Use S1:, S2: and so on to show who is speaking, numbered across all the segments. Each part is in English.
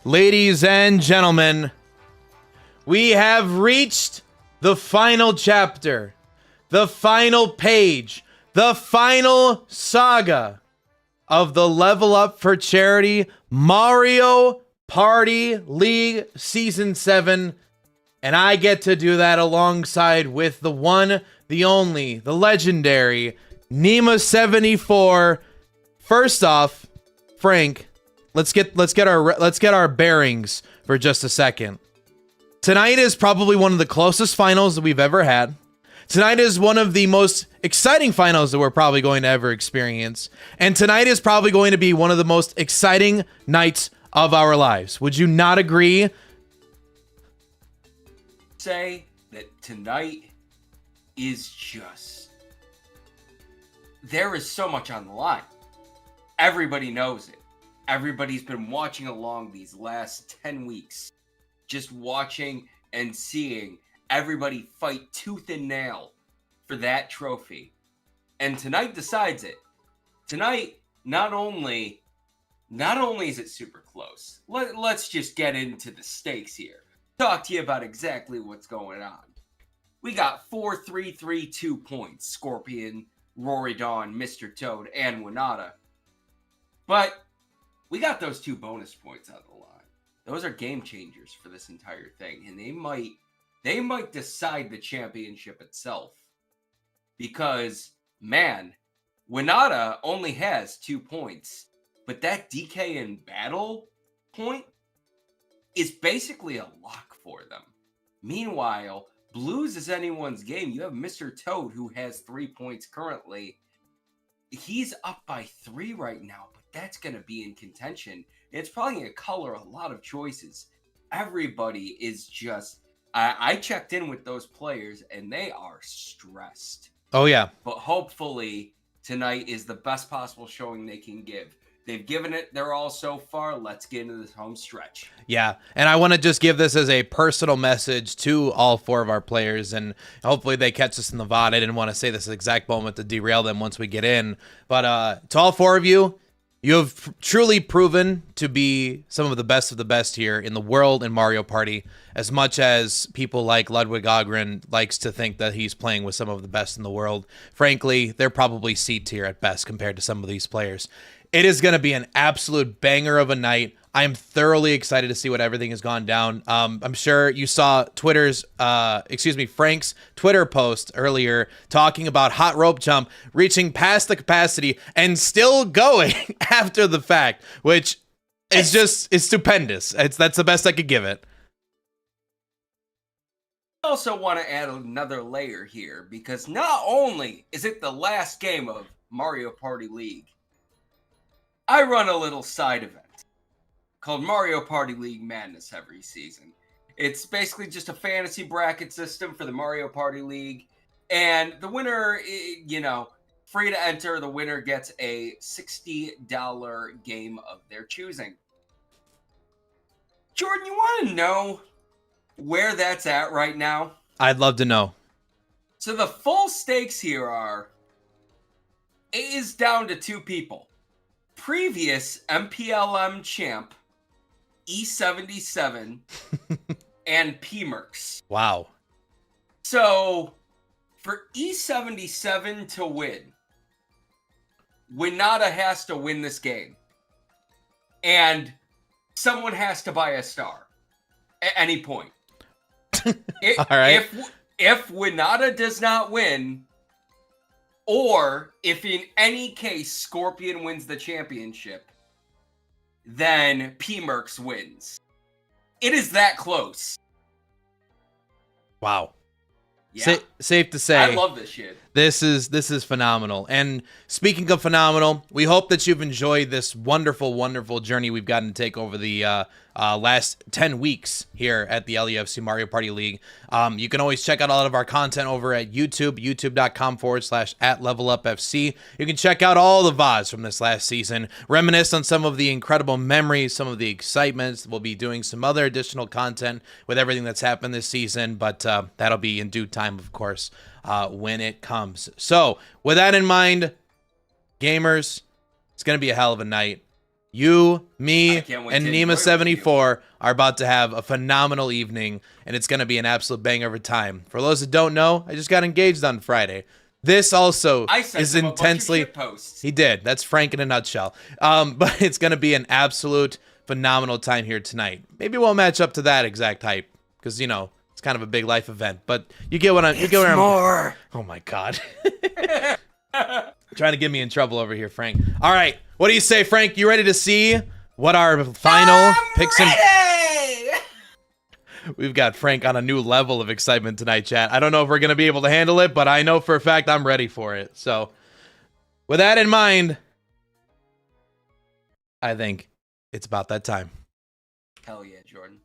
S1: Ladies and gentlemen, we have reached the final chapter, the final page, the final saga of the Level Up for Charity Mario Party League Season 7. And I get to do that alongside with the one, the only, the legendary Nema74. First off, Frank, let's get our bearings for just a second. Tonight is probably one of the closest finals that we've ever had. Tonight is one of the most exciting finals that we're probably going to ever experience. And tonight is probably going to be one of the most exciting nights of our lives. Would you not agree?
S2: Say that tonight is just... There is so much on the line. Everybody knows it. Everybody's been watching along these last 10 weeks. Just watching and seeing everybody fight tooth and nail for that trophy. And tonight decides it. Tonight, not only is it super close, let's just get into the stakes here. Talk to you about exactly what's going on. We got 4-3-3-2 points. Scorpion, Rory Dawn, Mr. Toad, and Winata. But we got those 2 bonus points on the line. Those are game changers for this entire thing, and they might decide the championship itself. Because, man, Winata only has 2 points, but that DK in battle point is basically a lock for them. Meanwhile, Blues is anyone's game. You have Mr. Toad, who has 3 points currently. He's up by 3 right now, but that's going to be in contention. It's probably going to color a lot of choices. Everybody is just... I checked in with those players, and they are stressed.
S1: Oh, yeah.
S2: But hopefully, tonight is the best possible showing they can give. They've given it their all so far. Let's get into this home stretch.
S1: Yeah, and I want to just give this as a personal message to all 4 of our players, and hopefully they catch us in the VOD. I didn't want to say this exact moment to derail them once we get in. But to all 4 of you, you have truly proven to be some of the best here in the world in Mario Party, as much as people like Ludwig Ogren likes to think that he's playing with some of the best in the world. Frankly, they're probably C tier at best compared to some of these players. It is going to be an absolute banger of a night. I'm thoroughly excited to see what everything has gone down. I'm sure you saw Frank's Twitter post earlier talking about Hot Rope Jump reaching past the capacity and still going after the fact, which is it's stupendous. That's the best I could give it.
S2: I also want to add another layer here, because not only is it the last game of Mario Party League, I run a little side event called Mario Party League Madness every season. It's basically just a fantasy bracket system for the Mario Party League. And the winner, free to enter, the winner gets a $60 game of their choosing. Jordan, you want to know where that's at right now?
S1: I'd love to know.
S2: So the full stakes here it is down to 2 people. Previous MPLM champ E77 and P-Mercs.
S1: Wow.
S2: So for E77 to win, Winata has to win this game. And someone has to buy a star at any point.
S1: All right.
S2: If Winata does not win, or if in any case Scorpion wins the championship, then P-Mercs wins. It is that close.
S1: Wow.
S2: Yeah.
S1: Safe to say.
S2: I love this shit.
S1: This is phenomenal. And speaking of phenomenal, we hope that you've enjoyed this wonderful, wonderful journey we've gotten to take over the last 10 weeks here at the LUFC Mario Party League. You can always check out all of our content over at YouTube, youtube.com/@levelupfc. You can check out all the VODs from this last season, reminisce on some of the incredible memories, some of the excitements. We'll be doing some other additional content with everything that's happened this season, but that'll be in due time, of course, when it comes. So with that in mind, gamers, it's going to be a hell of a night. You, me,
S2: I can't wait
S1: and
S2: to enjoy it with
S1: Nima74 are about to have a phenomenal evening, and it's going to be an absolute banger of a time. For those that don't know, I just got engaged on Friday. This also
S2: I sent
S1: is
S2: him
S1: intensely...
S2: a bunch of shit posts.
S1: He did. That's Frank in a nutshell. But it's going to be an absolute phenomenal time here tonight. Maybe we'll match up to that exact hype, because, you know, it's kind of a big life event. But you get what I'm... You get where
S2: more.
S1: Oh, my God. Trying to get me in trouble over here, Frank. All right. What do you say, Frank? You ready to see what our final picks and... We've got Frank on a new level of excitement tonight, chat. I don't know if we're going to be able to handle it, but I know for a fact I'm ready for it. So, with that in mind, I think it's about that time.
S2: Hell yeah, Jordan.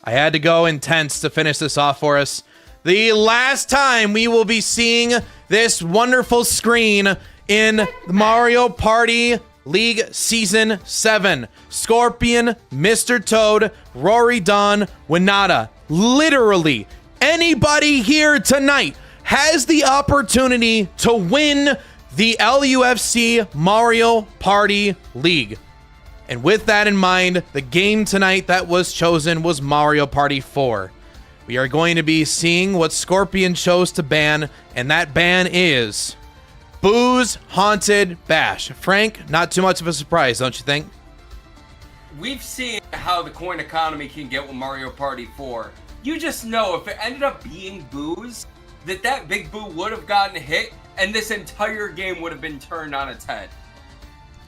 S1: I had to go intense to finish this off for us. The last time we will be seeing this wonderful screen in Mario Party League Season 7. Scorpion, Mr. Toad, Rory Don, Winata. Literally, anybody here tonight has the opportunity to win the LUFC Mario Party League. And with that in mind, the game tonight that was chosen was Mario Party 4. We are going to be seeing what Scorpion chose to ban, and that ban is Booze Haunted Bash. Frank, not too much of a surprise, don't you think?
S2: We've seen how the coin economy can get with Mario Party 4. You just know if it ended up being booze, that big boo would have gotten hit, and this entire game would have been turned on its head.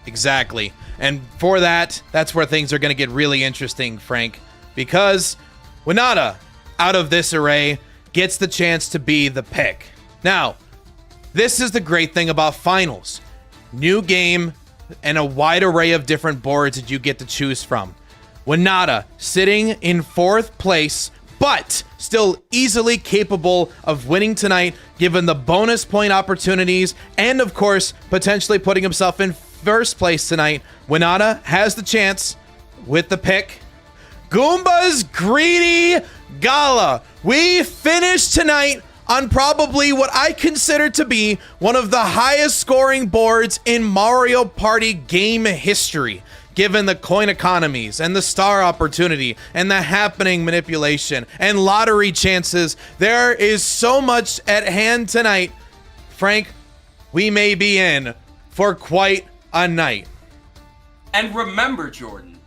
S1: Exactly. And for that, that's where things are going to get really interesting, Frank. Because Winata, out of this array, gets the chance to be the pick. Now, this is the great thing about finals. New game and a wide array of different boards that you get to choose from. Winata sitting in 4th place, but still easily capable of winning tonight, given the bonus point opportunities, and of course, potentially putting himself in 1st place tonight. Winata has the chance with the pick. Goomba's Greedy Gala. We finished tonight on probably what I consider to be one of the highest scoring boards in Mario Party game history, given the coin economies and the star opportunity and the happening manipulation and lottery chances. There is so much at hand tonight. Frank, we may be in for quite a night.
S2: And remember, Jordan,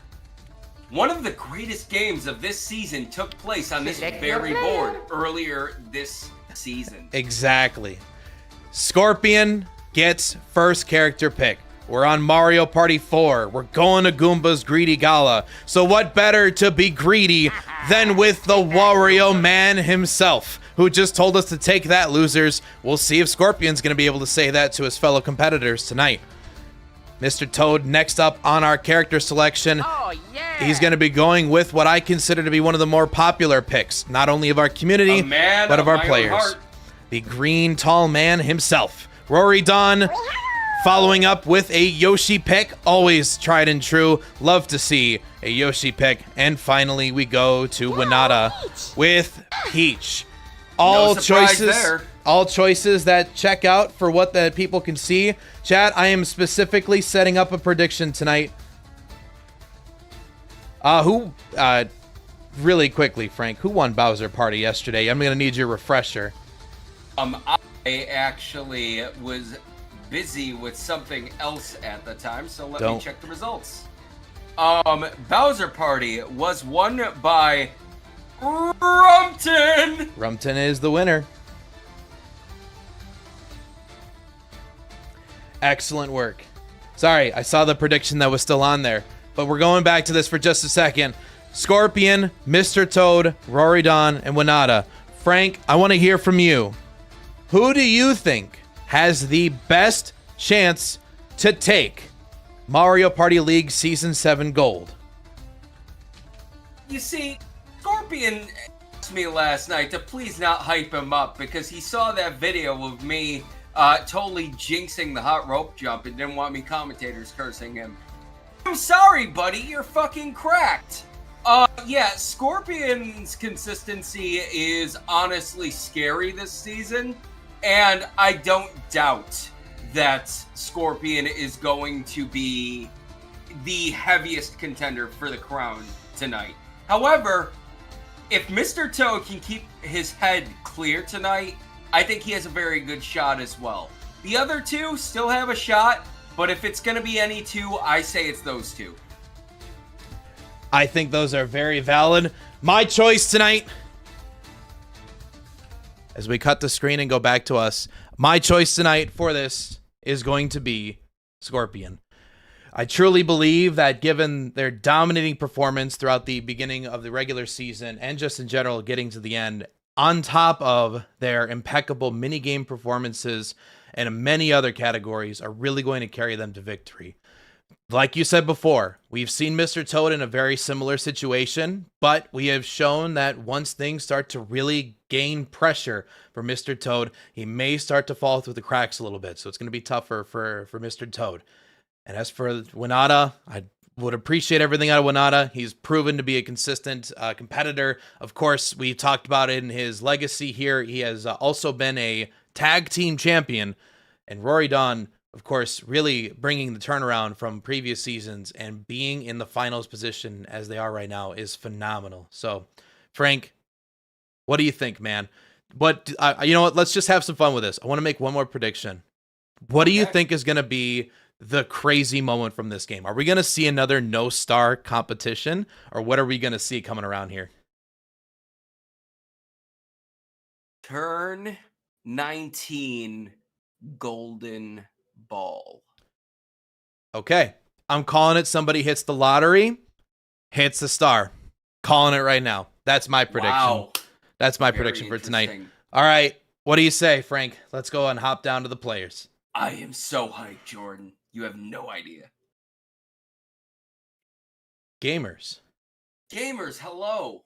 S2: one of the greatest games of this season took place on this very board earlier this season.
S1: Exactly. Scorpion gets first character pick. We're on Mario Party 4. We're going to Goomba's Greedy Gala. So what better to be greedy than with the Wario Man himself, who just told us to take that, losers. We'll see if Scorpion's going to be able to say that to his fellow competitors tonight. Mr. Toad next up on our character selection. Oh, yeah. He's going to be going with what I consider to be one of the more popular picks, not only of our community, but of our players. The green tall man himself, Rory Don, following up with a Yoshi pick. Always tried and true. Love to see a Yoshi pick. And finally, we go to Winata with Peach. All choices that check out for what the people can see. Chat, I am specifically setting up a prediction tonight. Really quickly, Frank, who won Bowser Party yesterday? I'm going to need your refresher.
S2: I actually was busy with something else at the time, so let me check the results. Bowser Party was won by Rumpton!
S1: Rumpton is the winner. Excellent work. Sorry, I saw the prediction that was still on there, but we're going back to this for just a second. Scorpion, Mr. Toad, Rory Don, and Winata. Frank, I want to hear from you. Who do you think has the best chance to take Mario Party League Season 7 Gold?
S2: You see, Scorpion asked me last night to please not hype him up because he saw that video of me totally jinxing the hot rope jump and didn't want me commentators cursing him. I'm sorry, buddy, you're fucking cracked. Yeah, Scorpion's consistency is honestly scary this season, and I don't doubt that Scorpion is going to be the heaviest contender for the crown tonight. However, if Mr. Toad can keep his head clear tonight, I think he has a very good shot as well. The other two still have a shot, but if it's going to be any two, I say it's those two.
S1: I think those are very valid. My choice tonight, as we cut the screen and go back to us, my choice tonight for this is going to be Scorpion. I truly believe that given their dominating performance throughout the beginning of the regular season and just in general getting to the end, on top of their impeccable minigame performances and many other categories, are really going to carry them to victory. Like you said before, we've seen Mr. Toad in a very similar situation, but we have shown that once things start to really gain pressure for Mr. Toad, he may start to fall through the cracks a little bit. So it's going to be tougher for Mr. Toad. And as for Winata, I would appreciate everything out of Winata. He's proven to be a consistent competitor. Of course, we talked about it in his legacy here. He has also been a tag team champion. And Rory Dawn, of course, really bringing the turnaround from previous seasons and being in the finals position as they are right now is phenomenal. So, Frank, what do you think, man? What you know what? Let's just have some fun with this. I want to make one more prediction. What do you think is going to be the crazy moment from this game? Are we going to see another no-star competition, or what are we going to see coming around here?
S2: Turn 19 golden ball.
S1: Okay. I'm calling it. Somebody hits the lottery, hits the star. Calling it right now. That's my prediction.
S2: Wow.
S1: That's my
S2: Very
S1: prediction for tonight.
S2: interesting.
S1: All right. What do you say, Frank? Let's go and hop down to the players.
S2: I am so hyped, Jordan. You have no idea.
S1: Gamers.
S2: Gamers, hello.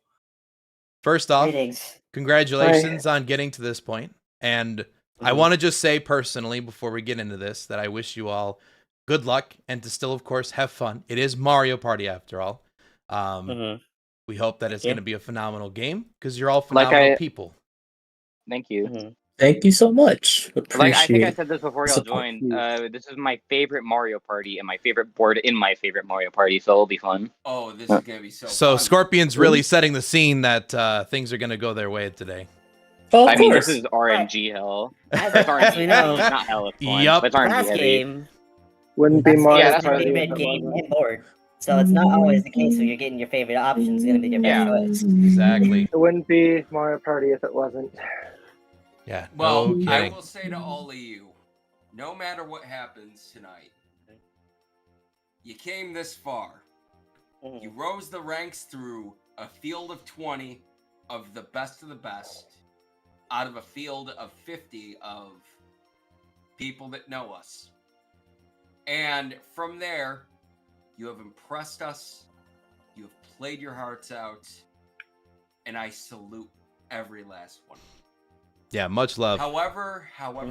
S1: First off,
S3: Greetings.
S1: congratulations on getting to this point. And I want to just say personally, before we get into this, that I wish you all good luck and to still, of course, have fun. It is Mario Party after all. We hope that it's going to be a phenomenal game because you're all phenomenal people.
S4: Thank you.
S5: Thank you so much. Appreciate
S4: I think I said this before y'all
S5: support.
S4: joined. This is my favorite Mario Party and my favorite board in my favorite Mario Party, so it'll be fun.
S2: Oh, this is going to be so
S1: So
S2: fun.
S1: Scorpion's really setting the scene that things are going to go their way today.
S5: Oh,
S4: I
S5: of
S4: mean,
S5: course.
S4: this is RNG hell.
S3: As,
S4: It's
S3: as we
S4: RNG
S3: know,
S4: heavy, not hell. It's fun,
S1: Yup.
S4: but it's RNG
S3: last
S4: heavy.
S3: game,
S6: Wouldn't be
S3: that's
S6: Mario
S4: that's
S3: your
S6: Party if
S3: favorite
S6: it
S3: game
S6: wasn't.
S3: and board. So it's not always the case where you're getting your favorite option is going to be your best
S4: Yeah.
S3: choice.
S1: Exactly.
S6: It wouldn't be Mario Party if it wasn't.
S1: Yeah.
S2: Well,
S1: no
S2: I
S1: kidding.
S2: will say to all of you, no matter what happens tonight, you came this far. You rose the ranks through a field of 20 of the best of the best out of a field of 50 of people that know us. And from there, you have impressed us. You have played your hearts out. And I salute every last one.
S1: Yeah, much love.
S2: However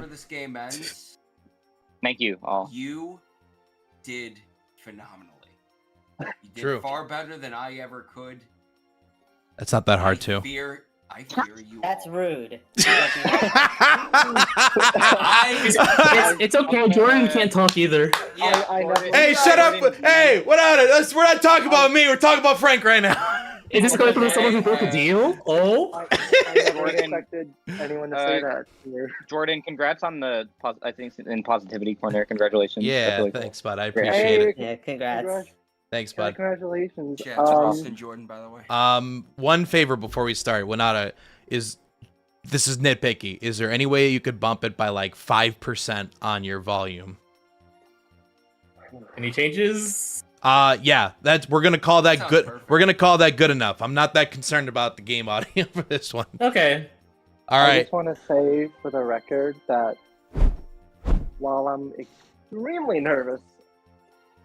S2: this game ends,
S4: Thank you all.
S2: you did phenomenally. You did
S1: True.
S2: far better than I ever could.
S1: That's not that hard
S2: I
S1: to.
S2: fear you.
S3: That's
S2: all.
S3: rude.
S5: It's okay. Jordan can't talk either.
S2: Yeah,
S6: I
S4: Jordan-
S6: never-
S1: Hey, shut up! Hey, what out of this? We're not talking about me. We're talking about Frank right now.
S5: Is this going from someone who broke a deal? Oh,
S6: I never
S4: Jordan,
S6: expected anyone to say that to me.
S4: Jordan, congrats on the, I think, in Positivity Corner. Congratulations. That's
S1: Yeah,
S4: really cool.
S1: thanks, bud. I
S4: Great.
S1: appreciate it.
S3: Yeah, congrats.
S1: Thanks,
S6: Yeah,
S1: bud.
S6: congratulations.
S2: Chat to Austin Jordan, by the way.
S1: One favor before we start, Winata, this is nitpicky. Is there any way you could bump it by like 5% on your volume?
S5: any changes?
S1: Yeah, we're gonna call that
S2: Sounds
S1: good.
S2: perfect.
S1: We're gonna call that good enough. I'm not that concerned about the game audio for this one.
S5: Okay.
S1: All
S6: I
S1: right.
S6: just want to say for the record that while I'm extremely nervous,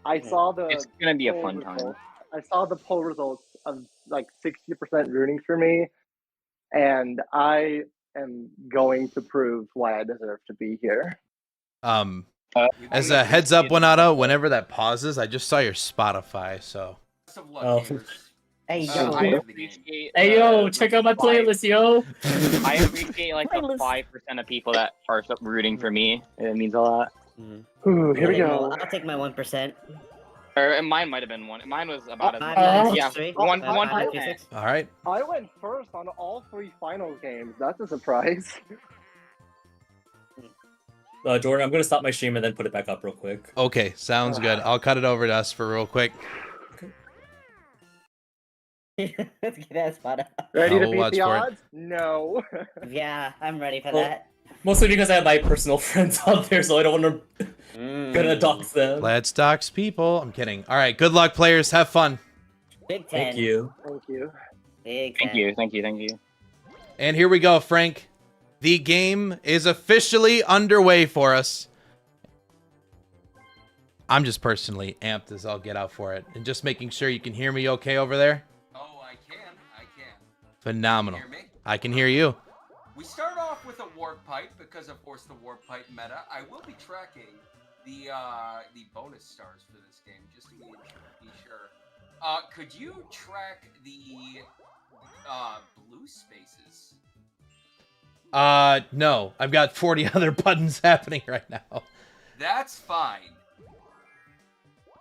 S6: I saw the
S4: It's gonna be a
S6: poll
S4: fun time.
S6: results. I saw the poll results of like 60% rooting for me, and I am going to prove why I deserve to be here.
S1: As a heads up, Winata, whenever that pauses, I just saw your Spotify. So
S2: Best of luck,
S5: Oh.
S2: gamers.
S3: Hey,
S2: Uh,
S3: yo.
S4: I appreciate.
S5: Hey, yo,
S4: the
S5: check out my
S4: 5
S5: playlist, yo.
S4: I appreciate like the
S3: Playlist.
S4: 5% of people that are rooting for me. It means a lot.
S6: Ooh, here we go.
S3: I'll take my 1%.
S4: Or mine might have been one. Mine was about as
S3: Five,
S4: much.
S3: nine,
S4: Yeah,
S3: six, three.
S4: 1
S3: Five,
S4: 1
S3: nine, two,
S4: percent.
S3: six.
S1: All right.
S6: I went first on all 3 finals games. That's a surprise.
S7: Jordan, I'm gonna stop my stream and then put it back up real quick.
S1: Okay, sounds good. I'll cut it over to us for real quick.
S3: Let's get that spot up.
S6: Ready to
S1: we'll
S6: beat
S1: watch
S6: the
S1: for it.
S6: odds? No.
S3: Yeah, I'm ready for
S7: Well,
S3: that.
S7: Mostly because I have my personal friends out there, so I don't want to gonna dox them.
S1: Let's dox people. I'm kidding. All right, good luck, players. Have fun.
S3: Big 10.
S7: Thank you.
S6: Thank you.
S3: Big 10.
S4: Thank you.
S1: And here we go, Frank. The game is officially underway for us. I'm just personally amped as I'll get out for it. And just making sure you can hear me okay over there.
S2: Oh, I can.
S1: Phenomenal.
S2: Hear me?
S1: I can hear you.
S2: We start off with a warp pipe because, of course, the warp pipe meta. I will be tracking the bonus stars for this game just to be sure. Could you track the blue spaces?
S1: No. I've got 40 other buttons happening right now.
S2: That's fine.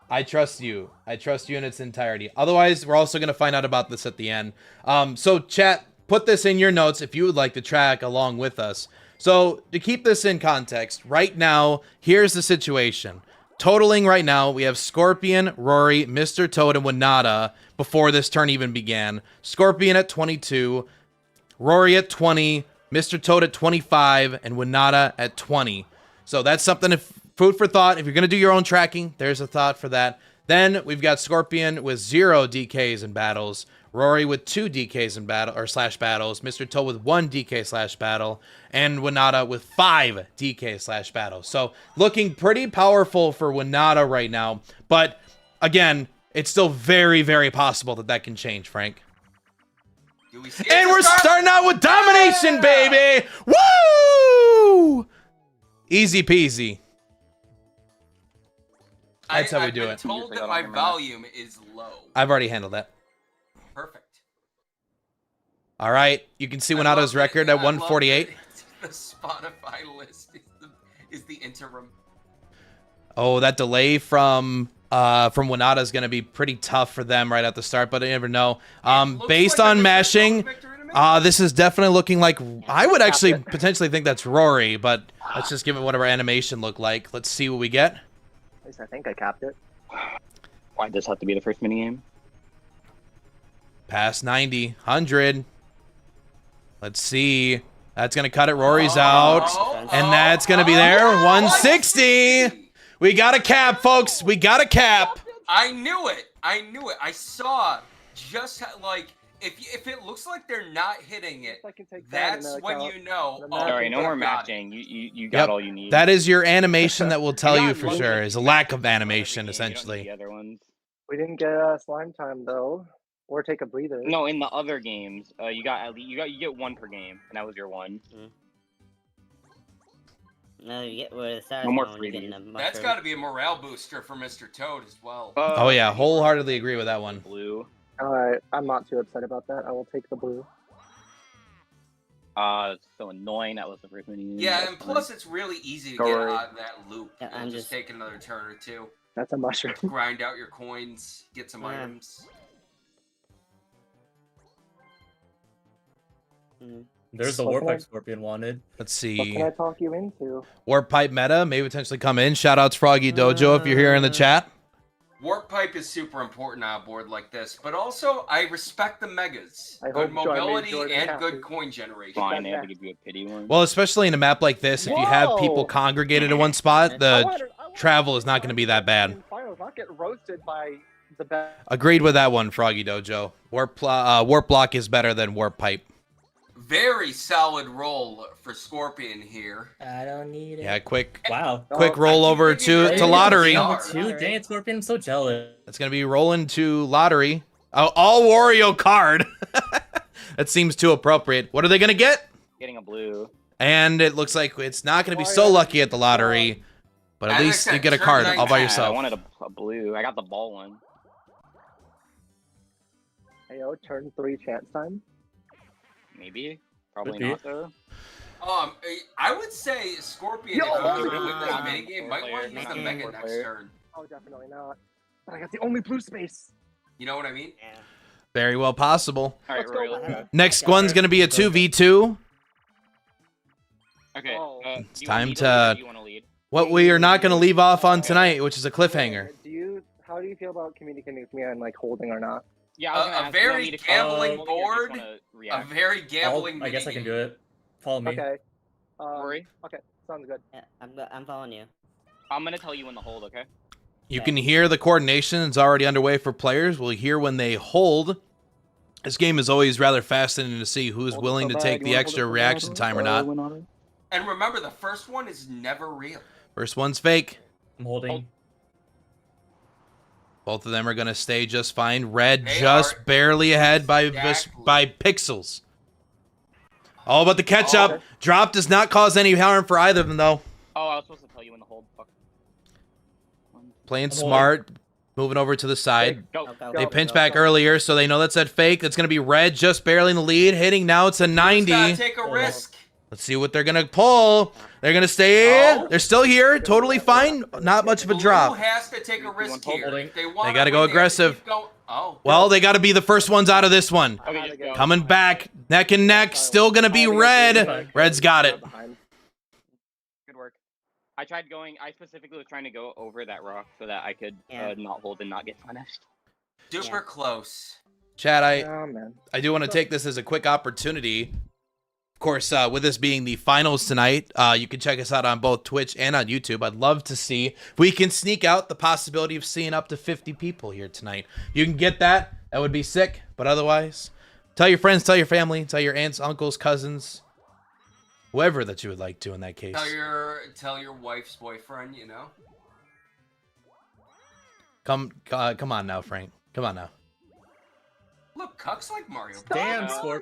S1: I trust you. I trust you in its entirety. Otherwise, we're also going to find out about this at the end. So, chat, put this in your notes if you would like to track along with us. So, to keep this in context, right now, here's the situation. Totaling right now, we have Scorpion, Rory, Mr. Toad, and Winata before this turn even began. Scorpion at 22, Rory at 20, Mr. Toad at 25, and Winata at 20. So that's something, food for thought. If you're going to do your own tracking, there's a thought for that. Then we've got Scorpion with 0 DKs in battles, Rory with 2 DKs in battle or slash battles, Mr. Toad with 1 DK slash battle, and Winata with 5 DK slash battles. So looking pretty powerful for Winata right now. But again, it's still very, very possible that that can change, Frank.
S2: Do we see it
S1: And
S2: to
S1: we're
S2: start?
S1: starting out with domination, baby! Woo! Easy peasy. That's how we do it.
S2: I've been told that my volume is low.
S1: I've already handled that.
S2: Perfect.
S1: All right, you can see
S2: I
S1: Winata's
S2: love
S1: record
S2: it.
S1: at
S2: I love
S1: 148.
S2: it. The Spotify list is the interim.
S1: Oh, that delay from Winata is going to be pretty tough for them right at the start, but I never know.
S2: Looks
S1: Based
S2: like
S1: on
S2: a
S1: mashing,
S2: victory to me.
S1: this is definitely looking like I would actually potentially think that's Rory, but let's just give it whatever animation looked like. Let's see what we get.
S6: At least I think I capped it.
S4: Why'd this have to be the first minigame?
S1: Past 90, 100. Let's see. That's going to cut it. Rory's out. And that's going to be there. 160. We got a cap, folks. We got a cap.
S2: I knew it. I saw just how, like, if it looks like they're not hitting it,
S6: I can take that
S2: that's
S6: into
S2: when
S6: account.
S2: you know.
S6: The
S2: Oh,
S6: map
S4: Sorry, no more
S2: got it.
S4: matching. You got
S1: Yep.
S4: all you need.
S1: That is your animation that will tell
S4: You
S1: you
S4: got
S1: for
S4: loads
S1: sure.
S4: of
S1: Is a lack of
S4: every
S1: animation,
S4: game. You don't need
S1: essentially.
S4: the other ones.
S6: We didn't get slime time though, or take a breather.
S4: No, in the other games, you get 1 per game, and that was your 1.
S3: No, you get where the stars
S4: No more
S3: going, you get in
S4: freebies.
S3: a mushroom.
S2: That's got to be a morale booster for Mr. Toad as well.
S1: Oh, yeah. Wholeheartedly agree with that one.
S4: Blue.
S6: Alright, I'm not too upset about that. I will take the blue.
S4: It's so annoying. That was the first minigame.
S2: Yeah,
S4: That's
S2: and
S4: fine.
S2: plus it's really easy to get
S4: Sorry.
S2: out of that loop.
S3: Yeah,
S2: It'll
S3: I'm
S2: just
S3: just-
S2: take another turn or two,
S6: That's a mushroom.
S2: grind out your coins, get some
S3: Yeah.
S2: items.
S7: There's the
S6: What
S7: Warpipe
S6: can I-
S7: Scorpion wanted.
S1: Let's
S6: What
S1: see.
S6: can I talk you into?
S1: Warp Pipe meta may potentially come in. Shout outs Froggy Dojo if you're here in the chat.
S2: Warp pipe is super important on a board like this, but also I respect the megas.
S6: I
S2: Good
S6: hope Jordan made
S2: mobility
S6: Jordan
S2: and
S6: happy.
S2: good coin generation.
S4: Fine, they have to give you a pity one.
S1: Well, especially in a map like this, if you have people
S6: Whoa!
S1: congregated in one spot,
S6: I
S1: the
S6: wanted
S1: travel is not going to be that bad.
S6: in finals, not get roasted by the best.
S1: Agreed with that one, Froggy Dojo. Warp Block is better than Warp Pipe.
S2: Very solid roll for Scorpion here.
S3: I don't need it.
S1: Yeah, quick
S7: Wow.
S1: roll over to lottery.
S2: Star.
S7: Two, dang it, Scorpion, I'm so jealous.
S1: That's going to be rolling to lottery. Oh, all Wario card. That seems too appropriate. What are they going to get?
S4: Getting a blue.
S1: And it looks like it's not going to be so lucky at the lottery. But at
S2: As I
S1: least
S2: said,
S1: you get a
S2: turn
S1: card
S2: 19.
S1: all by
S4: I
S1: yourself.
S4: wanted a blue. I got the ball one.
S6: Hey, yo, turn 3 chance time.
S4: Maybe. Probably
S7: Could be.
S4: not though.
S2: I would say Scorpion,
S6: Yo!
S2: if he was
S6: Oh,
S2: going with this
S3: God.
S2: mega, might want to use the mega next turn.
S6: Oh, definitely not. But I got the only blue space.
S2: You know what I mean?
S3: Yeah.
S1: Very well possible.
S4: All right,
S6: Let's go.
S4: Rory.
S3: Okay.
S1: Next
S3: Okay.
S1: one's gonna be a 2v2.
S4: Okay.
S6: Oh.
S1: It's
S4: do you want
S1: time
S4: me
S1: to-
S4: lead or do you want to lead?
S1: What we are not gonna leave off on tonight, which is a cliffhanger.
S6: How do you feel about communicating with me on like holding or not?
S4: Yeah, I was
S2: A
S4: gonna ask,
S2: very
S4: do you want me to
S2: gambling
S4: call you or just
S2: board,
S4: wanna
S2: A
S4: react?
S2: very gambling.
S7: I guess I can
S2: minigame.
S7: do it. Follow me.
S6: Okay.
S4: Rory,
S6: Okay, sounds good.
S3: Yeah, I'm following you.
S4: I'm gonna tell you when to hold, okay?
S1: You can hear the coordination is already underway for players. We'll hear when they hold. This game is always rather fascinating to see who's
S6: Hold it
S1: willing
S6: so
S1: to
S6: bad,
S1: take
S6: you
S1: the
S6: wanna
S1: extra
S6: hold it so
S1: reaction
S6: bad?
S1: time or not.
S2: And remember, the first one is never real.
S1: First one's fake.
S7: I'm holding.
S1: Both of them are going to stay just fine. Red
S2: They
S1: just
S2: are
S1: barely ahead by
S2: exactly.
S1: by pixels. All about the catch
S2: Oh.
S1: up. Drop does not cause any harm for either of them, though.
S4: Oh, I was supposed to tell you when to hold. Fuck.
S1: Playing
S7: I'm holding.
S1: smart. Moving over to the side.
S4: Go.
S3: Go,
S1: They
S3: go,
S1: pinch
S3: go,
S1: back
S3: go.
S1: earlier, so they know that's that fake. That's going to be red just barely in the lead. Hitting now, it's a
S2: Who's
S1: 90.
S2: gotta take a
S7: Oh.
S2: risk?
S1: Let's see what they're going to pull. They're going to stay.
S2: Oh.
S1: They're still here. Totally fine. Not much of a
S2: Blue
S1: drop.
S2: has to take a risk here.
S7: holding.
S2: If they want
S1: gotta
S2: to
S1: go
S2: win, they have to
S1: aggressive.
S2: keep going. Oh.
S1: Well, they got to be the first ones out of this one.
S4: Okay, just go.
S1: Coming back. Neck and neck. Still going to be red. Red's got it.
S4: Good work. I tried going. I specifically was trying to go over that rock so that I could
S3: Yeah.
S4: not hold and not get punished.
S2: Super
S3: Yeah.
S2: close.
S1: Chad,
S6: Oh man.
S1: I do want to take this as a quick opportunity. Of course, with this being the finals tonight, you can check us out on both Twitch and on YouTube. I'd love to see if we can sneak out the possibility of seeing up to 50 people here tonight. You can get that. That would be sick. But otherwise, tell your friends, tell your family, tell your aunts, uncles, cousins, whoever that you would like to in that case.
S2: Tell your wife's boyfriend, you know.
S1: Come on now, Frank. Come on now.
S2: Look, Cuck's like Mario.
S7: Damn,
S4: Stop.
S7: Scorp.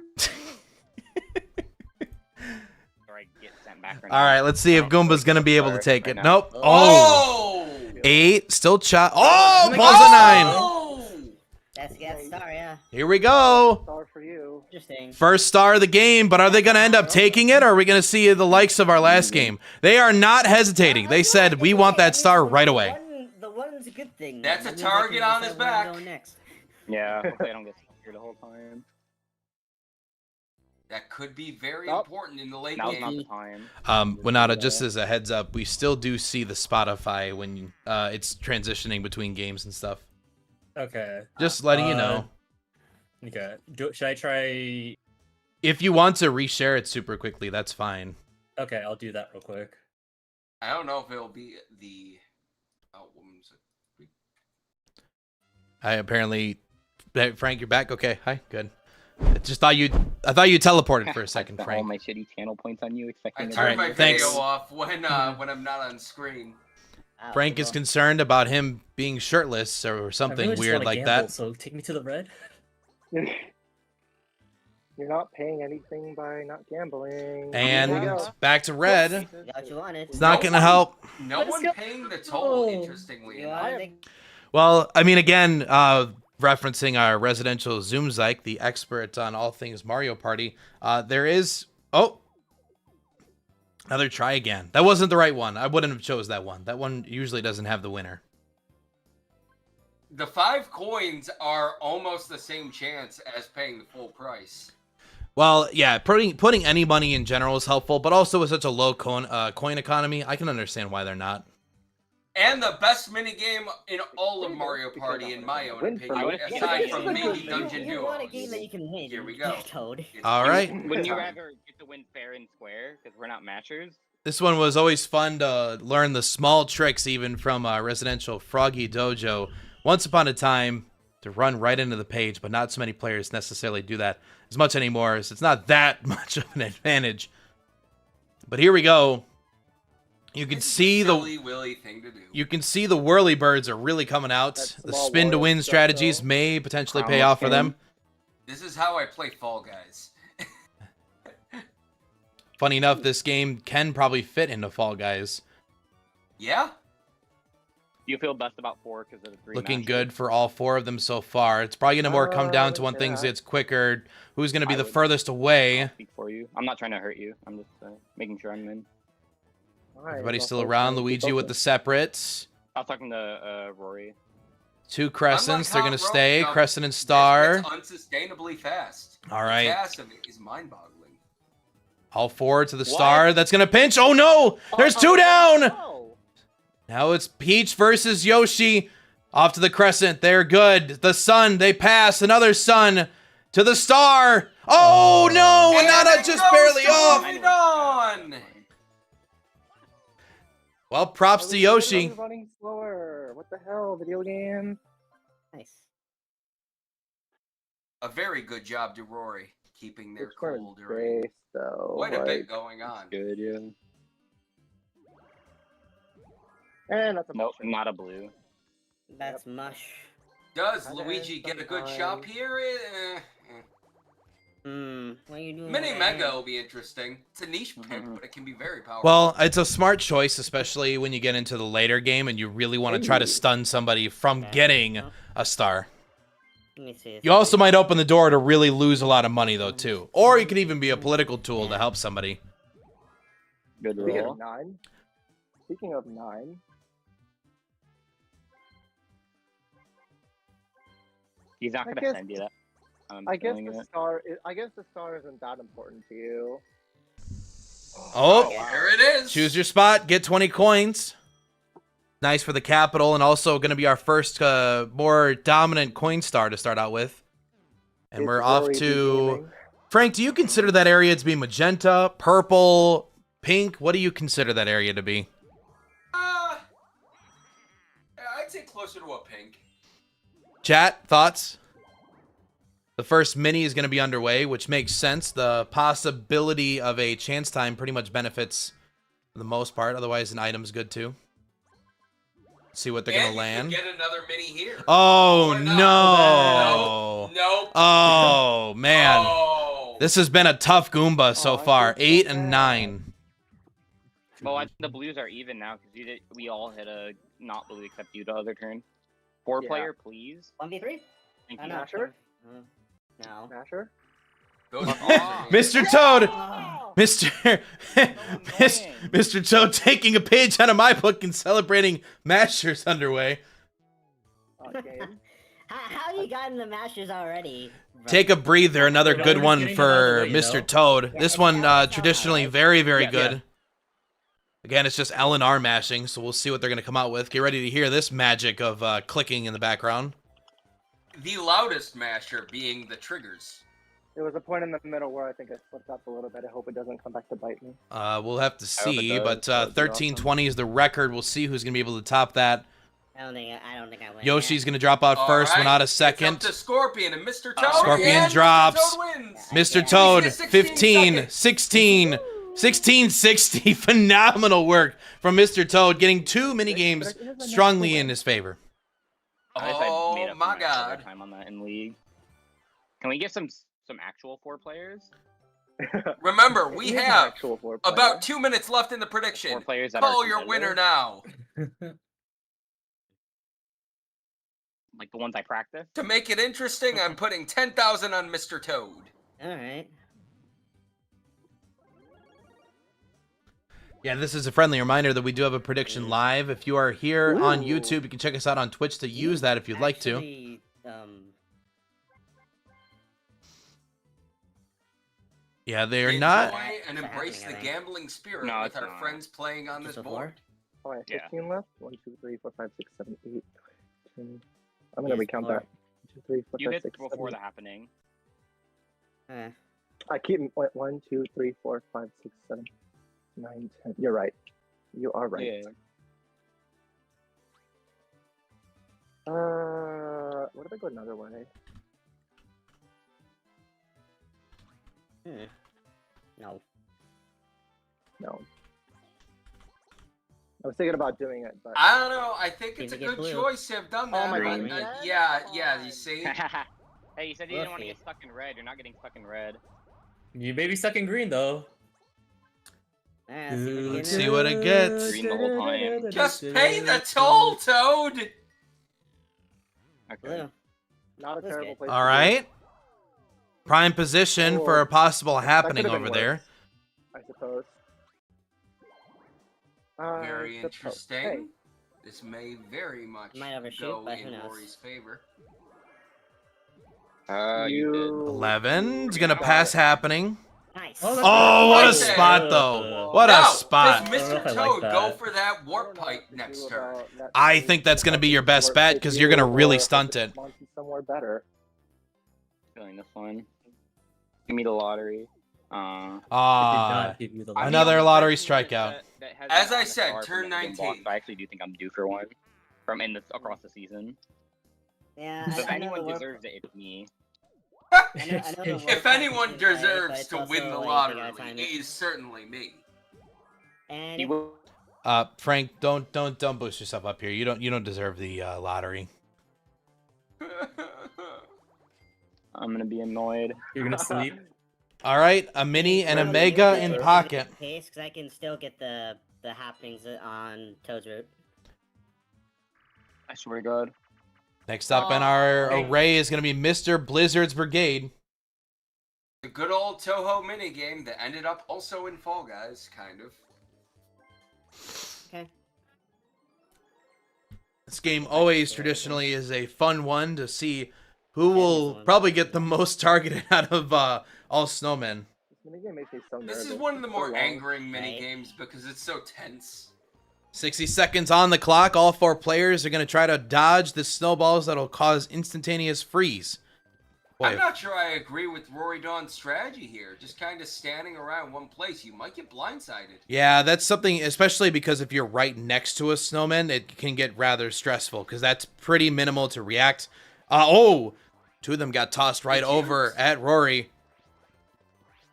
S4: Or I get sent back. Or
S1: All right, let's see if
S4: Oh,
S1: Goomba's going to be able to
S4: sorry,
S1: take it.
S4: right now.
S1: Nope. Oh.
S2: Oh!
S1: 8. Still chop. Oh, pulls a 9.
S2: Oh!
S3: That's star, yeah.
S1: Here we go.
S6: Star for you.
S3: Interesting.
S1: First star of the game, but are they going to end up taking it, or are we going to see the likes of our last game? They are not hesitating. They said, we want that star right away.
S3: The one's a good thing.
S2: That's
S3: That
S2: a
S3: means I can
S2: target on his
S3: decide where I'm
S2: back.
S3: going next.
S4: Yeah, hopefully I don't get stuck here the whole time.
S2: That could be very
S6: Nope.
S2: important in the late
S4: Now's not
S2: game.
S4: the time.
S1: Winata, just as a heads up, we still do see the Spotify when it's transitioning between games and stuff.
S7: Okay.
S1: Just letting you know.
S7: Okay. Should I try?
S1: If you want to reshare it super quickly, that's fine.
S7: Okay, I'll do that real quick.
S2: I don't know if it'll be the. Oh, woman's.
S1: I apparently, Frank, you're back. Okay, hi, good. I thought you teleported for a second,
S4: I spent all
S1: Frank.
S4: my shitty channel points on you,
S2: I
S4: expecting.
S2: turned
S1: Alright,
S2: my
S1: thanks.
S2: video off when I'm not on screen.
S3: Ah,
S1: Frank is
S3: cool.
S1: concerned about him being shirtless or
S7: I
S1: something
S7: really just
S1: weird
S7: wanna
S1: like
S7: gamble,
S1: that.
S7: So take me to the red.
S6: You're not paying anything by not gambling.
S1: And
S6: There you go.
S1: back to red.
S3: You got what you wanted.
S1: It's not going to help.
S2: No
S7: Let's
S2: one
S7: go.
S2: paying the toll, interestingly
S3: You
S2: enough.
S3: wanted to-
S1: Well, I mean, again, referencing our residential Zoomzyke, the expert on all things Mario Party, there is... Oh! Another try again. That wasn't the right one. I wouldn't have chose that one. That one usually doesn't have the winner.
S2: The 5 coins are almost the same chance as paying the full price.
S1: Well, yeah, putting any money in general is helpful, but also with such a low coin economy, I can understand why they're not.
S2: And the best minigame in all of Mario Party, in my own
S6: Win for
S2: opinion,
S6: you.
S2: aside from
S6: Yeah,
S2: maybe
S6: you-
S2: Dungeon
S3: You want a game that
S2: Duos.
S3: you can win.
S2: Here we go.
S3: Toad.
S2: It's-
S1: All right.
S4: Wouldn't you rather get to win fair and square because we're not matchers?
S1: This one was always fun to learn the small tricks, even from residential Froggy Dojo. Once upon a time, to run right into the page, but not so many players necessarily do that as much anymore, so it's not that much of an advantage. But here we go. You can
S2: It's a
S1: see
S2: silly willy thing to do.
S1: you can see the whirly birds are really coming out.
S6: That
S1: The
S6: small
S1: spin to
S6: world
S1: win
S6: stuff,
S1: strategies
S6: though.
S1: may potentially
S4: Crown
S1: pay off for
S4: king.
S1: them.
S2: This is how I play Fall Guys.
S1: Funny enough, this game can probably fit into Fall Guys.
S2: Yeah?
S4: Do you feel best about 4 because of the 3
S1: Looking
S4: matches?
S1: good for all 4 of them so far. It's probably gonna more come down to when
S6: yeah.
S1: things gets quicker. Who's gonna be
S4: I
S1: the
S4: would-
S1: furthest
S4: I'll
S1: away?
S4: speak for you. I'm not trying to hurt you. I'm just making sure I'm in.
S6: Alright,
S1: Everybody's
S6: well,
S1: still
S6: we'll
S1: around.
S6: try and keep
S1: Luigi with the
S6: focused.
S1: separates.
S4: I was talking to Rory.
S1: 2 crescents. They're
S2: Hot
S1: gonna
S2: Rope
S1: stay.
S2: Jump,
S1: Crescent and
S2: this
S1: star.
S2: gets unsustainably fast.
S1: All
S2: The
S1: right.
S2: gas of it is mind-boggling.
S1: All 4 to the
S4: What?
S1: star. That's gonna pinch. Oh no! There's 2 down.
S3: Oh.
S1: Now it's Peach versus Yoshi. Off to the crescent. They're good. The sun. They pass. Another sun to the star. Oh no!
S2: And
S1: Anana
S2: it
S1: just
S2: goes
S1: barely
S2: to
S1: off.
S2: moving on.
S1: Well, props to Yoshi.
S6: Everybody's running slower. What the hell, video game?
S3: Nice.
S2: A very good job to Rory, keeping their
S6: Which one
S2: cool
S6: is
S2: during
S6: Grace, though?
S2: quite a bit
S6: Like,
S2: going on.
S4: Good, yeah.
S6: and that's a
S4: Nope,
S6: bullshit.
S4: not a blue.
S3: That's mush.
S2: Does
S6: Kinda
S2: Luigi
S6: is
S2: get a good
S6: sometimes.
S2: shop here?
S3: What are you doing?
S2: Mini
S3: over
S2: Mega
S3: there?
S2: will be interesting. It's a niche pick, but it can be very powerful.
S1: Well, it's a smart choice, especially when you get into the later game and you really want to try to stun somebody from
S3: Okay.
S1: getting a star.
S3: Let me see.
S1: You also might open the door to really lose a lot of money, though, too. Or you could even be a political tool to help somebody.
S4: Good
S6: Speaking
S4: roll.
S6: of 9. Speaking of 9.
S4: He's not
S6: I
S4: gonna
S6: guess-
S4: send you that. I'm
S6: I guess
S4: feeling
S6: the
S4: it.
S6: star. I guess the star isn't that important to you.
S1: Oh,
S2: There it is.
S1: choose your spot, get 20 coins. Nice for the capital, and also going to be our first more dominant coin star to start out with. And
S6: It's
S1: we're off
S6: Rory
S1: to...
S6: gaming.
S1: Frank, do you consider that area to be magenta, purple, pink? What do you consider that area to be?
S2: I'd say closer to a pink.
S1: Chat, thoughts? The first mini is going to be underway, which makes sense. The possibility of a chance time pretty much benefits for the most part. Otherwise, an item's good too. See what they're going
S2: And
S1: to
S2: you
S1: land.
S2: could get another mini here.
S1: Oh,
S2: Or
S1: no.
S2: not. Nope.
S1: Oh, man.
S2: Oh.
S1: This has been a tough Goomba so
S6: Oh, I
S1: far.
S6: feel so
S1: 8 and
S6: bad.
S1: 9.
S4: Well, I think the blues are even now because we all hit a not blue except you the other turn. 4
S6: Yeah.
S4: player, please.
S3: 1v3?
S4: Thank
S3: I
S4: you.
S3: know.
S6: Masher?
S3: No.
S6: Masher?
S2: Those are
S4: Oh.
S1: Mr. Toad!
S3: Oh.
S1: Mr. Mr. Toad taking a page out of my book and celebrating Masters underway.
S6: Game.
S3: How you gotten the masters already? bro?
S1: Take a breather. Another
S7: You know,
S1: good
S7: we're
S1: one
S7: getting it out of the
S1: for
S7: way, you
S1: Mr.
S7: know?
S1: Toad.
S3: Yeah,
S1: This
S3: it's
S1: one
S3: not
S1: traditionally
S3: right.
S1: very, very
S7: Yeah,
S1: good.
S7: yeah.
S1: Again, it's just L and R mashing, so we'll see what they're going to come out with. Get ready to hear this magic of clicking in the background.
S2: The loudest masher being the triggers.
S6: There was a point in the middle where I think I slipped up a little bit. I hope it doesn't come back to bite me.
S1: We'll have to
S4: hope it
S1: see,
S4: does.
S1: but
S4: That would be
S1: 1320 is the record. We'll see who's going to be able to top that.
S3: I don't think I win.
S1: Yoshi's going to drop out first,
S2: All right,
S1: Winata
S2: It's
S1: second.
S2: up to Scorpion and Mr. Toad.
S1: Scorpion
S2: and
S1: drops.
S2: Mr. Toad wins.
S1: Mr.
S3: Yeah.
S1: Toad,
S2: He's at
S1: 15,
S2: 16
S1: 16, 1660. Phenomenal work from Mr. Toad, getting 2 mini games strongly in his favor.
S4: I wish I made
S2: Oh
S4: up
S2: my
S4: for my other
S2: god.
S4: time on that in league. Can we get some actual 4 players?
S2: Remember, we
S6: He's an
S2: have
S6: actual 4 player.
S2: about 2 minutes left in the
S4: 4
S2: prediction.
S4: players that
S2: Call
S4: are
S2: your winner
S4: competitive,
S2: now.
S4: like the ones I practice.
S2: To make it interesting, I'm putting 10,000 on Mr. Toad.
S3: Alright.
S1: Yeah, this is a friendly reminder that we do have a prediction live. If you are here on
S6: Ooh.
S1: YouTube, you can check us out on Twitch to use that if you'd like to.
S3: Actually,
S1: Yeah, they are
S2: Enjoy
S1: not.
S2: and
S3: It's
S2: embrace
S3: happening,
S2: the
S3: I think.
S2: gambling spirit
S4: No,
S2: with
S4: it's
S2: our
S4: not.
S2: friends playing on this
S3: Just
S2: board.
S6: Oh, I have
S4: Yeah.
S6: 15 left. 1, 2, 3, 4, 5, 6, 7, 8. 10. I'm gonna
S3: Yes,
S6: recount
S3: 4.
S6: that. 1, 2, 3, 4,
S4: You
S6: 5,
S4: hit
S6: 6,
S4: before
S6: 7.
S4: the happening.
S6: I keep 1, 2, 3, 4, 5, 6, 7, 9, 10. You're right. You are right.
S4: Yeah.
S6: What if I go another way?
S3: No.
S6: No. I was thinking about doing it, but
S2: I don't know. I think it's a
S3: Seems to get
S2: good
S3: blue.
S2: choice to have done
S6: Oh
S2: that.
S6: my
S2: but,
S3: God.
S2: yeah, you see?
S4: Hey, you said you didn't want to
S3: Luffy.
S4: get stuck in red. You're not getting stuck in red.
S7: You may be stuck in green though.
S1: Let's see what it gets.
S4: Green the whole time.
S2: Just pay the toll, Toad!
S4: Okay.
S3: Blue.
S6: Not a
S3: That's
S6: terrible
S3: good.
S6: place.
S1: All
S6: to be.
S1: right. Prime position for a possible happening
S6: could've been
S1: over there.
S6: worse, I suppose.
S2: Very
S6: Suppose.
S2: interesting.
S6: Hey,
S2: This may very much
S3: Might overshoot,
S2: go
S3: but who
S2: in
S3: knows?
S2: Rory's favor.
S4: You did.
S1: 11's gonna pass happening.
S3: Nice.
S7: Oh, that's
S1: Oh, what a
S2: Right there.
S1: spot though. What a
S2: No,
S1: spot.
S2: Does
S7: I don't know
S2: Mr.
S7: if I like
S2: Toad go
S7: that.
S2: for that
S6: I
S2: warp
S6: don't know
S2: pipe
S6: what to
S2: next
S6: do
S2: turn?
S6: about that
S1: I
S6: team.
S1: think that's gonna be your best
S6: Work
S1: bet
S6: with
S1: because
S6: you
S1: you're gonna really
S6: or
S1: stunt
S6: hope
S1: it.
S6: Monty somewhere better.
S4: Feeling this one. Give me the lottery.
S1: Ah,
S7: Give me the
S4: I'm the
S1: Another
S4: only
S1: lottery
S4: person
S1: strikeout.
S4: that has
S2: As
S4: been
S2: I
S4: on the
S2: said,
S4: star
S2: turn
S4: from the game
S2: 19.
S4: box, I actually do think I'm due for one from across the season.
S3: Yeah.
S4: So if
S3: I know
S4: anyone
S3: the work-
S4: deserves it, it's me.
S3: I know the work
S2: If
S3: pipe
S2: anyone
S3: is in play, but
S2: deserves
S3: it's
S2: to
S3: also,
S2: win the
S3: like, you
S2: lottery,
S3: gotta time
S2: it
S3: it.
S2: is certainly me.
S3: And
S4: You will.
S1: Frank, don't boost yourself up here. You don't deserve the lottery.
S4: I'm gonna be annoyed.
S7: You're gonna sleep.
S1: All right, a mini and a
S3: No,
S1: mega
S3: use
S1: in
S3: it
S1: pocket.
S3: case, because I can still get the happenings on Toad's route.
S4: I swear to God.
S1: Next up in our
S2: Oh.
S1: array is gonna be Mr. Blizzard's Brigade.
S2: The good old Toho minigame that ended up also in Fall Guys, kind of.
S3: Okay.
S1: This game always traditionally is a fun one to see who
S3: Yeah,
S1: will
S3: this one.
S1: probably get the most targeted out of all snowmen.
S6: This minigame makes me so nervous.
S2: This is one of the
S6: It's so
S2: more
S6: long.
S2: angering
S3: Right.
S2: minigames because it's so tense.
S1: 60 seconds on the clock. All four players are going to try to dodge the snowballs that'll cause instantaneous freeze. Boy,
S2: I'm not sure I agree with Rory Dawn's strategy here. Just kind of standing around one place, you might get blindsided.
S1: yeah, that's something, especially because if you're right next to a snowman, it can get rather stressful because that's pretty minimal to react. Two of them got tossed right
S2: Did you?
S1: over at Rory.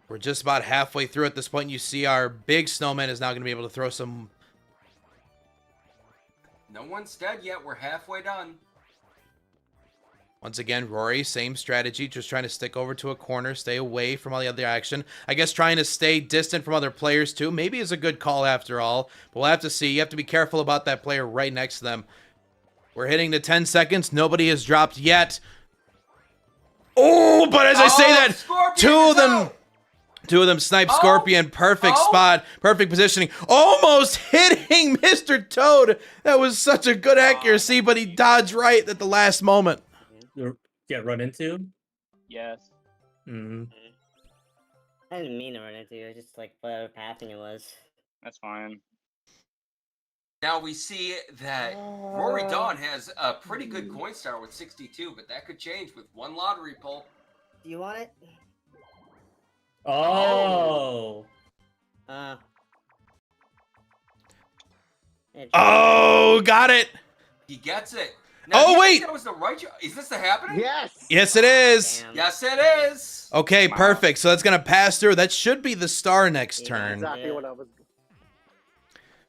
S1: We're just about halfway through at this point. You see our big snowman is now going to be able to throw some.
S2: No one's dead yet. We're halfway done.
S1: Once again, Rory, same strategy, just trying to stick over to a corner, stay away from all the other action. I guess trying to stay distant from other players too. Maybe is a good call after all, but we'll have to see. You have to be careful about that player right next to them. We're hitting the 10 seconds. Nobody has dropped yet. Oh, but as I say that,
S2: Scorpion
S1: two of
S2: is
S1: them...
S2: out!
S1: Two of them snipe
S2: Oh!
S1: Scorpion. Perfect
S2: Oh!
S1: spot. Perfect positioning. Almost hitting Mr. Toad. That was such a good accuracy, but he dodged right at the last moment.
S7: You get run into.
S4: Yes.
S7: Mm.
S3: I didn't mean to run into you. It's just like whatever pathing it was.
S4: That's fine.
S2: Now we see that Rory Dawn has a pretty good coin star with 62, but that could change with one lottery pull.
S3: Do you want it?
S7: Oh.
S1: Oh, got it.
S2: He gets it.
S1: Oh,
S2: do you think
S1: wait!
S2: that was the right. Is this the happening?
S6: Yes.
S1: Yes, it is.
S3: Damn.
S2: Yes, it is.
S1: Okay,
S4: Wow.
S1: perfect. So that's going to pass through. That should be the star next
S3: Yeah,
S1: turn.
S6: Exactly
S3: Yeah.
S6: what I was.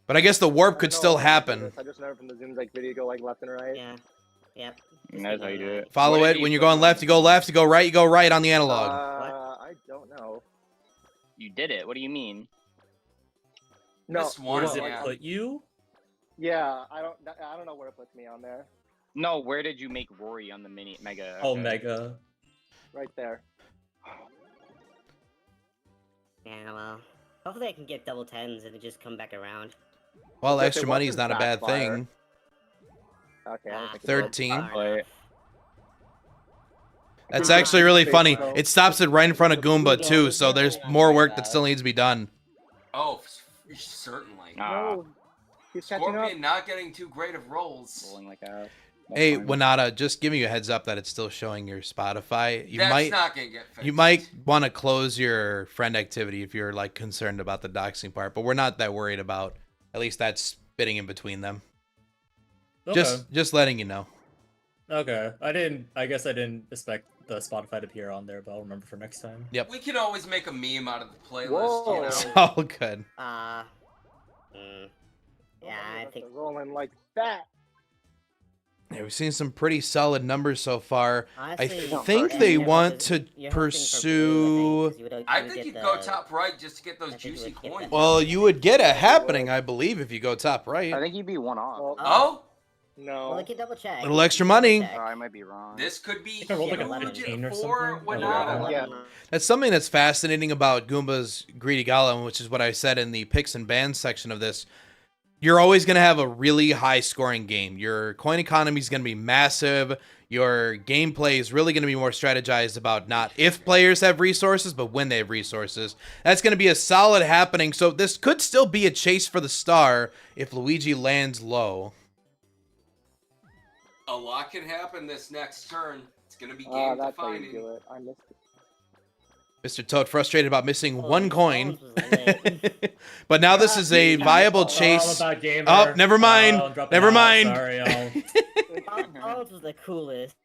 S1: But I guess the warp
S6: I
S1: could
S6: know
S1: still
S6: how to do
S1: happen.
S6: this. I just know from the Zooms like video go like left and right.
S3: Yeah. Yep.
S4: And that's how you do it.
S1: Follow
S2: What
S1: it.
S2: did
S1: When
S2: he
S1: you're
S2: put
S1: going
S2: on?
S1: left, you go left. You go right, you go right on the analog.
S6: I don't know.
S4: You did it. What do you mean?
S6: No.
S2: Missed
S7: Where
S2: one.
S7: does it
S2: Yeah.
S7: put you?
S6: Yeah, I don't know where it puts me on there.
S4: No, where did you make Rory on the mega?
S7: Oh,
S4: Okay.
S7: mega.
S6: Right there.
S3: Yeah, well. Hopefully I can get double tens and it just come back around.
S1: Well,
S6: If it
S1: extra money is
S6: wasn't
S1: not a bad
S6: backfire.
S1: thing.
S6: Okay. I don't think it
S1: 13.
S6: was.
S4: Wait.
S1: That's
S6: Yeah.
S1: actually really funny.
S6: So-
S1: It stops it right in front of Goomba, too, so there's more work that still needs to be done.
S2: Oh, certainly.
S6: No. He's catching up.
S2: Scorpion not getting too great of rolls.
S4: Rolling like a.
S1: Hey, Winata, just giving you a heads up that it's still showing your Spotify.
S2: That's not gonna get fixed.
S1: You might want to close your friend activity if you're like concerned about the doxing part, but we're not that worried about. At least that's spitting in between them.
S7: Okay.
S1: Just letting you know.
S7: Okay. I guess I didn't expect the Spotify to appear on there, but I'll remember for next time.
S1: Yep.
S2: We can always make a meme out of the playlist,
S6: Whoa.
S2: you know.
S1: It's all good.
S3: Yeah,
S6: Oh,
S3: I
S6: that's
S3: think.
S6: rolling like that.
S1: Yeah, we've seen some pretty solid numbers so far.
S3: Honestly,
S1: I think they want to
S3: you're hoping for blue,
S1: pursue.
S2: I think you'd go top right just to get those
S3: I think you
S2: juicy
S3: would get
S2: coins.
S3: the-
S1: Well, you would get a happening, I believe, if you go top
S4: I
S1: right.
S4: think you'd be one off.
S6: Well,
S2: Oh,
S6: no.
S3: Well, I can double check.
S1: Little extra money.
S3: Check.
S4: Oh, I might be wrong.
S2: this could be
S7: If I rolled like a
S2: huge
S7: 15 or
S2: for
S7: something,
S2: Winata.
S6: Yeah.
S1: That's something that's fascinating about Goomba's Greedy Golem, which is what I said in the picks and bans section of this. You're always going to have a really high scoring game. Your coin economy is going to be massive. Your gameplay is really going to be more strategized about not if players have resources, but when they have resources. That's going to be a solid happening. So this could still be a chase for the star if Luigi lands low.
S2: A lot can happen this next turn. It's gonna be
S6: Ah,
S2: game
S6: that's how you
S2: defining.
S6: do it. I missed it.
S1: Mr. Toad frustrated about missing
S3: Oh,
S1: one
S3: these
S1: coin.
S3: phones was lit.
S1: But now this is a viable
S7: Oh,
S1: chase.
S7: I'm about gamer.
S1: Oh, never mind.
S7: Oh, I'm dropping
S1: Never
S7: out.
S1: mind.
S7: Sorry, y'all.
S3: Phones was the coolest.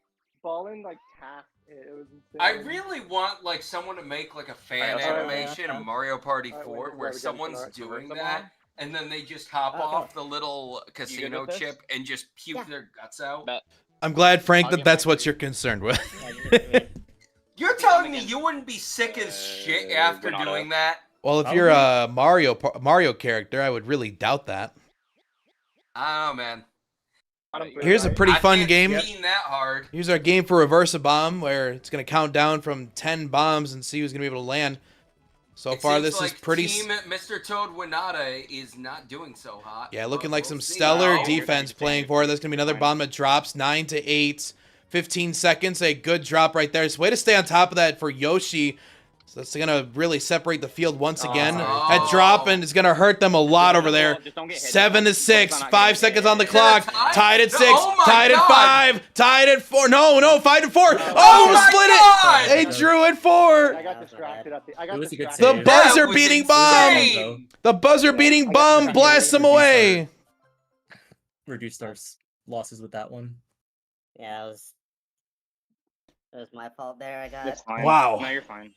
S6: Ballin like tapped it. It was insane.
S2: I really want like someone to make like a fan
S4: Alright,
S2: animation of Mario Party
S6: Alright,
S2: 4
S6: wait,
S2: where
S6: wait, we gotta
S2: someone's
S6: start.
S2: doing
S4: Reverse
S2: that
S4: them
S2: and then they just hop
S3: Okay.
S2: off the little
S4: with
S2: casino
S4: this?
S2: chip and just puke
S3: Yeah.
S2: their guts out.
S4: Bet.
S1: I'm glad, Frank,
S4: I'll
S1: that
S4: get
S1: that's
S4: my
S1: what
S4: three.
S1: you're concerned with.
S3: Yeah, just-
S2: You're telling me you wouldn't be sick as shit after
S4: Winata.
S2: doing that?
S1: Well, if you're a Mario character, I would really doubt that.
S2: I don't know, man.
S1: Here's a pretty
S2: I
S1: fun
S2: can't
S1: game.
S2: Steam that hard.
S1: Here's our game for Reverse a Bomb, where it's going to count down from 10 bombs and see who's going to be able to land. So
S2: It
S1: far,
S2: seems
S1: this
S2: like
S1: is pretty...
S2: Team Mr. Toad Winata is not doing so hot.
S1: Yeah, looking
S2: but
S1: like
S2: we'll
S1: some
S2: see.
S1: stellar
S2: Oh,
S1: defense playing for it. There's going to be another bomb that drops. 9 to 8. 15 seconds. A good drop right there. It's way to stay on top of that for Yoshi. So that's going to really separate the field once again.
S2: Oh.
S1: That dropping is going to hurt them a lot over there.
S4: Just don't get hit.
S1: 7 to 6.
S4: It's not
S1: 5
S4: gonna
S1: seconds
S4: hit.
S1: on the
S2: Is
S1: clock.
S2: that a tie?
S1: Tied at
S2: No,
S1: 6.
S2: oh my
S1: Tied at
S2: God.
S1: 5. Tied at 4. No, 5 to 4.
S2: Oh
S1: Oh,
S2: my
S1: split
S2: God.
S1: it. They drew at 4.
S6: I got distracted at the. I
S7: It
S6: got
S7: was a good
S6: distracted.
S1: The
S7: save.
S1: buzzer
S2: That was
S1: beating
S2: insane.
S1: bomb. The buzzer beating bomb blasts them away.
S7: Reduced our losses with that one.
S3: Yeah, it was my fault there. I got.
S4: It's fine.
S1: Wow.
S4: No, you're fine.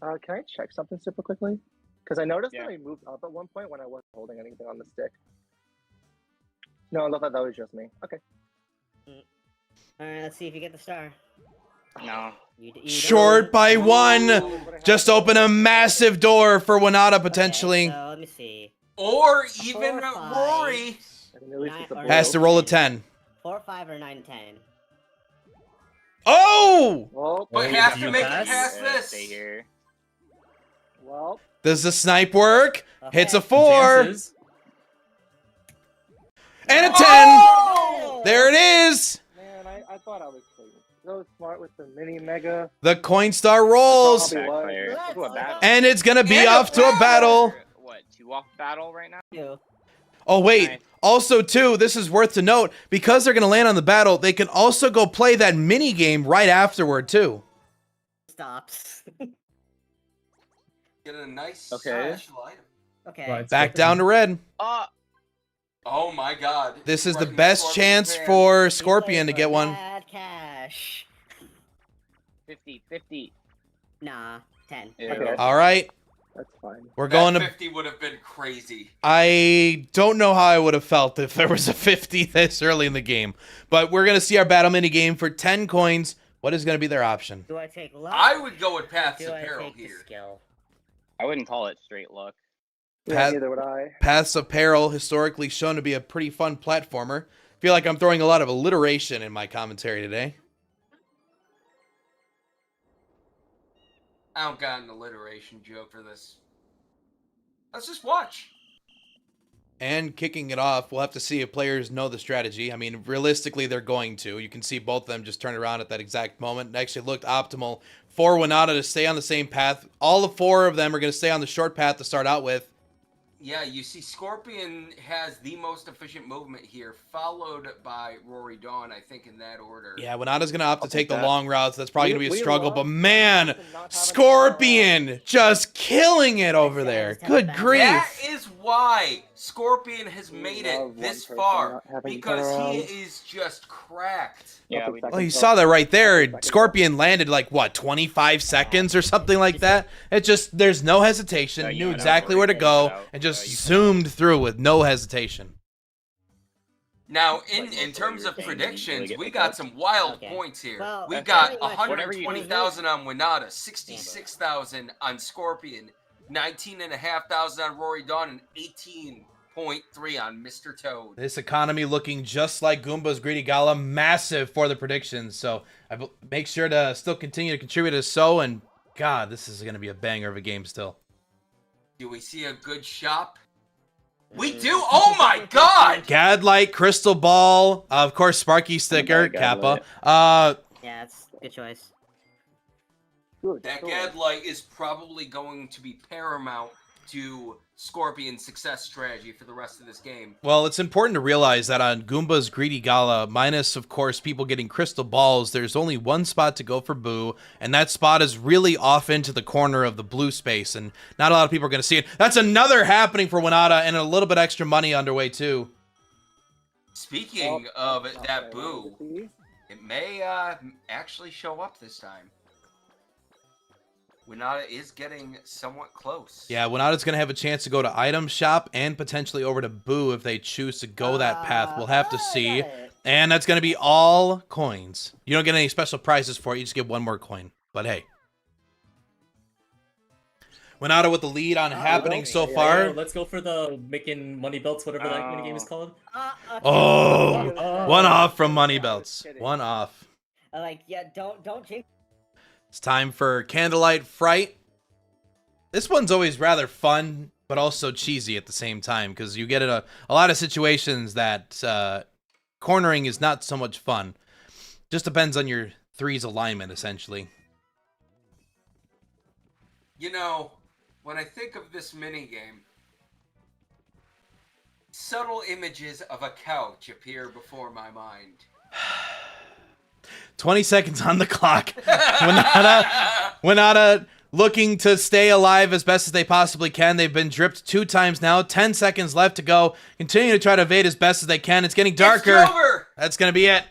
S6: Can I check something super quickly? Because I noticed
S4: Yeah.
S6: that I moved up at one point when I wasn't holding anything on the stick. No, I thought that was just me. Okay.
S3: Alright, let's see if you get the star.
S4: No.
S3: You
S1: Short
S3: don't.
S1: by 1.
S2: Ooh.
S1: Just open a massive door for Winata
S3: Okay,
S1: potentially.
S3: so let me see.
S2: Or even
S3: 4, 5.
S2: Rory.
S6: And at least it's a
S3: Nine-
S6: blue.
S1: Has to roll a 10.
S3: 4, 5, or 9, 10.
S1: Oh!
S6: Well,
S2: But
S7: Wait,
S2: have
S7: do
S2: to
S7: you
S2: make
S7: pass?
S2: it past
S4: Yeah,
S2: this.
S4: Stay here.
S6: well.
S1: Does the snipe work? Hits a
S3: Okay.
S1: 4.
S7: Chances?
S1: And a 10.
S2: Oh!
S1: There it is.
S6: Man, I thought I was so smart with the mini mega.
S1: The coin star rolls.
S6: Probably was.
S4: Backfire.
S3: Let's
S4: Ooh, a
S3: go.
S4: battle.
S1: And it's going to be
S2: And a
S1: off to a battle.
S4: What, 2 off battle right now?
S3: You.
S1: Oh, wait.
S4: Nice.
S1: Also, too, this is worth to note. Because they're going to land on the battle, they can also go play that mini game right afterward, too.
S3: Stops.
S2: Get a nice
S4: Okay.
S2: special item.
S3: Okay.
S7: Right.
S1: Back down to red.
S2: Oh my God.
S1: This is the
S2: Right,
S1: best
S2: Scorpion
S1: chance
S2: fan.
S1: for
S3: He
S1: Scorpion to
S3: plays
S1: get
S3: for
S1: one.
S3: Mad cash.
S4: 50, 50.
S3: Nah, 10.
S4: Yeah.
S6: Okay.
S1: All right.
S6: That's fine.
S1: We're
S2: That
S1: going to...
S2: 50 would have been crazy.
S1: I don't know how I would have felt if there was a 50 this early in the game. But we're going to see our battle mini game for 10 coins. What is going to be their option?
S3: Do I take luck?
S2: I would go with Paths
S3: Do I
S2: Apparel
S3: take the
S2: here.
S3: skill?
S4: I wouldn't call it straight luck.
S6: Yeah,
S1: Pat-
S6: neither would I.
S1: Paths Apparel, historically shown to be a pretty fun platformer. Feel like I'm throwing a lot of alliteration in my commentary today.
S2: I don't got an alliteration joke for this. Let's just watch.
S1: And kicking it off, we'll have to see if players know the strategy. I mean, realistically, they're going to. You can see both of them just turn around at that exact moment. It actually looked optimal for Winata to stay on the same path. All 4 of them are going to stay on the short path to start out with.
S2: Yeah, you see Scorpion has the most efficient movement here, followed by Rory Dawn, I think, in that order.
S1: Yeah, Winata's going to opt to take the
S7: that.
S1: long routes. That's probably going to be a
S6: We
S1: struggle.
S6: love
S1: But man,
S6: to not have a
S1: Scorpion just killing it over there. Good
S2: That
S1: grief.
S2: is why Scorpion has
S6: We
S2: made
S6: love
S2: it
S6: one
S2: this
S6: person
S2: far,
S6: not having
S2: because
S6: turnarounds.
S2: he is just cracked.
S4: Yeah,
S6: Okay,
S4: we
S6: second
S1: Well, you
S6: thought.
S1: saw that right there.
S6: Second
S1: Scorpion landed like, what, 25 seconds or something like that? It just, there's no hesitation.
S4: Yeah,
S1: Knew
S4: I know,
S1: exactly
S4: Rory
S1: where to
S4: pulled
S1: go
S4: that out.
S1: and just
S4: You-
S1: zoomed through with no hesitation.
S2: Now, in
S4: Like, most
S2: terms
S4: your
S2: of
S4: things, you
S2: predictions,
S4: really get
S2: we
S4: picked
S2: got
S4: up.
S2: some wild
S3: Okay.
S2: points here.
S3: Well,
S2: We
S3: that's
S2: got
S3: pretty much
S4: whatever you-
S2: 120,000 on Winata, 66,000 on Scorpion, 19,500 on Rory Dawn, and 18.3 on Mr. Toad.
S1: This economy looking just like Goomba's Greedy Gala, massive for the predictions. So make sure to still continue to contribute as so. And God, this is going to be a banger of a game still.
S2: Do we see a good shop? We do. Oh my God!
S1: Gadlight, Crystal Ball, of course, Sparky sticker, Kappa.
S3: Yeah, that's a good choice.
S6: Good.
S2: That
S6: choice.
S2: Gadlight is probably going to be paramount to Scorpion's success strategy for the rest of this game.
S1: Well, it's important to realize that on Goomba's Greedy Gala, minus, of course, people getting crystal balls, there's only one spot to go for Boo, and that spot is really off into the corner of the blue space, and not a lot of people are going to see it. That's another happening for Winata, and a little bit extra money underway, too.
S2: Speaking
S6: Oh,
S2: of that Boo, it may actually show up this time. Winata is getting somewhat close.
S1: Yeah, Winata's going to have a chance to go to Item Shop and potentially over to Boo if they choose to go that path. We'll have to see. And that's going to be all coins. You don't get any special prizes for it. You just get one more coin. But hey. Winata with the lead on happening so far.
S7: Yeah, let's go for the making money belts, whatever that mini game is called.
S1: Oh, one off from Money Belts. One off.
S3: Like, yeah, don't change.
S1: It's time for Candlelight Fright. This one's always rather fun, but also cheesy at the same time, because you get in a lot of situations that cornering is not so much fun. Just depends on your three's alignment, essentially.
S2: You know, when I think of this minigame, subtle images of a couch appear before my mind.
S1: 20 seconds on the clock. Winata looking to stay alive as best as they possibly can. They've been dripped 2 times now. 10 seconds left to go. Continue to try to evade as best as they can. It's getting darker.
S2: It's over!
S1: That's going to be it.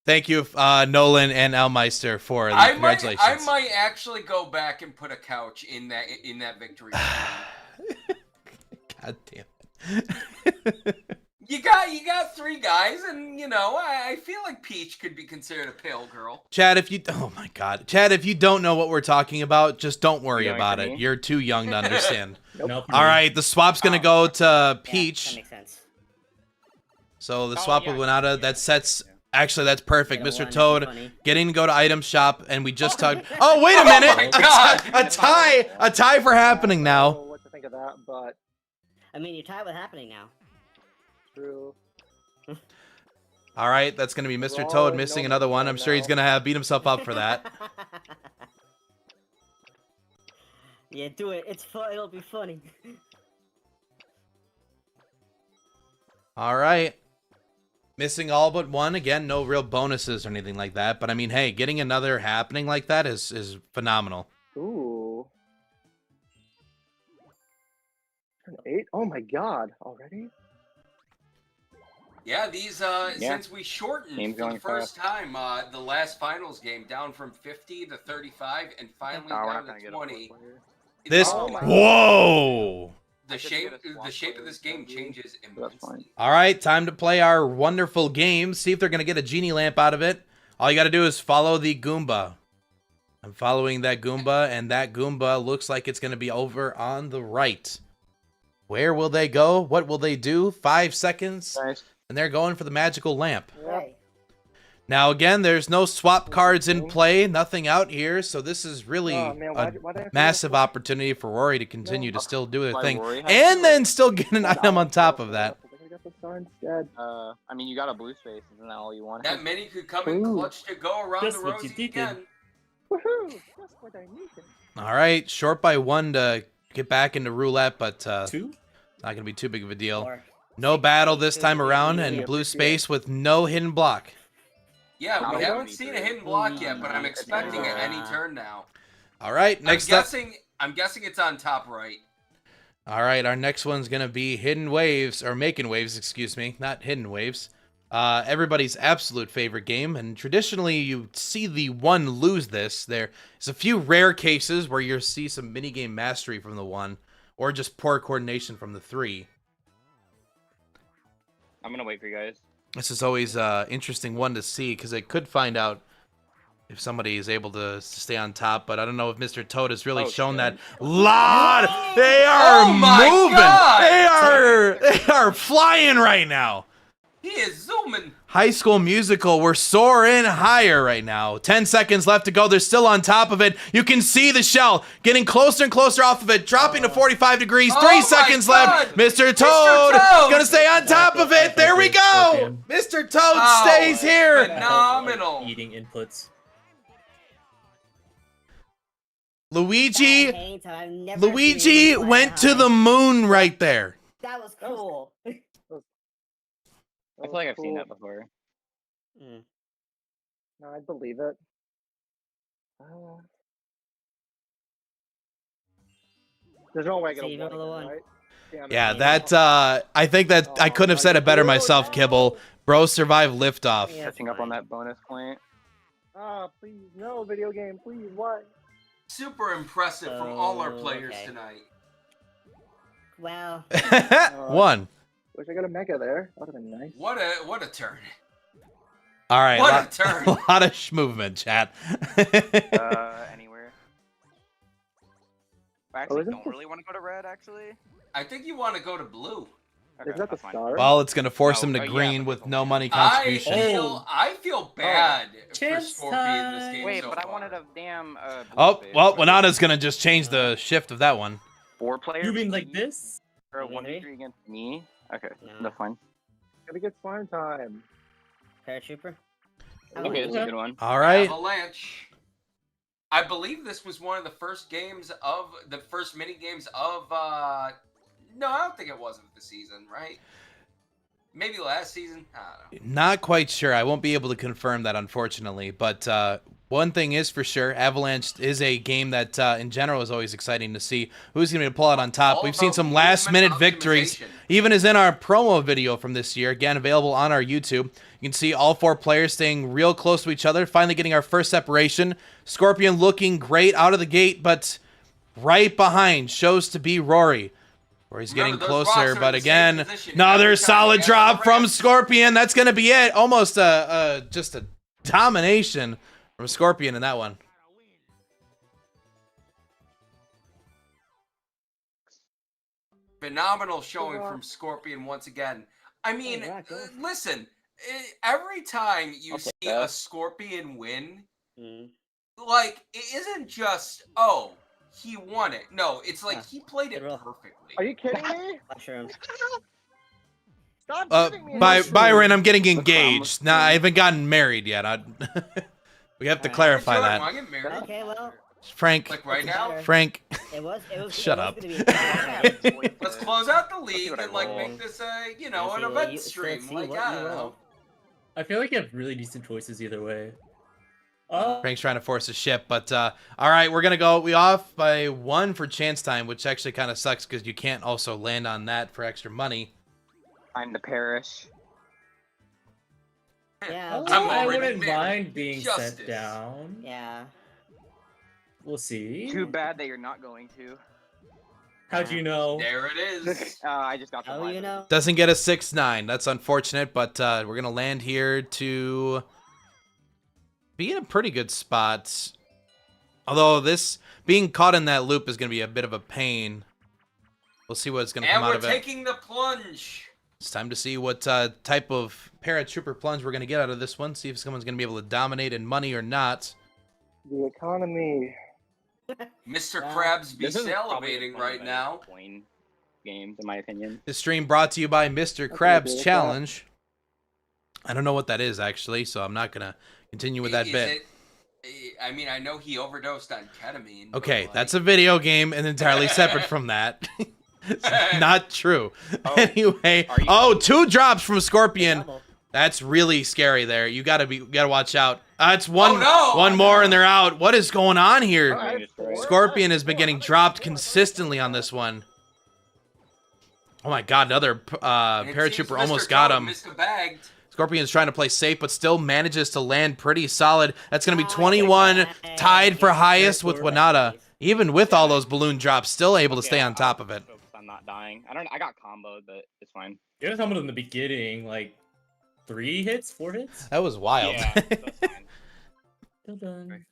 S1: Thank you, Nolan and Elmeister, for the congratulations.
S2: I might actually go back and put a couch in that victory.
S1: God damn it.
S2: You got 3 guys, and you know I feel like Peach could be considered a pale girl.
S1: Chad, if you don't know what we're talking about, just don't worry about it. You're too young to understand.
S7: Nope.
S1: All right, the swap's gonna go to
S3: Yeah,
S1: Peach.
S3: that makes sense.
S1: So the swap with Winata, that sets. Actually, that's perfect.
S3: Yeah,
S1: Mr.
S3: one, that's
S1: Toad
S3: funny.
S1: getting to go to Item Shop, and we just talked. Oh, wait a minute!
S2: my God!
S1: A tie for happening
S6: I
S1: now.
S6: don't know what to think of that, but
S3: I mean, you're tired with happening now.
S6: true.
S1: All right, that's gonna be Mr.
S6: We're all
S1: Toad
S6: in
S1: missing
S6: no
S1: another
S6: man's
S1: one.
S6: land
S1: I'm sure he's
S6: now.
S1: gonna have beat himself up for that.
S3: Yeah, do it. It's fun. It'll be funny.
S1: All right. Missing all but one. Again, no real bonuses or anything like that. But I mean, hey, getting another happening like that is phenomenal.
S6: Ooh. Turn 8? Oh my god, already?
S2: Yeah, these since we shortened
S4: Game's
S2: for the
S4: going
S2: first time, the last finals game down from 50 to 35, and finally down to 20.
S1: This.
S6: Oh my-
S1: Whoa.
S2: The shape of this game changes immensely.
S1: All right, time to play our wonderful game. See if they're going to get a genie lamp out of it. All you got to do is follow the Goomba. I'm following that Goomba, and that Goomba looks like it's going to be over on the right. Where will they go? What will they do? 5 seconds,
S4: Nice.
S1: and they're going for the magical lamp.
S3: Hey.
S1: Now, again, there's no swap cards in play, nothing out here, so this is really
S6: Oh, man,
S1: a
S6: why'd I have to
S1: massive
S6: go for-
S1: opportunity for Rory to continue to still do their
S4: Why
S1: thing.
S4: Rory has
S1: And
S4: to-
S1: then still get an
S6: God,
S1: item on
S6: I'll
S1: top
S6: go
S1: of
S6: for
S1: that.
S6: I think I got the star instead.
S4: I mean, you got a blue space, isn't that all you want?
S2: That mini could come in
S6: Ooh.
S2: clutch to go around
S7: Just
S2: the
S7: what you
S2: rosy
S7: needed.
S2: again.
S6: Woohoo! That's what I needed.
S1: All right, short by 1 to get back into roulette, but
S7: 2?
S1: not going to be too big of a deal.
S3: Or-
S1: No battle this time around,
S6: Yeah,
S1: and blue
S6: appreciate
S1: space with no hidden block.
S2: Yeah, we
S4: Not
S2: haven't
S4: only
S2: seen a
S4: good.
S2: hidden block yet, but I'm
S4: It's
S2: expecting it
S3: good.
S2: any turn now.
S1: All right, next up.
S2: I'm guessing it's on top right.
S1: All right, our next one's going to be Hidden Waves, or Making Waves, excuse me, not Hidden Waves. Everybody's absolute favorite game, and traditionally you see the one lose this. There's a few rare cases where you'll see some minigame mastery from the one, or just poor coordination from the 3.
S4: I'm gonna wait for you guys.
S1: This is always an interesting one to see because it could find out if somebody is able to stay on top, but I don't know if Mr. Toad has really shown that. Lot! They are
S2: my
S1: moving!
S2: God!
S1: They are flying right now!
S2: He is zooming.
S1: High School Musical, we're soaring higher right now. 10 seconds left to go. They're still on top of it. You can see the shell getting closer and closer off of it, dropping to 45 degrees. 3 seconds left. Mr. Toad gonna stay on top of it. There we go. Mr. Toad stays here.
S2: Phenomenal.
S7: Eating inputs.
S1: Luigi
S3: I've never
S1: went
S3: seen
S1: to the moon right there.
S3: That was cool.
S4: I feel like I've seen that before.
S6: No, I believe it. There's no way I get
S3: See,
S6: a
S3: you're the
S6: one,
S3: one.
S6: right? Damn it.
S1: Yeah, that, I think that I couldn't have said it better myself, Kibble. Bro survived liftoff.
S3: Yeah,
S4: Catching up on that bonus point.
S6: Please, no video game, please, why?
S2: Super impressive from all our players
S3: Okay.
S2: tonight.
S3: Well,
S1: One.
S6: Wish I got a mecha there. That would have been nice.
S2: What a turn.
S1: All right.
S2: What a turn.
S1: A lot of movement, chat.
S4: Anywhere.
S6: Oh,
S4: I actually
S6: isn't
S4: don't
S6: this-
S4: really want to go to red, actually.
S2: I think you want to go to blue.
S4: Okay,
S6: Is that the
S4: that's fine.
S6: star?
S1: Well, it's going to force
S4: Oh,
S1: him to
S4: yeah,
S1: green
S4: but
S1: with
S4: it's
S1: no
S4: only-
S1: money contribution.
S2: I feel bad for
S7: Chance
S2: Scorpion this game
S4: Wait,
S2: so
S4: but I
S2: far.
S4: wanted a damn.
S1: Oh,
S4: blue
S1: well,
S4: face.
S1: Wanada's going to just change the shift of that one.
S4: 4 players.
S7: You mean like this?
S4: Or a
S3: Okay.
S4: 1v3 against me? Okay,
S3: No.
S4: that's fine.
S6: Gotta get slime time.
S3: paratrooper.
S4: Okay, that's a good one.
S1: All right.
S2: Avalanche. I believe this was one of the first games of the first mini games of no, I don't think it was of the season, right? Maybe last season. I don't know.
S1: Not quite sure. I won't be able to confirm that, unfortunately. But one thing is for sure, Avalanche is a game that, in general, is always exciting to see who's going to pull out on top.
S2: All
S1: We've seen
S2: about
S1: some
S2: movement
S1: last-minute victories,
S2: optimization.
S1: even as in our promo video from this year, again, available on our YouTube. You can see all 4 players staying real close to each other, finally getting our first separation. Scorpion looking great out of the gate, but right behind shows to be Rory. Rory's getting
S2: Remember, those
S1: closer,
S2: rocks are
S1: but
S2: in the same
S1: again,
S2: position
S1: another
S2: every time
S1: solid
S2: they get
S1: drop
S2: on the
S1: from
S2: ramp.
S1: Scorpion. That's going to be it. Almost just a domination from Scorpion in that one.
S2: Phenomenal showing from Scorpion once again. I mean,
S3: yeah, go.
S2: listen, every time you
S4: Okay,
S2: see a Scorpion win,
S3: Mm.
S2: like, it isn't just, oh, he won it. No, it's like
S3: Yeah.
S2: he played it
S3: Good roll.
S2: perfectly.
S6: Are you kidding me?
S3: Mushroom.
S6: Stop giving me
S1: Byron, I'm getting
S4: The
S1: engaged.
S4: crumb.
S1: Nah, I haven't gotten married yet. We have to clarify
S2: Jordan,
S1: that.
S2: wanna get married?
S3: Okay, well,
S1: Frank,
S2: Like right now?
S1: Frank,
S3: it was.
S1: Shut
S3: it was
S1: up.
S3: Gonna be a
S2: Let's close out the league
S4: what I
S2: and like
S4: roll.
S2: make this a, you
S3: Let's
S2: know,
S3: see
S2: an
S3: what
S2: event
S3: you-
S2: stream.
S3: let's see
S2: Like,
S3: what
S2: I
S3: you
S2: don't know.
S3: roll.
S7: I feel like you have really decent choices either way.
S1: Frank's trying to force a ship, but all right, we're gonna go. We off by 1 for chance time, which actually kind of sucks because you can't also land on that for extra money.
S4: I'm the parish.
S3: Yeah.
S7: Oh,
S2: I'm
S7: I
S2: already
S7: wouldn't
S2: married.
S7: mind being
S2: Justice.
S7: sent down.
S3: Yeah.
S7: We'll see.
S4: Too bad that you're not going to.
S7: How'd you know?
S2: There it is.
S4: I just got the
S3: Oh,
S4: line.
S3: you know.
S1: Doesn't get a 6-9. That's unfortunate, but we're gonna land here to be in a pretty good spot. Although this being caught in that loop is gonna be a bit of a pain. We'll see what's gonna
S2: And
S1: come out
S2: we're
S1: of it.
S2: taking the plunge.
S1: It's time to see what type of paratrooper plunge we're gonna get out of this one. See if someone's gonna be able to dominate in money or not.
S6: The economy.
S2: Mr.
S3: Wow.
S2: Krabs be
S4: This is probably the
S2: salivating
S4: fun
S2: right
S4: event
S2: now.
S4: coin games, in my opinion.
S1: This stream brought to you by Mr.
S6: Okay,
S1: Krabs
S6: good.
S1: Challenge. I don't know what that is actually, so I'm not gonna continue with that
S2: Is
S1: bit.
S2: I mean, I know he overdosed on ketamine. but,
S1: Okay,
S2: like,
S1: that's a video game and entirely separate from that. It's not true.
S4: Oh,
S1: Anyway,
S4: are you-
S1: oh, 2 drops from Scorpion.
S3: Double.
S1: That's really scary there. You gotta watch out. It's one
S2: Oh, no!
S1: one more and they're out. What is going on here?
S4: Alright, just right.
S1: Scorpion has been getting dropped consistently on this one. Oh my god, another
S2: and it seems
S1: paratrooper
S2: Mr.
S1: almost got
S2: Toad
S1: him.
S2: missed a bag.
S1: Scorpion's trying to play safe, but still manages to land pretty solid. That's going to be
S3: Oh,
S1: 21,
S3: yeah.
S1: tied for highest with
S3: Careful.
S1: Wanada. Even with all those balloon drops, still able to
S4: Okay,
S1: stay on
S4: I'll
S1: top of it.
S4: focus on not dying. I got comboed, but it's fine.
S7: You had someone in the beginning, like 3 hits, 4 hits.
S1: That was wild.
S4: Yeah, that's fine.
S7: Well done.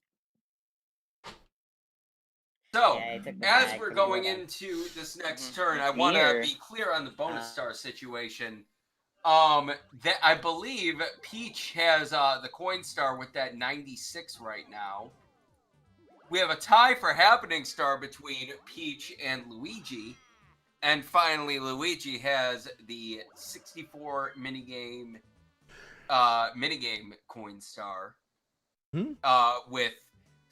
S2: So,
S3: Yeah, I took the
S2: as
S3: bag
S2: we're
S3: from
S2: going
S3: Yoda.
S2: into this next
S4: Mhm.
S2: turn, I want to
S3: Here.
S2: be clear on the bonus
S3: Uh,
S2: star situation. That I believe Peach has the coin star with that 96 right now. We have a tie for happening star between Peach and Luigi. And finally, Luigi has the 64 minigame coin star. With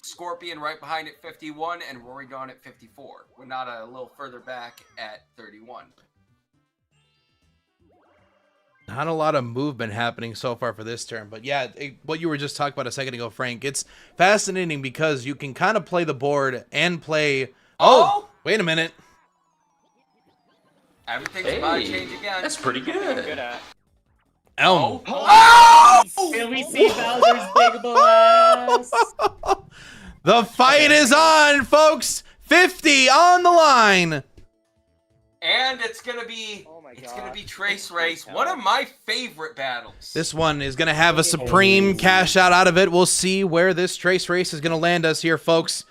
S2: Scorpion right behind at 51 and Rory Dawn at 54. We're not a little further back at 31.
S1: Not a lot of movement happening so far for this turn, but yeah, what you were just talking about a second ago, Frank, it's fascinating because you can kind of play the board and play... Oh, wait a minute.
S2: Everything's about to change again.
S8: That's pretty
S4: Good
S8: good.
S4: at.
S1: Elm.
S2: Oh!
S7: Can we see Bowser's big blast?
S1: The fight is on, folks. 50 on the line.
S2: And it's gonna be Trace Race, one of my favorite battles.
S1: This one is going to have a supreme cash out of it. We'll see where this Trace Race is going to land us here, folks.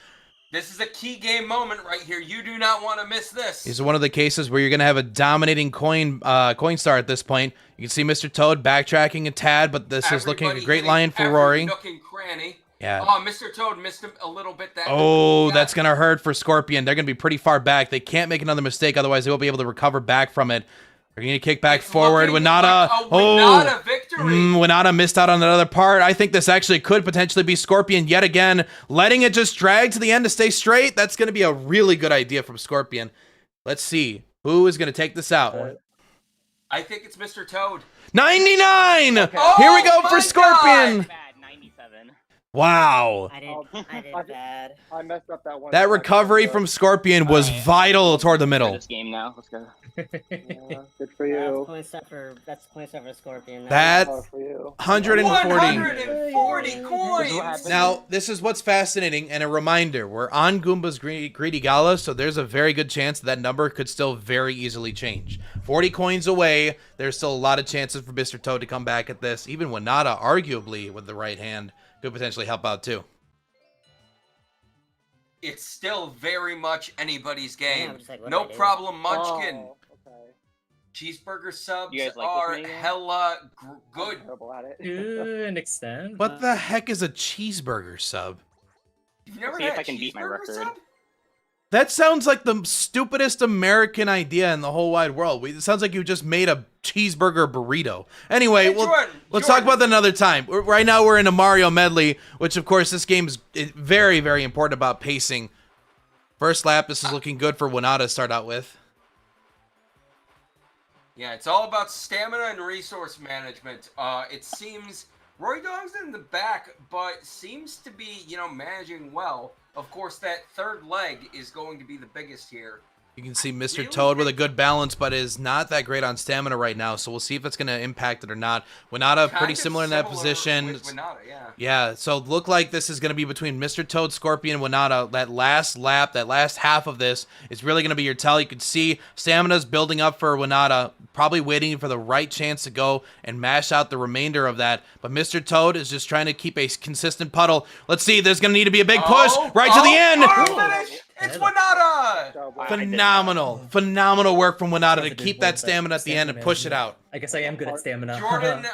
S2: This is a key game moment right here. You do not want to miss this.
S1: This is one of the cases where you're going to have a dominating coin star at this point. You can see Mr. Toad backtracking a tad, but this is looking a great line for Rory.
S2: Nook and cranny.
S1: Yeah.
S2: Oh, Mr. Toad missed him a little bit.
S1: That's going to hurt for Scorpion. They're going to be pretty far back. They can't make another mistake, otherwise they won't be able to recover back from it. They're going to kick back forward. Winata.
S2: Like a Winata victory.
S1: Winata missed out on another part. I think this actually could potentially be Scorpion yet again. Letting it just drag to the end to stay straight. That's going to be a really good idea from Scorpion. Let's see. Who is going to take this out?
S2: I think it's Mr. Toad.
S1: 99!
S2: Okay.
S1: Here we go
S2: Oh
S1: for
S2: my
S1: Scorpion.
S2: God.
S4: Bad 97.
S1: Wow.
S3: I did bad.
S6: I messed up that one.
S1: That recovery from Scorpion was vital toward the middle.
S4: This game now. Let's go.
S6: Yeah, good for
S3: That's
S6: you.
S3: point stuff for Scorpion.
S1: That
S6: Oh, for you.
S1: 140.
S2: 140 coins.
S1: Now, this is what's fascinating, and a reminder, we're on Goomba's Greedy Gala, so there's a very good chance that number could still very easily change. 40 coins away, there's still a lot of chances for Mr. Toad to come back at this. Even Winata, arguably, with the right hand, could potentially help out too.
S2: It's still very much anybody's game.
S3: I'm just like, what
S2: No
S3: do I do?
S2: problem, Munchkin.
S6: Oh, okay.
S2: Cheeseburger subs
S4: You guys like
S2: are
S4: this menu?
S2: hella
S6: I'm
S2: good.
S6: terrible at it.
S7: To an extent.
S1: What the heck is a cheeseburger sub?
S2: You've never
S4: See if
S2: had
S4: I can beat my
S2: cheeseburger
S4: record.
S2: sub?
S1: That sounds like the stupidest American idea in the whole wide world. It sounds like you just made a cheeseburger burrito. Anyway,
S2: Hey,
S1: let's
S2: Jordan.
S1: talk about that another time. Right now we're in a Mario medley, which of course this game is very, very important about pacing. First lap, this is looking good for Winata to start out with.
S2: Yeah, it's all about stamina and resource management. It seems Roy Dog's in the back, but seems to be, managing well. Of course, that third leg is going to be the biggest here.
S1: You can see Mr.
S2: Really
S1: Toad with a
S2: think-
S1: good balance, but is not that great on stamina right now, so we'll see if it's going to impact it or not. Winata, pretty
S2: Kind of
S1: similar in that position.
S2: with Winata, yeah.
S1: Yeah, so look like this is going to be between Mr. Toad, Scorpion, and Winata. That last lap, that last half of this is really going to be your tell. You can see stamina's building up for Winata, probably waiting for the right chance to go and mash out the remainder of that. But Mr. Toad is just trying to keep a consistent puddle. Let's see, there's going to need to be a big push right to the end.
S2: Finish! It's Winata!
S1: Phenomenal work from Winata to keep that stamina at the end and push it out.
S7: I guess I am good at stamina.
S2: Jordan,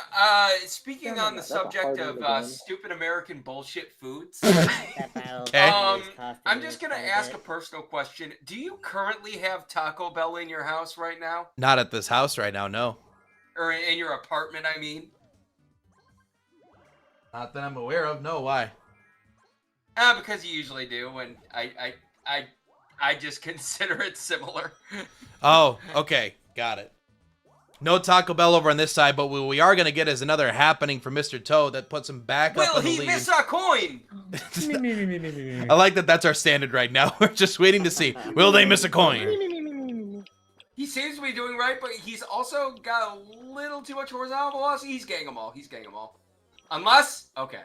S2: speaking on the
S6: That's a
S2: subject
S6: hard
S2: of
S6: one to do.
S2: stupid American bullshit foods,
S3: That battle
S1: Okay.
S3: always cost
S2: I'm
S3: me
S2: just gonna
S3: quite
S2: ask a
S3: bit.
S2: personal question. Do you currently have Taco Bell in your house right now?
S1: Not at this house right now, no.
S2: Or in your apartment, I mean?
S1: Not that I'm aware of, no, why?
S2: Because you usually do, and I just consider it similar.
S1: Oh, okay. Got it. No Taco Bell over on this side, but what we are going to get is another happening for Mr. Toad that puts him back up
S2: Will
S1: in the
S2: he
S1: lead.
S2: miss a coin?
S1: I like that that's our standard right now. We're just waiting to see. Will they miss a coin?
S2: He seems to be doing right, but he's also got a little too much horizontal velocity. He's getting them all. Unless, okay.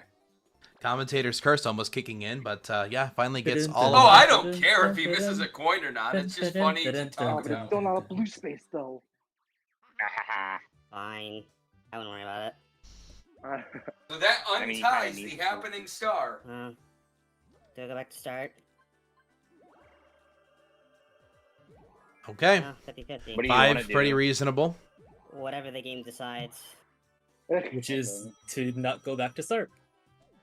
S1: Commentator's curse almost kicking in, but yeah, finally gets all
S2: Oh,
S1: of
S2: I
S1: it.
S2: don't care if he misses a coin or not. It's just funny to
S6: Oh,
S2: talk
S6: but it's
S2: about.
S6: still not a blue space though.
S3: Fine. I wouldn't worry about it.
S2: So that
S4: I mean, he kinda
S2: unties the
S4: needs to.
S2: happening star.
S3: Do I go back to start?
S1: Okay.
S3: 50-50.
S4: What do you want to
S1: 5,
S4: do?
S1: pretty reasonable.
S3: Whatever the game decides.
S7: Which is to not go back to start.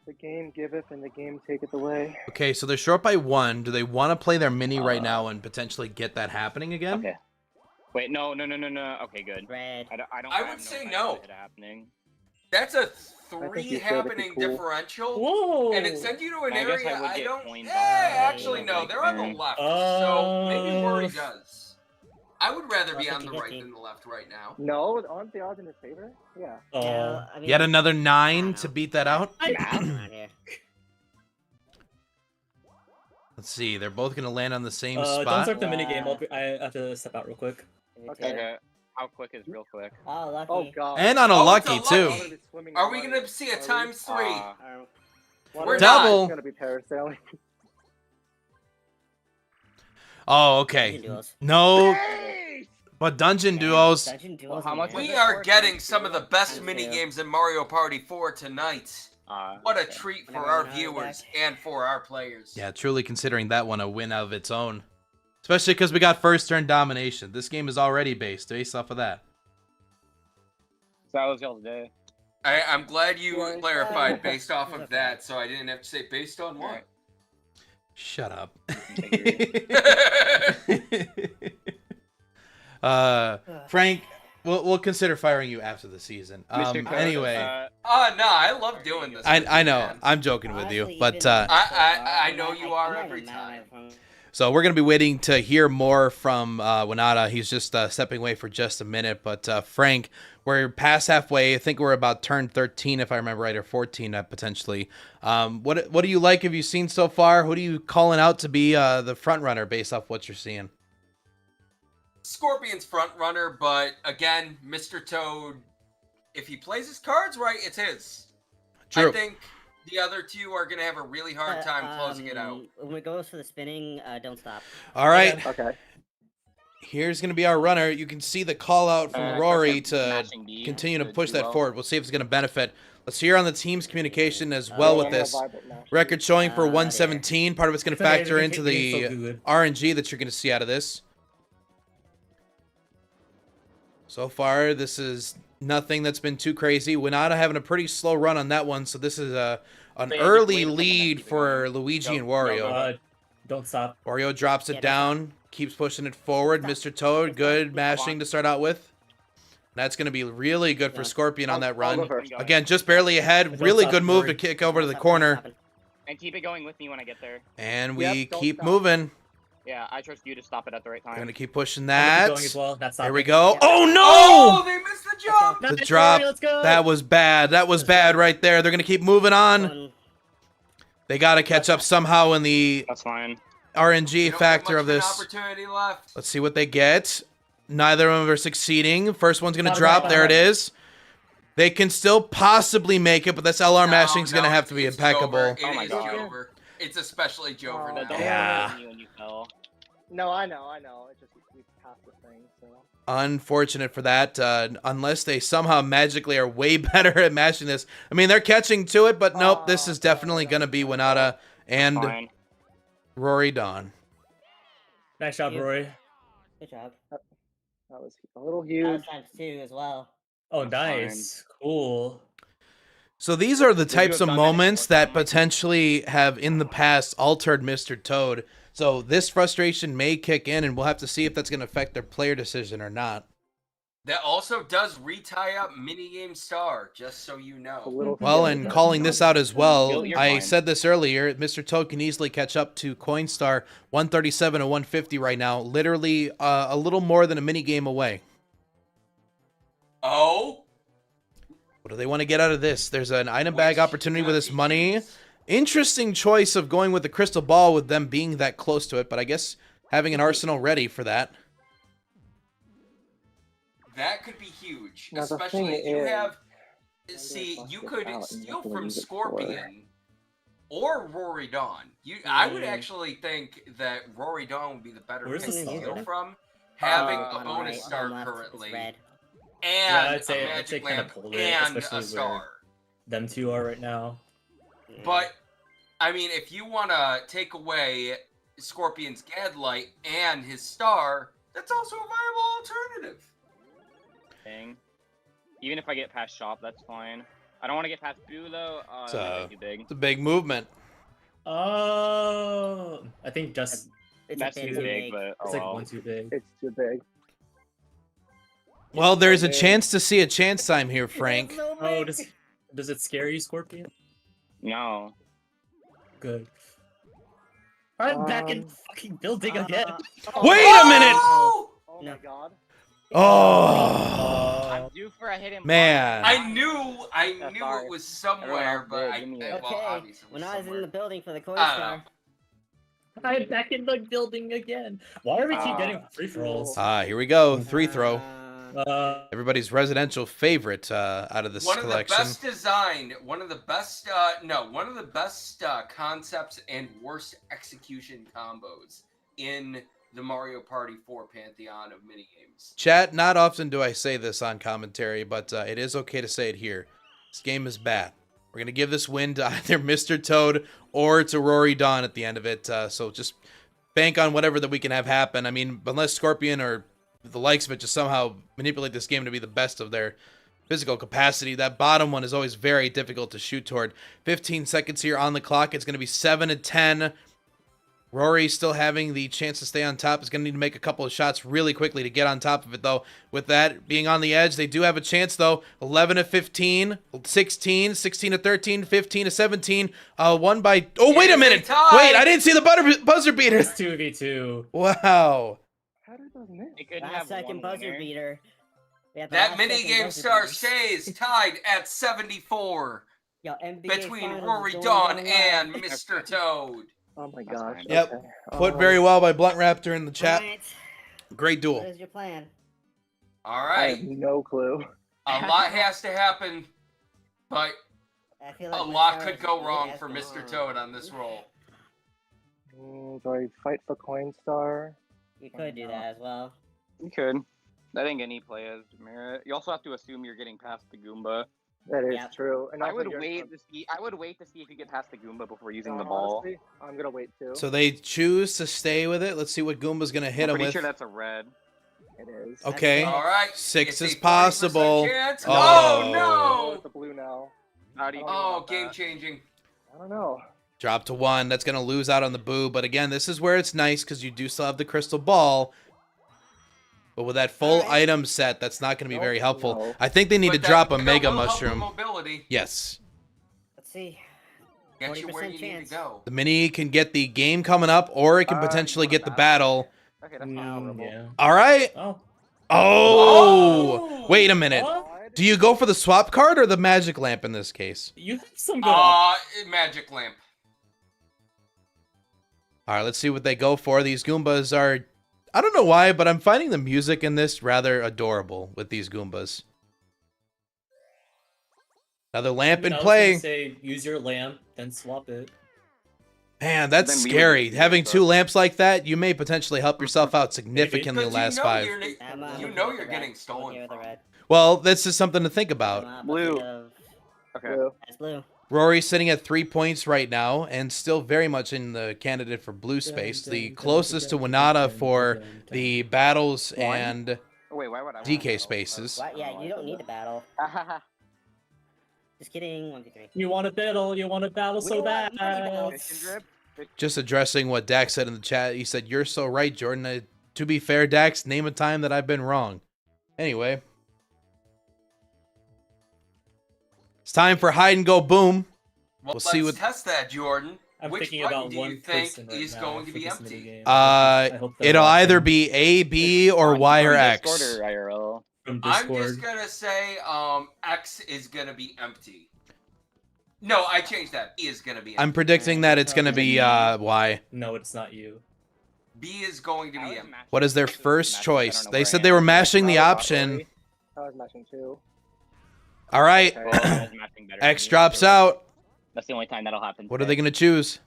S6: The game giveth and the game taketh away.
S1: Okay, so they're short by 1. Do they want to play their mini right now and potentially get that happening again?
S4: Okay. Wait, no. Okay, good.
S3: Red.
S2: I would say no.
S4: It happening.
S2: That's a
S6: think
S2: 3
S6: you should. It'd be
S2: happening
S6: cool.
S2: differential.
S7: Whoa!
S2: And it sends you to an
S4: I guess I
S2: area
S4: would
S2: I
S4: get
S2: don't.
S4: coins
S2: Eh,
S4: on that.
S2: actually, no. They're on the left. So
S7: Oh.
S2: maybe Rory does. I would rather be
S3: Well,
S2: on the right
S3: 50-50.
S2: than the left right now.
S6: No, aren't the odds in his favor? Yeah.
S7: Oh.
S3: I mean,
S1: Yet another
S3: I
S1: 9
S3: don't
S1: to
S3: know.
S1: beat that out.
S3: around here.
S1: Let's see. They're both going to land on the same
S7: Don't
S1: spot.
S7: start the minigame. I have to step out real quick.
S6: Okay.
S4: Okay. How quick is real quick?
S3: Oh, lucky.
S6: Oh god.
S1: And on a
S2: Oh,
S1: lucky,
S2: it's a
S1: too.
S2: lucky.
S6: I'm gonna be swimming in
S2: Are we
S6: money.
S2: going to see a
S6: Are we?
S2: times 3?
S6: We're
S1: Double.
S6: It's gonna be parasailing.
S1: Oh,
S3: Dungeon
S1: okay.
S3: duels.
S1: No, but dungeon
S3: Yeah,
S1: duos.
S3: Dungeon duels.
S4: how much
S3: man.
S4: was
S2: We
S4: it
S2: are
S4: for
S2: getting
S4: times
S2: some of the best
S3: Times
S2: mini
S3: two.
S2: games in Mario Party 4 tonight. What a
S4: Okay.
S2: treat for
S3: Whenever
S2: our
S3: you know you're
S2: viewers
S3: back.
S2: and for our players.
S1: Yeah, truly considering that one a win of its own. Especially because we got first turn domination. This game is already based off of that.
S4: So that was y'all's day.
S2: I'm glad you
S6: Yeah,
S2: clarified
S3: yeah.
S2: based off of that, so I didn't have to say based on what.
S1: Shut up.
S2: Right.
S1: Frank, we'll consider firing you after the season.
S4: Mr. Code,
S1: Anyway,
S2: No, I love doing this.
S1: I know.
S2: man.
S1: I'm joking with you,
S3: Honestly,
S1: but
S3: you've been
S2: I
S3: so
S2: know
S3: far.
S2: you are
S3: I'm not
S2: every
S3: even mad at
S2: time.
S3: it from-
S1: so we're gonna be waiting to hear more from Winata. He's just stepping away for just a minute. But Frank, we're past halfway. I think we're about turn 13, if I remember right, or 14 potentially. What do you like? Have you seen so far? Who do you calling out to be the front runner based off what you're seeing?
S2: Scorpion's front runner, but again, Mr. Toad, if he plays his cards right, it's his.
S1: True.
S2: I think the other two are going to have a really hard time closing it out.
S3: When it goes for the spinning, don't stop.
S1: All right.
S6: Okay.
S1: Here's going to be our runner. You can see the call out from Rory to
S4: Mashing D
S1: continue to
S4: to
S1: push
S4: do
S1: that
S4: well.
S1: forward. We'll see if it's going to benefit. Let's hear on the team's communication as well with this. Record showing for
S3: there.
S1: 117. Part of it's going to factor into the
S7: good.
S1: RNG that you're going to see out of this. So far, this is nothing that's been too crazy. Winata having a pretty slow run on that one, so this is an
S4: Wait,
S1: early
S4: wait a second,
S1: lead
S4: keep it
S1: for
S4: going.
S1: Luigi and
S4: Go,
S1: Wario.
S4: go, go.
S7: Don't stop.
S1: Wario drops
S3: Yeah,
S1: it
S3: don't
S1: down, keeps pushing it forward.
S3: Stop.
S1: Mr. Toad,
S3: Stop.
S1: good
S3: Stop.
S1: mashing to start out with. That's going to be really good for
S3: Yeah.
S1: Scorpion on that
S6: I'll
S1: run.
S6: go first.
S1: Again, just barely ahead.
S7: Don't
S1: Really
S7: stop,
S1: good move to
S7: Rory.
S1: kick over to the
S3: Stop,
S1: corner.
S3: stop, stop.
S4: And keep it going with me when I get there.
S1: And
S6: Yep,
S1: we
S6: don't
S1: keep
S6: stop.
S1: moving.
S4: Yeah, I trust you to stop it at the right
S1: We're
S4: time.
S1: going to keep pushing
S7: I'm
S1: that.
S7: going as well. That's
S1: There we
S7: stopping.
S1: go.
S3: Yeah.
S1: Oh,
S2: Oh, they missed the jump!
S1: no! The
S7: Nice,
S1: drop.
S7: Rory, let's go.
S1: That was bad. That was bad right there. They're going to keep moving on.
S3: One.
S1: They got to catch up somehow in the
S4: That's fine.
S2: You
S1: RNG
S2: don't
S1: factor
S2: have
S1: of
S2: much
S1: this.
S2: opportunity left.
S1: Let's see what they get. Neither of them are succeeding. First one's going to
S7: Bottom
S1: drop.
S7: right,
S1: There it
S7: bottom right.
S1: is. They can still possibly make it, but this LR mashing's going to have to be
S2: it's
S1: impeccable.
S2: Jover.
S4: Oh my
S2: is
S4: God.
S2: Jover. It's especially Jover
S6: Oh.
S2: now.
S4: Don't
S1: Yeah.
S4: worry when you fell.
S6: No, I know. It's just we passed the thing, so.
S1: Unfortunate for that, unless they somehow magically are way better at mashing this. I mean, they're catching to it, but nope, this is definitely going to be Winata and
S4: Fine.
S1: Rory Dawn.
S7: Nice job,
S3: Yeah.
S7: Rory.
S3: Good job.
S6: That was a little
S3: That
S6: huge.
S3: was times 2 as well.
S7: Oh,
S4: That's fine.
S7: nice. Cool.
S1: So these are the
S4: you
S1: types
S4: have
S1: of
S4: done that
S1: moments
S4: before,
S1: that
S4: Tom?
S1: potentially have in the past altered Mr. Toad. So this frustration may kick in, and we'll have to see if that's going to affect their player decision or not.
S2: That also does retie up minigame star, just so you
S6: A
S2: know.
S6: little
S1: Well,
S6: huge.
S1: and calling this out as well,
S4: You're
S1: I
S4: fine.
S1: said this earlier, Mr. Toad can easily catch up to Coinstar 137 and 150 right now, literally a little more than a mini game away.
S2: Oh?
S1: What do they want to get out of this? There's an item bag
S2: Which
S1: opportunity with this
S2: cannot be
S1: money.
S2: used.
S1: Interesting choice of going with the crystal ball with them being that close to it, but I guess having an arsenal ready for that.
S2: That could be huge,
S6: Now, the
S2: especially
S6: thing
S2: if you
S6: is,
S2: have.
S6: do
S2: See,
S6: bust
S2: you
S6: this
S2: could
S6: out and
S2: steal
S6: what can I
S2: from
S6: use it for?
S2: Scorpion or Rory Dawn. I would actually think that Rory Dawn would be the better
S7: Where's
S2: pick
S7: the
S2: to
S7: star?
S2: go from, having a
S3: Bottom
S2: bonus
S3: right,
S2: star
S3: bottom left, it's
S2: currently,
S3: red.
S2: and
S7: I'd say
S2: a magic
S7: kinda
S2: lamp
S7: polar,
S2: and
S7: especially
S2: a star.
S7: Them two are right now.
S3: Yeah.
S2: But I mean, if you want to take away Scorpion's Gadlight and his star, that's also a viable alternative.
S4: Thing. Even if I get past shop, that's fine. I don't want to get past blue though.
S1: It's,
S4: That might be too big.
S1: It's a big movement.
S7: I think just
S3: It's
S4: That's
S3: a bit
S4: too big, but
S7: it's
S4: oh
S7: like
S4: well.
S7: one too big.
S6: It's too big.
S1: Well, there's a
S6: big.
S1: chance to see a chance time here, Frank.
S3: It's so
S7: Oh,
S3: big.
S7: does it scare you, Scorpion?
S4: No.
S7: Good. I'm back in
S6: Um,
S7: fucking building again.
S1: Wait a minute!
S2: Oh!
S6: Oh
S3: No.
S6: my god.
S1: Oh,
S4: I'm due for a hidden
S1: man.
S2: I knew
S4: sorry.
S2: it was somewhere,
S4: Everyone
S2: but
S4: else did, give me a-
S2: well,
S3: Okay,
S2: obviously it
S3: when
S2: was
S3: I was in
S2: somewhere.
S3: the building for the coin
S2: I don't
S3: star.
S7: I'm back in the building again. Why do we keep getting free for rolls?
S1: Here we go. 3 throw. Everybody's residential favorite out of this
S2: One of the
S1: collection.
S2: best design, one of the best concepts and worst execution combos in the Mario Party 4 pantheon of minigames.
S1: Chat, not often do I say this on commentary, but it is okay to say it here. This game is bad. We're going to give this win to either Mr. Toad or to Rory Dawn at the end of it. So just bank on whatever that we can have happen. I mean, unless Scorpion or the likes of it just somehow manipulate this game to be the best of their physical capacity. That bottom one is always very difficult to shoot toward. 15 seconds here on the clock. It's going to be 7-10. Rory still having the chance to stay on top. Is going to need to make a couple of shots really quickly to get on top of it, though. With that being on the edge, they do have a chance, though. 11-15, 16, 16-13, 15-17. One by... Oh, wait a minute! Wait, I didn't see the buzzer beater!
S7: It's 2v2.
S1: Wow.
S6: How did those miss?
S4: It could
S3: Last
S4: have
S3: second
S4: one
S3: buzzer
S4: winner.
S3: beater. We got the
S2: That
S3: last second
S2: minigame
S3: buzzer
S2: star
S3: beater.
S2: stays tied at 74
S3: Yo, NBA
S2: between
S3: Finals
S2: Rory
S3: going
S2: Dawn
S3: on
S2: and
S3: live.
S2: Mr. Toad.
S6: Oh my
S4: That's
S6: gosh.
S4: fine.
S1: Yep.
S6: Okay.
S1: Put very well by Blunt Raptor in the chat.
S3: Alright,
S1: Great
S3: what
S1: duel.
S3: is your plan?
S2: All
S6: I have
S2: right,
S6: no clue.
S2: a lot has to happen, but
S3: I feel
S2: a
S3: like my
S2: lot
S3: star
S2: could
S3: is
S2: go
S3: really
S2: wrong
S3: has
S2: for
S3: gone
S2: Mr.
S3: on.
S2: Toad on this roll.
S6: Do I fight for coin star?
S3: You could do that as well.
S4: You could. I think any play has merit. You also have to assume you're getting past the Goomba.
S6: That is
S3: Yep.
S6: true. And
S4: I
S6: also
S4: would
S6: you're-
S4: wait to see. I would wait to see if you get past the Goomba before using the ball.
S6: Honestly, I'm gonna wait too.
S1: So they choose to stay with it. Let's see what Goomba's going to hit
S4: I'm
S1: him
S4: pretty
S1: with.
S4: sure that's a red.
S6: It is.
S1: Okay.
S2: All right,
S1: 6
S2: it's a
S1: is
S2: 40%
S1: possible.
S2: chance.
S1: Oh.
S2: Oh
S6: Oh,
S2: no!
S6: it's a blue now.
S4: How do you feel
S2: Oh,
S4: about
S2: game
S4: that?
S2: changing.
S6: I don't know.
S1: Drop to 1. That's going to lose out on the boo. But again, this is where it's nice because you do still have the crystal ball. But with that full
S3: Alright.
S1: item set, that's not going to be
S6: Nope,
S1: very helpful.
S6: no.
S1: I think they need
S2: But
S1: to
S2: that
S1: drop a
S2: will
S1: Mega
S2: help with
S1: Mushroom.
S2: Mobility.
S1: Yes.
S3: Let's see.
S2: Get you where
S3: 40%
S2: you need
S3: chance.
S2: to go.
S1: The mini can get the game coming up, or it can
S4: You
S1: potentially
S4: want
S1: get the
S4: that?
S1: battle.
S4: Okay, that's not horrible.
S7: Yeah.
S1: All right.
S7: Oh.
S1: Oh! Wait a minute.
S7: What?
S1: Do you go for the swap card or the magic lamp in this case?
S7: You have some good options.
S2: Magic lamp.
S1: All right, let's see what they go for. These Goombas are... I don't know why, but I'm finding the music in this rather adorable with these Goombas. Another lamp in
S7: I was
S1: play.
S7: gonna say, use your lamp, then swap it.
S1: Man, that's
S4: Then we would
S1: scary.
S4: do
S1: Having
S4: that.
S1: 2 lamps like that, you may potentially help yourself out significantly in
S2: Because
S1: the last 5.
S3: I'm,
S2: You
S3: looking
S2: know
S3: at
S2: you're
S3: the
S2: getting
S3: red.
S2: stolen
S3: Looking at the
S2: from.
S3: red.
S1: Well, this is something to think
S3: I'm
S1: about.
S3: opposite
S4: Blue.
S3: of-
S4: Okay.
S6: Blue.
S3: That's blue.
S1: Rory's sitting at 3 points right now and still very much in the candidate for blue space. The closest to Winata for the battles
S4: One?
S1: and
S4: Oh, wait, why would I want
S1: DK
S4: to
S1: spaces.
S3: What? Yeah, you don't need a battle. Just kidding. 1, 2, 3.
S7: You want a battle, you want a battle
S3: We
S7: so
S3: don't
S7: bad.
S3: want money battles.
S4: Fishing drip?
S1: Just addressing what Dax said in the chat. He said, "You're so right, Jordan. To be fair, Dax, name a time that I've been wrong." Anyway. It's time for hide and go boom.
S2: Well,
S1: We'll see
S2: let's
S1: what-
S2: test that, Jordan.
S7: I'm
S2: Which
S7: thinking
S2: button
S7: about
S2: do
S7: one
S2: you think
S7: person right
S2: is
S7: now
S2: going to
S7: for
S2: be
S7: this
S2: empty?
S7: minigame. I hope they're
S1: It'll
S7: watching
S1: either be A, B, or
S4: On-
S1: Y or
S4: on
S1: X.
S4: Discord or IRL?
S7: from
S2: I'm
S7: Discord.
S2: just gonna say X is gonna be empty. No, I changed that. B is gonna be empty.
S1: I'm predicting that it's going to be Y.
S7: No, it's not you.
S2: B is going to
S4: I
S2: be
S4: was
S2: empty.
S4: matching
S1: What is their
S4: with
S1: first
S4: matches, I
S1: choice?
S4: don't know
S1: They
S4: where
S1: said
S4: I
S1: they
S4: am.
S1: were mashing the
S4: Probably
S1: option.
S4: Rory.
S6: I was matching too.
S1: All right.
S4: Well, I was matching better
S1: X
S4: than you,
S1: drops
S4: so-
S1: out.
S4: That's the only time that'll happen.
S1: What are they going to choose?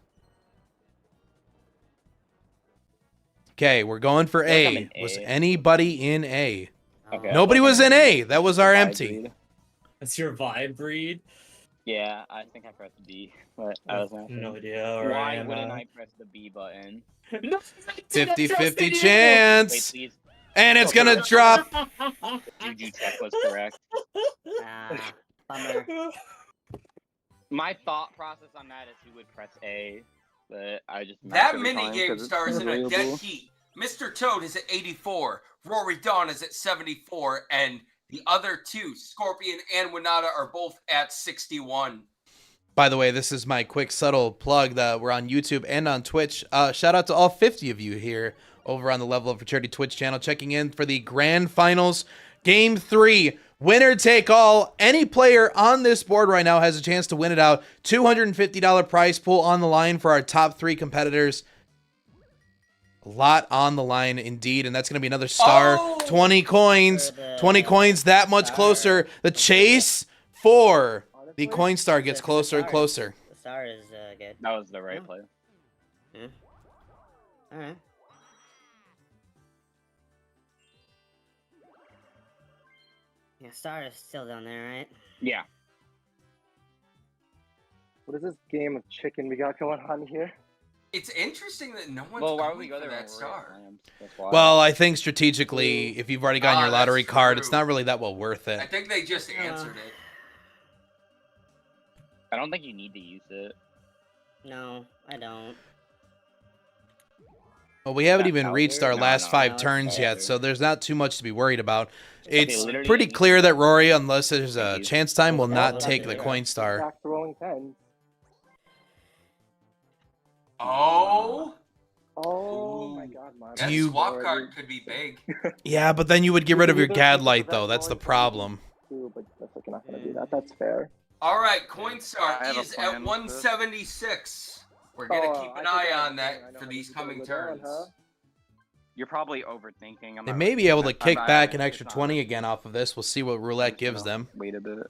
S1: Okay, we're going for
S4: I'm
S1: A.
S4: in
S1: Was
S4: A.
S1: anybody in A?
S4: Okay.
S1: Nobody was in A. That was our empty.
S7: That's your vibe breed.
S4: Yeah, I think I pressed B, but I was not.
S7: No idea.
S4: Why wouldn't I press the B button?
S1: 50-50 chance.
S4: Wait, please.
S1: And it's going to drop.
S4: Juju check was correct.
S3: Bummer.
S4: My thought process on that is who would press A, but I just
S2: That minigame stars in a dead heat. Mr. Toad is at 84, Rory Dawn is at 74, and the other two, Scorpion and Winata, are both at 61.
S1: By the way, this is my quick, subtle plug that we're on YouTube and on Twitch. Shout out to all 50 of you here over on the Level Up for Charity Twitch channel, checking in for the grand finals. Game 3, winner take all. Any player on this board right now has a chance to win it out. $250 prize pool on the line for our top 3 competitors. A lot on the line indeed, and that's going to be another star.
S2: Oh!
S1: 20 coins. 20 coins that much closer. The chase for the coin star gets closer and closer.
S3: The star is good.
S4: That was the right play.
S3: Yeah. All right. Yeah, star is still down there, right?
S4: Yeah.
S6: What is this game of chicken we got going on here?
S2: It's interesting that no one's
S4: Well, why
S2: going
S4: would we go
S2: for
S4: there
S2: that
S4: when
S2: star.
S4: That's why.
S1: Well, I think strategically, if you've already gotten your
S2: that's
S1: lottery card, it's
S2: true.
S1: not really that well worth
S2: I
S1: it.
S2: think they just answered it.
S4: I don't think you need to use it.
S3: No, I don't.
S1: Well, we haven't
S4: That
S1: even reached our
S4: No,
S1: last
S4: no,
S1: 5
S3: no,
S1: turns
S4: it's
S1: yet,
S4: over.
S1: so there's not too much to be worried about.
S4: Okay,
S1: It's
S4: literally
S1: pretty
S4: any-
S1: clear that Rory, unless there's a
S4: Thank you.
S1: chance time, will
S3: Yeah,
S1: not
S3: well,
S1: take
S3: that's
S1: the
S3: it.
S1: coin star.
S6: Back throwing 10.
S2: Oh,
S6: Oh my
S2: Ooh.
S6: god, my
S2: that
S1: you-
S2: swap card could be big.
S1: Yeah, but then you would get rid of your
S6: Either
S1: Gadlight,
S6: that
S1: though. That's the
S6: or-
S1: problem.
S6: Too, but that's like, you're not gonna do that. That's fair.
S2: All right, coin star
S8: I have a
S2: is
S8: plan
S2: at
S8: with
S2: 176. We're gonna
S6: Oh,
S2: keep an
S6: I think
S2: eye
S6: I
S2: on that
S6: know
S2: for
S6: how
S2: these
S6: this is gonna
S2: coming
S6: go down,
S2: turns.
S6: huh?
S8: You're probably overthinking. I'm
S1: They
S8: not
S1: may be able to kick
S8: I'm-
S1: back an
S8: I'm-
S1: extra 20 again off of this. We'll see what roulette
S8: just
S1: gives
S8: gonna
S1: them.
S8: Wait a bit.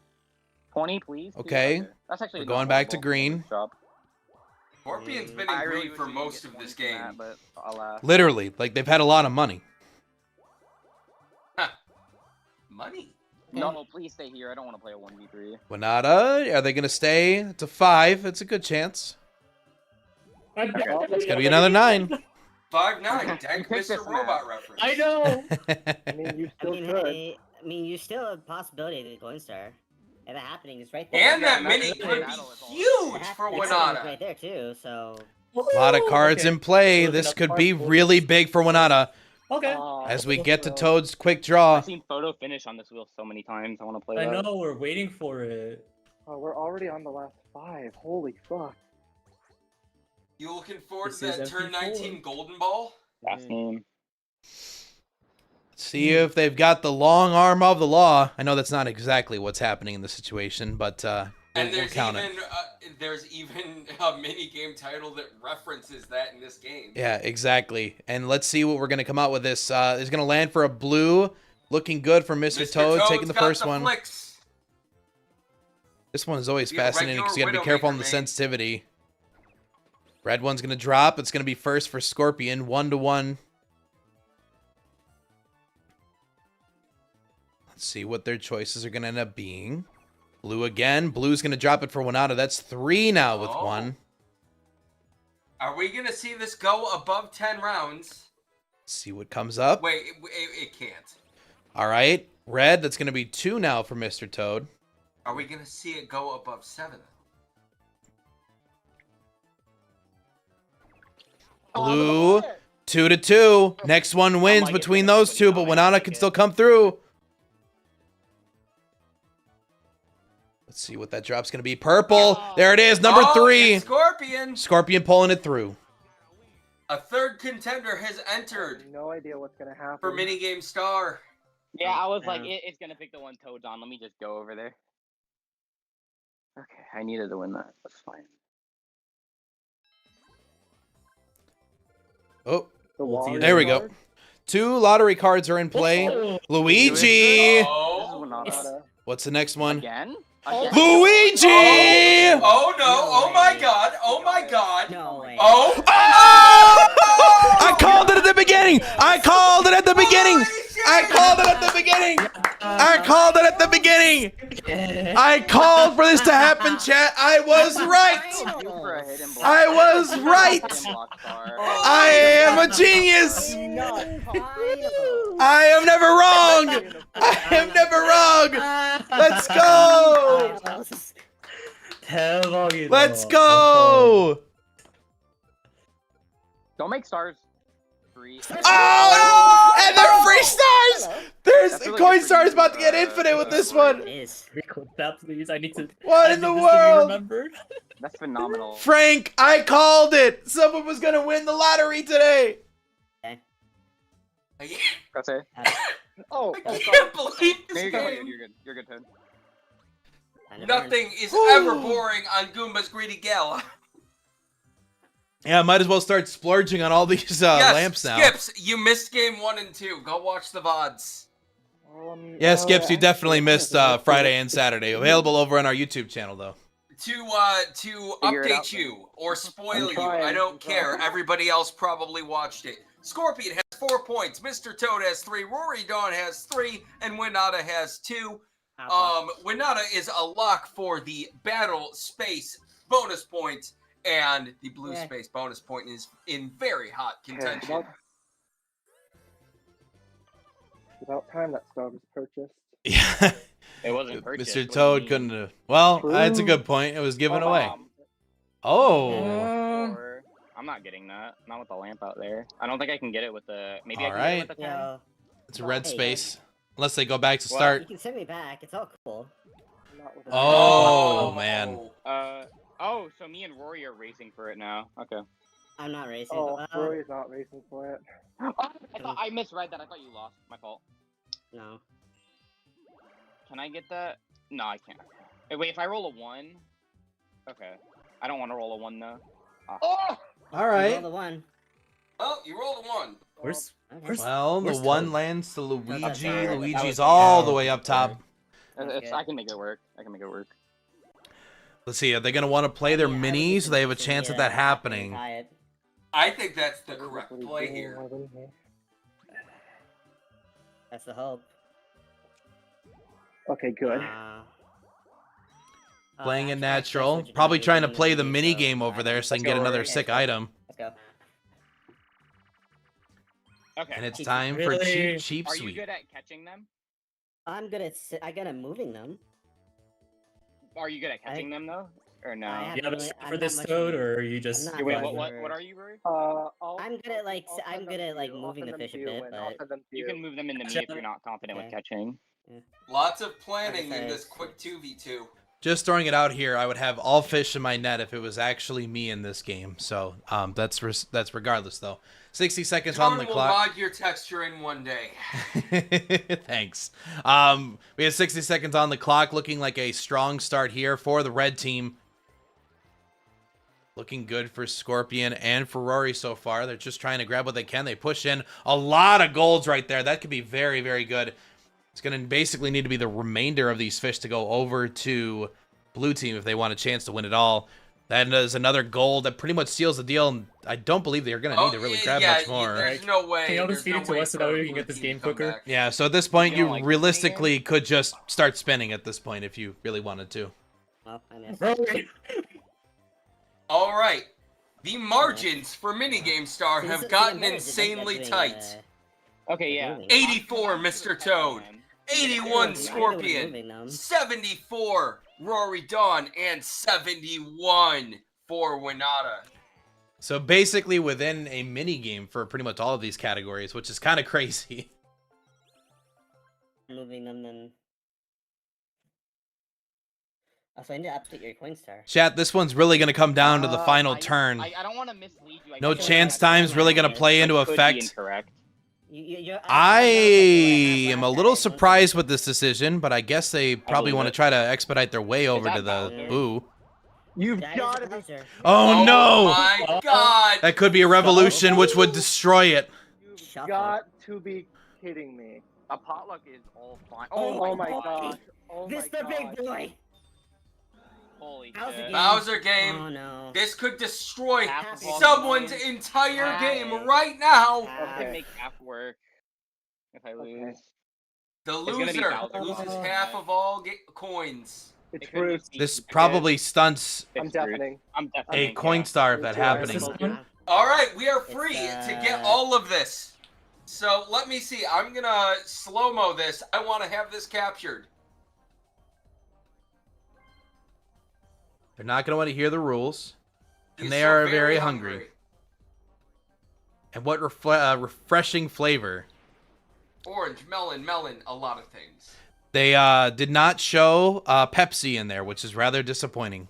S4: 20, please.
S1: Okay.
S4: That's actually
S1: We're
S4: not
S1: going back to
S4: horrible.
S1: green.
S8: Shop.
S2: Scorpion's been
S8: I
S2: in
S8: really
S2: green for
S8: wish we could
S2: most
S8: get
S2: of this
S8: points in
S2: game.
S8: that, but alas.
S1: Literally, like, they've had a lot of money.
S2: Money.
S4: No, please stay here. I don't want to play a 1v3.
S1: Winata, are they going to stay to 5? It's a good chance.
S7: It's
S1: It's going to be another 9.
S2: 5'9", Dank
S8: Pick
S2: Mr.
S8: this
S2: Robot reference.
S7: I know.
S6: I mean, you
S3: I
S6: still
S3: mean,
S6: could.
S3: hey, I mean, you still have a possibility of the coin star. And the happening is right there.
S2: And that
S8: Yeah,
S2: mini
S8: that's
S2: could
S8: battle is all-
S2: be huge for
S3: The happening is
S2: Winata.
S3: right there too. So
S1: A lot of cards in play.
S7: So
S1: This
S7: the
S1: could
S7: card
S1: be
S7: pool-
S1: really big for Winata.
S7: Okay.
S1: As we get to
S6: Toad.
S1: Toad's quick draw.
S4: I've seen photo finish on this wheel so many times. I want to play
S7: I
S4: that.
S7: know, we're waiting for it.
S6: Oh, we're already on the last 5. Holy fuck.
S2: You looking forward
S7: This
S2: to that
S7: is
S2: turn
S7: MP4.
S2: 19 golden ball?
S4: Last game.
S1: See if they've got the long arm of the law. I know that's not exactly what's happening in the situation, but
S2: And
S1: we'll count it.
S2: there's even a mini game title that references that in this game.
S1: Yeah, exactly. And let's see what we're going to come out with this. It's going to land for a blue. Looking good for Mr. Toad, taking the
S2: Toad's got
S1: first one.
S2: Flicks.
S1: This one is always
S2: Be a
S1: fascinating because you got to be
S2: regular
S1: careful on the
S2: Widowmaker, man.
S1: sensitivity. Red one's going to drop. It's going to be first for Scorpion, 1-1. Let's see what their choices are going to end up being. Blue again. Blue's going to drop it for Winata. That's 3 now with
S2: Oh.
S1: 1.
S2: Are we gonna see this go above 10 rounds?
S1: Let's see what comes up.
S2: Wait, it can't.
S1: All right. Red, that's going to be 2 now for Mr. Toad.
S2: Are we gonna see it go above 7?
S1: Blue, 2-2. Next one wins
S4: like it
S1: between
S4: for
S1: those
S4: everybody.
S1: two,
S4: I
S1: but
S4: might
S1: Winata
S4: take
S1: can
S4: it.
S1: still come through. Let's see what that drop's going to be. Purple. There it is, number 3.
S2: It's Scorpion.
S1: Scorpion pulling it through.
S2: A third contender has entered
S6: No idea what's gonna happen.
S2: for minigame star.
S4: Yeah, I was like,
S3: Yeah.
S4: it's gonna pick the one Toad's on. Let me just go over there. Okay, I needed to win that. That's fine.
S1: Oh,
S6: The
S7: Well, it's
S6: wall
S7: either
S1: there we go.
S6: card?
S1: 2 lottery cards are in play.
S7: Oh,
S1: Luigi.
S8: This is
S2: Oh,
S8: Winata.
S6: Winata.
S1: What's the next one?
S4: Again?
S1: Luigi!
S2: Oh no! Oh my god! Oh my god!
S3: No way.
S2: Oh!
S1: I called it at the beginning! I called it at the beginning! I called it at the beginning! I called it at the beginning! I called for this to happen, chat. I was right! I was right! I am a genius! I am never wrong! I am never wrong! Let's go! Let's go!
S8: Don't make stars free.
S1: Oh! And they're free stars! There's
S8: That's really
S1: coin
S8: good for
S1: stars
S8: you,
S1: about to get infinite with this
S3: It
S1: one.
S3: is.
S7: Record that, please. I need to.
S1: What
S7: I
S1: in
S7: need
S1: the
S7: this to be
S1: world?
S7: remembered.
S8: That's phenomenal.
S1: Frank, I called it. Someone was gonna win the lottery today.
S8: Press A.
S6: Oh,
S2: I can't believe
S8: No,
S2: this
S8: you're good.
S2: game.
S8: You're good. You're good, Toad.
S2: Nothing is ever boring on Goomba's Greedy Gala.
S1: Yeah, might as well start splurging on all these
S2: Yes,
S1: lamps now.
S2: Skips, you missed game 1 and 2. Go watch the VODs.
S1: Yeah, Skips, you definitely missed Friday and Saturday. Available over on our YouTube channel, though.
S2: To
S8: Figure it
S2: update
S8: out,
S2: you or spoil
S6: I'm
S2: you,
S6: trying,
S2: I don't
S6: I'm
S2: care.
S6: trying.
S2: Everybody else probably watched it. Scorpion has 4 points. Mr. Toad has 3. Rory Dawn has 3, and Winata has 2. Winata is a lock for the battle space bonus point, and the blue space bonus point is in very hot contention.
S6: About time that star was purchased.
S1: Yeah.
S4: It wasn't purchased.
S1: Mr.
S4: What do
S1: Toad
S4: you
S1: couldn't
S4: mean?
S1: have. Well, that's a good point. It was given away. Oh.
S4: Or- I'm not getting that. Not with the lamp out there. I don't think I can get it with the. Maybe I can get it with the 10.
S3: Yo,
S1: It's a red
S3: Hey,
S1: space. Unless they go back to
S4: Well,
S3: you
S1: start.
S3: can send me back. It's all cool.
S6: Not with
S1: Oh, man.
S4: Oh, so me and Rory are racing for it now. Okay.
S3: I'm not racing.
S6: Oh, Rory's not racing for it.
S4: Oh, I misread that. I thought you lost. My fault.
S3: No.
S4: Can I get that? No, I can't. Wait, if I roll a 1. Okay. I don't want to roll a 1 though.
S2: Oh!
S1: All
S3: Roll
S1: right.
S3: the 1.
S2: Oh, you rolled a 1.
S7: Where's
S3: Okay.
S7: Where's-
S1: Well, the
S7: Where's
S1: one
S7: Toad?
S1: lands to Luigi.
S3: That's all right. That
S1: Luigi's
S4: was-
S1: all the way up top.
S3: Okay.
S4: I can make it work. I can make it work.
S1: Let's see. Are they going to want to play their
S3: Yeah, I
S1: minis?
S3: would
S1: They have a
S3: just
S1: chance at
S3: get
S1: that
S3: it
S1: happening.
S3: and tie it.
S2: I think that's the correct play here.
S3: That's the hope.
S6: Okay, good.
S1: Playing it
S3: actually, that's
S1: natural.
S3: what you're
S1: Probably
S3: doing,
S1: trying to
S3: you're
S1: play the
S3: doing
S1: mini
S3: so
S1: game over
S3: I-
S1: there so they can
S8: Let's
S1: get
S8: go,
S1: another
S8: Rory.
S1: sick item.
S3: Let's go.
S4: Okay.
S1: And it's
S3: Cheap.
S1: time for
S7: Really?
S1: cheap
S4: Are you
S1: sweep.
S4: good at catching them?
S3: I'm good at moving them.
S4: Are you good at catching them though, or no?
S3: I
S7: Do you have a
S3: really-
S7: skill
S3: I'm
S7: for
S3: not
S7: this
S3: much
S7: Toad,
S3: of a-
S7: or are you just?
S3: not
S4: Wait,
S3: much
S4: what
S3: of a-
S4: are you, Rory?
S3: I'm good at, like, I'm good at, like, moving the fish a bit, but-
S4: You can move them into me if you're not confident with
S3: Okay.
S4: catching.
S2: Lots of planning in
S3: Okay.
S2: this quick 2v2.
S1: Just throwing it out here, I would have all fish in my net if it was actually me in this game. So that's regardless though. 60 seconds on the
S2: Jordan will
S1: clock.
S2: mod your texture in one day.
S1: Thanks. We have 60 seconds on the clock, looking like a strong start here for the red team. Looking good for Scorpion and for Rory so far. They're just trying to grab what they can. They push in a lot of golds right there. That could be very, very good. It's going to basically need to be the remainder of these fish to go over to blue team if they want a chance to win it all. That is another gold that pretty much seals the deal, and I don't believe they're going to need to really grab much more.
S2: There's no way.
S7: Can y'all just
S2: there's
S7: feed it
S2: no
S7: to
S2: way
S7: us so that way we
S2: for
S7: can get this
S2: blue team
S7: game
S2: to come
S7: quicker?
S2: back.
S1: Yeah, so at this point,
S4: You
S1: you
S4: don't like
S1: realistically could just start spinning at this point if you really wanted to.
S3: Well, I missed.
S7: Rory.
S2: All right. The margins for Minigame Star
S3: See, this
S2: have
S3: is
S2: gotten
S3: the advantage of
S2: insanely
S3: doing,
S2: tight.
S4: Okay, yeah.
S3: moving.
S2: 84, Mr. Toad. 81,
S3: I know
S2: Scorpion.
S3: moving them.
S2: 74, Rory Dawn. And 71 for Winata.
S1: So basically within a mini game for pretty much all of these categories, which is kind of crazy.
S3: Moving them, then. Oh, so I need to update your coin star.
S1: Chat, this one's really going to come down to the final turn.
S4: I don't want to mislead you.
S1: No
S3: feel
S1: chance
S3: like
S1: time's really going to
S3: that
S1: play into
S4: Could be
S1: effect.
S4: incorrect.
S1: I am a little surprised with this decision, but I guess they probably
S4: believe
S1: want to
S4: it.
S1: try to expedite their way over
S4: that
S1: to the
S4: Bowser?
S1: boo.
S6: You've
S3: That
S6: got
S3: is
S6: to
S3: a
S6: be.
S3: Bowser.
S1: Oh no!
S2: my god!
S1: That could be a revolution which would destroy it.
S6: You've
S3: Shuffle.
S6: got to be kidding me.
S8: A potluck is all fine.
S6: Oh,
S3: Oh
S6: my
S3: my
S6: gosh. Oh
S3: This
S6: my
S3: the big
S6: gosh.
S3: boy.
S4: Holy
S3: Bowser
S4: shit.
S3: game.
S2: Bowser game.
S3: Oh no.
S2: This could destroy
S4: Half of all
S2: someone's
S4: the games.
S2: entire
S3: Half.
S2: game right now.
S4: I
S3: Half.
S4: can make half work if I lose.
S2: The
S4: It's gonna be
S2: loser
S4: Bowser.
S2: loses half of all coins.
S6: It's
S4: It could
S6: fruit.
S4: just be
S1: This
S4: stupid.
S1: probably stunts
S6: I'm
S4: It's fruit.
S6: deafening.
S4: I'm
S1: a
S4: definitely
S1: coin star if
S6: Me
S1: that
S6: too,
S1: happening.
S6: I'm
S2: All right, we are free
S3: It's,
S2: to get all of this. So let me see. I'm gonna slow-mo this. I want to have this captured.
S1: They're not going to want to hear the rules. And
S2: He's
S1: they
S2: so
S1: are very hungry. And what refreshing flavor.
S2: Orange, melon, a lot of things.
S1: They did not show Pepsi in there, which is rather disappointing.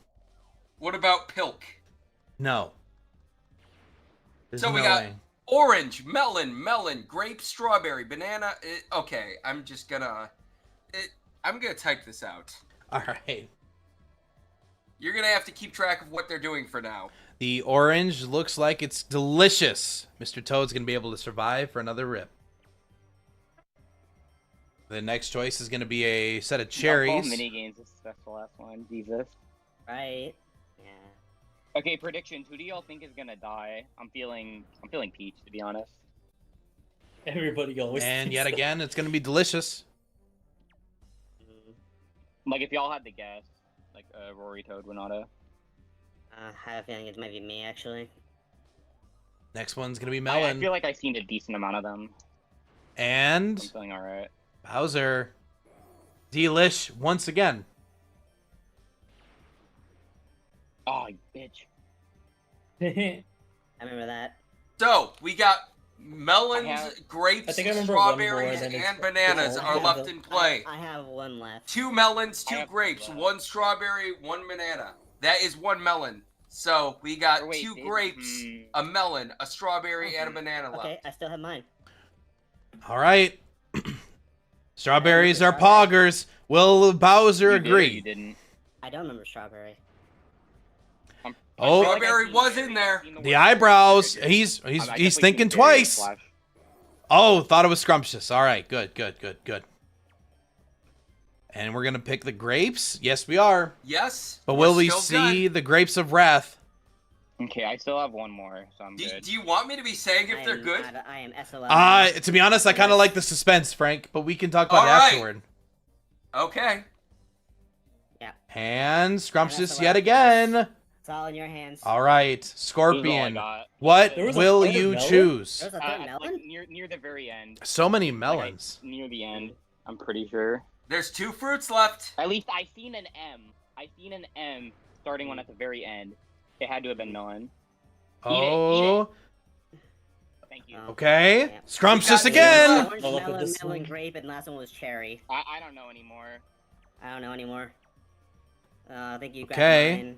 S2: What about Pilk?
S1: No. There's
S2: So we
S1: no
S2: got
S1: way.
S2: orange, melon, grape, strawberry, banana. Okay, I'm just gonna. I'm gonna type this out.
S1: All right.
S2: You're gonna have to keep track of what they're doing for now.
S1: The orange looks like it's delicious. Mr. Toad's going to be able to survive for another rip. The next choice is going to be a set of cherries.
S4: Mini games. That's the last one. Jesus.
S3: Right. Yeah.
S4: Okay, predictions. Who do y'all think is gonna die? I'm feeling Peach, to be honest.
S7: Everybody always.
S1: And
S7: thinks
S1: yet
S7: that.
S1: again, it's going to be delicious.
S4: Like, if y'all had to guess, like Rory, Toad, Renata.
S3: I have a feeling it might be me actually.
S1: Next one's going to be
S4: I
S1: melon.
S4: feel like I've seen a decent amount of them. I'm
S1: And
S4: feeling alright.
S1: Bowser. Delish once again.
S4: Oh, you bitch.
S3: I remember that.
S2: So we got melons,
S4: I have-
S2: grapes,
S7: I think I remember one more,
S2: strawberries,
S7: then it's-
S2: and bananas
S7: it's
S2: are
S7: all-
S2: left in play.
S3: I have one left.
S2: 2 melons,
S4: I
S2: 2
S4: have
S2: grapes,
S4: two left.
S2: 1 strawberry, 1 banana. That is 1 melon. So we got
S4: Or wait,
S2: 2
S4: did-
S2: grapes, a melon, a strawberry, and a banana left.
S3: Okay, I still have mine.
S1: All right. Strawberries are poggers. Will Bowser
S4: You did or
S1: agree?
S4: you didn't.
S3: I don't remember strawberry.
S1: Oh.
S4: I feel like
S2: Strawberry
S4: I've seen
S2: was
S4: every-
S2: in there.
S4: seen
S1: The
S4: word
S1: eyebrows.
S4: trigger.
S1: He's
S4: I definitely
S1: thinking
S4: seen Barry
S1: twice.
S4: Flash.
S1: Oh, thought it was scrumptious. All right, good. And we're gonna pick the grapes. Yes, we are.
S2: Yes.
S1: But
S2: we're
S1: will we
S2: still
S1: see
S2: good.
S1: the grapes of wrath?
S4: Okay, I still have one more, so I'm
S2: Do,
S4: good.
S2: do you want me to be saying if they're good?
S3: I am SOL.
S1: To be honest, I kind of like the suspense, Frank. But we can talk about it
S2: All right.
S1: afterward.
S2: Okay.
S1: And scrumptious
S3: that's
S1: yet
S3: the
S1: again.
S3: It's all in your hands.
S1: All right,
S4: This is all I
S1: Scorpion.
S4: got.
S1: What
S7: There was a
S1: will
S7: third
S1: you
S7: melon?
S1: choose?
S3: There's a
S4: Like,
S3: third melon?
S4: near the very end.
S1: So many
S4: Like,
S1: melons.
S4: near the end, I'm pretty sure.
S2: There's 2 fruits left.
S4: At least I seen an M. I seen an M starting one at the very end. It had to have been melon.
S1: Oh,
S4: Thank you.
S3: Oh.
S1: okay.
S3: Yeah.
S1: Scrumptious
S2: We got
S1: again.
S3: Orange,
S7: I'll look at
S3: melon,
S7: this
S3: melon,
S7: one.
S3: grape, and last one was cherry.
S4: I don't know anymore.
S3: I don't know anymore. I think you got
S1: Okay.
S3: mine.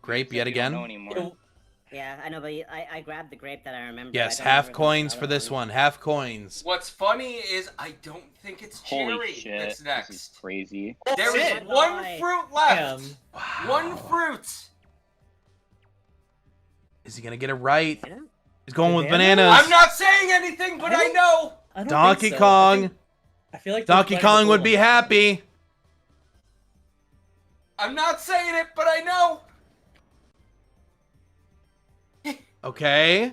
S1: Grape
S4: So
S1: yet
S4: we don't know
S1: again.
S4: anymore.
S3: Yeah, I know, but I grabbed the grape that I remember.
S1: Yes,
S3: I don't
S1: half
S3: remember
S1: coins
S3: the
S1: for
S3: other
S1: this one. Half coins.
S2: What's funny is I don't think it's cherry
S4: Holy shit.
S2: that's
S4: This is
S2: next.
S4: crazy.
S2: There is
S3: it.
S2: 1
S3: Why?
S2: fruit left.
S7: Damn.
S2: 1 fruit.
S1: Is he gonna get it right?
S3: Yeah.
S1: He's going with
S7: Banana?
S1: bananas.
S2: I'm not saying anything, but I know.
S7: I don't
S1: Donkey
S7: think so.
S1: Kong.
S7: I feel like they're
S1: Donkey
S7: playing
S1: Kong
S7: the
S1: would be
S7: full one.
S1: happy.
S2: I'm not saying it, but I know.
S1: Okay.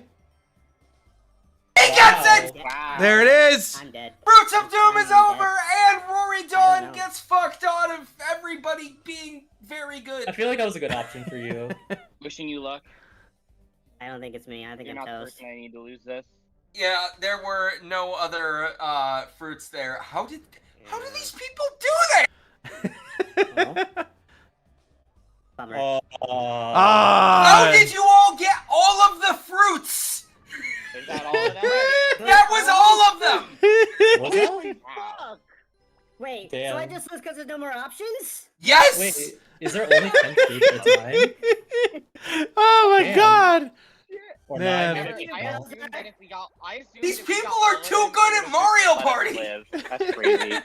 S2: He gets it!
S4: Wow.
S1: There it is.
S3: I'm dead.
S2: Fruits of Doom is
S3: I'm
S2: over, and Rory
S3: know.
S2: Dawn gets fucked out of everybody being very good.
S7: I feel like that was a good option for you.
S4: Wishing you luck.
S3: I don't think it's me. I think
S4: You're
S3: I'm
S4: not the
S3: toast.
S4: person I need to lose this.
S2: Yeah, there were no other fruits there. How did these people do that?
S3: Bummer.
S7: Oh.
S2: How did you all get all of the fruits?
S4: Is that all of that?
S2: That was all of them.
S7: Was it?
S4: Wow.
S3: Wait, so
S7: Damn.
S3: I just lose because there's no more options?
S2: Yes.
S7: Wait, is there only 10 fruits at a time?
S1: Oh my
S7: Damn.
S1: God.
S7: Or
S1: Man.
S7: 9
S4: I
S7: minutes?
S4: assumed that if we got,
S2: These
S4: if we
S2: people
S4: got
S2: are too
S4: all of
S2: good
S4: them,
S2: at
S4: we
S2: Mario
S4: would've
S2: Party.
S4: let us live. That's crazy.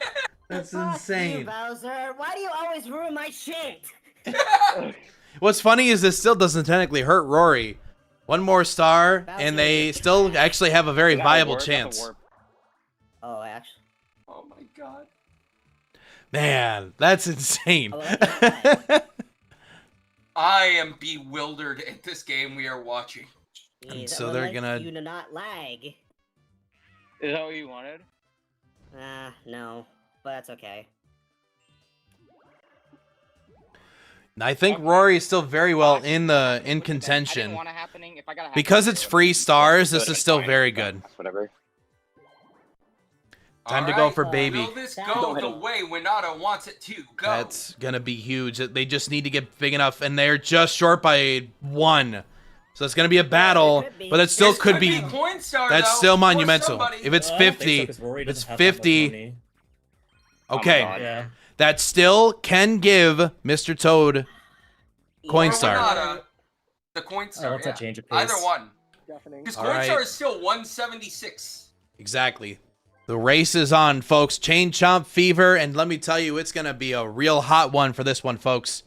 S1: That's
S3: Fuck
S1: insane.
S3: You, Bowser. Why do you always ruin my shit?
S1: What's funny is this still doesn't technically hurt Rory. One more star, and they still actually have a very
S4: Is that a
S1: viable
S4: warp? That's a
S1: chance.
S4: warp.
S3: Oh, actually.
S2: Oh my god.
S1: Man, that's insane.
S3: Oh, that's
S2: I am bewildered at this game we are watching.
S3: Jeez,
S1: so
S3: I would
S1: they're
S3: like
S1: gonna-
S3: you to not lag.
S4: Is that what you wanted?
S3: No, but that's okay.
S1: I think
S4: Okay.
S1: Rory is still very well
S4: Actually,
S1: in
S4: I didn't
S1: contention.
S4: want it happening. If I got
S1: Because it's free stars, this is still very
S8: But
S1: good.
S8: Whatever.
S1: Time to
S2: All
S1: go
S2: right,
S1: for baby.
S2: Will this
S3: Go
S2: go
S8: ahead.
S2: the way Winata wants it to go?
S1: That's gonna be huge. They just need to get big enough, and they're just short by 1. So it's gonna be a battle,
S3: could be.
S1: but it still
S2: This
S1: could be.
S2: Coinstar,
S1: That's
S2: though,
S1: still
S2: for
S1: monumental.
S2: somebody.
S1: If it's
S7: I don't think so,
S1: 50,
S7: 'cause Rory
S1: if it's
S7: doesn't have that much
S1: 50.
S7: money.
S1: Okay,
S4: God.
S7: Yeah.
S1: that still can give Mr. Toad Coinstar.
S2: Or Winata, the Coinstar.
S7: Oh, that's a
S2: yeah.
S7: change of
S2: Either
S7: pace.
S2: one.
S6: Deafening.
S2: Because
S1: All
S2: Coinstar
S1: right.
S2: is still 176.
S1: Exactly. The race is on, folks. Chain Chomp Fever, and let me tell you, it's gonna be a real hot one for this one, folks.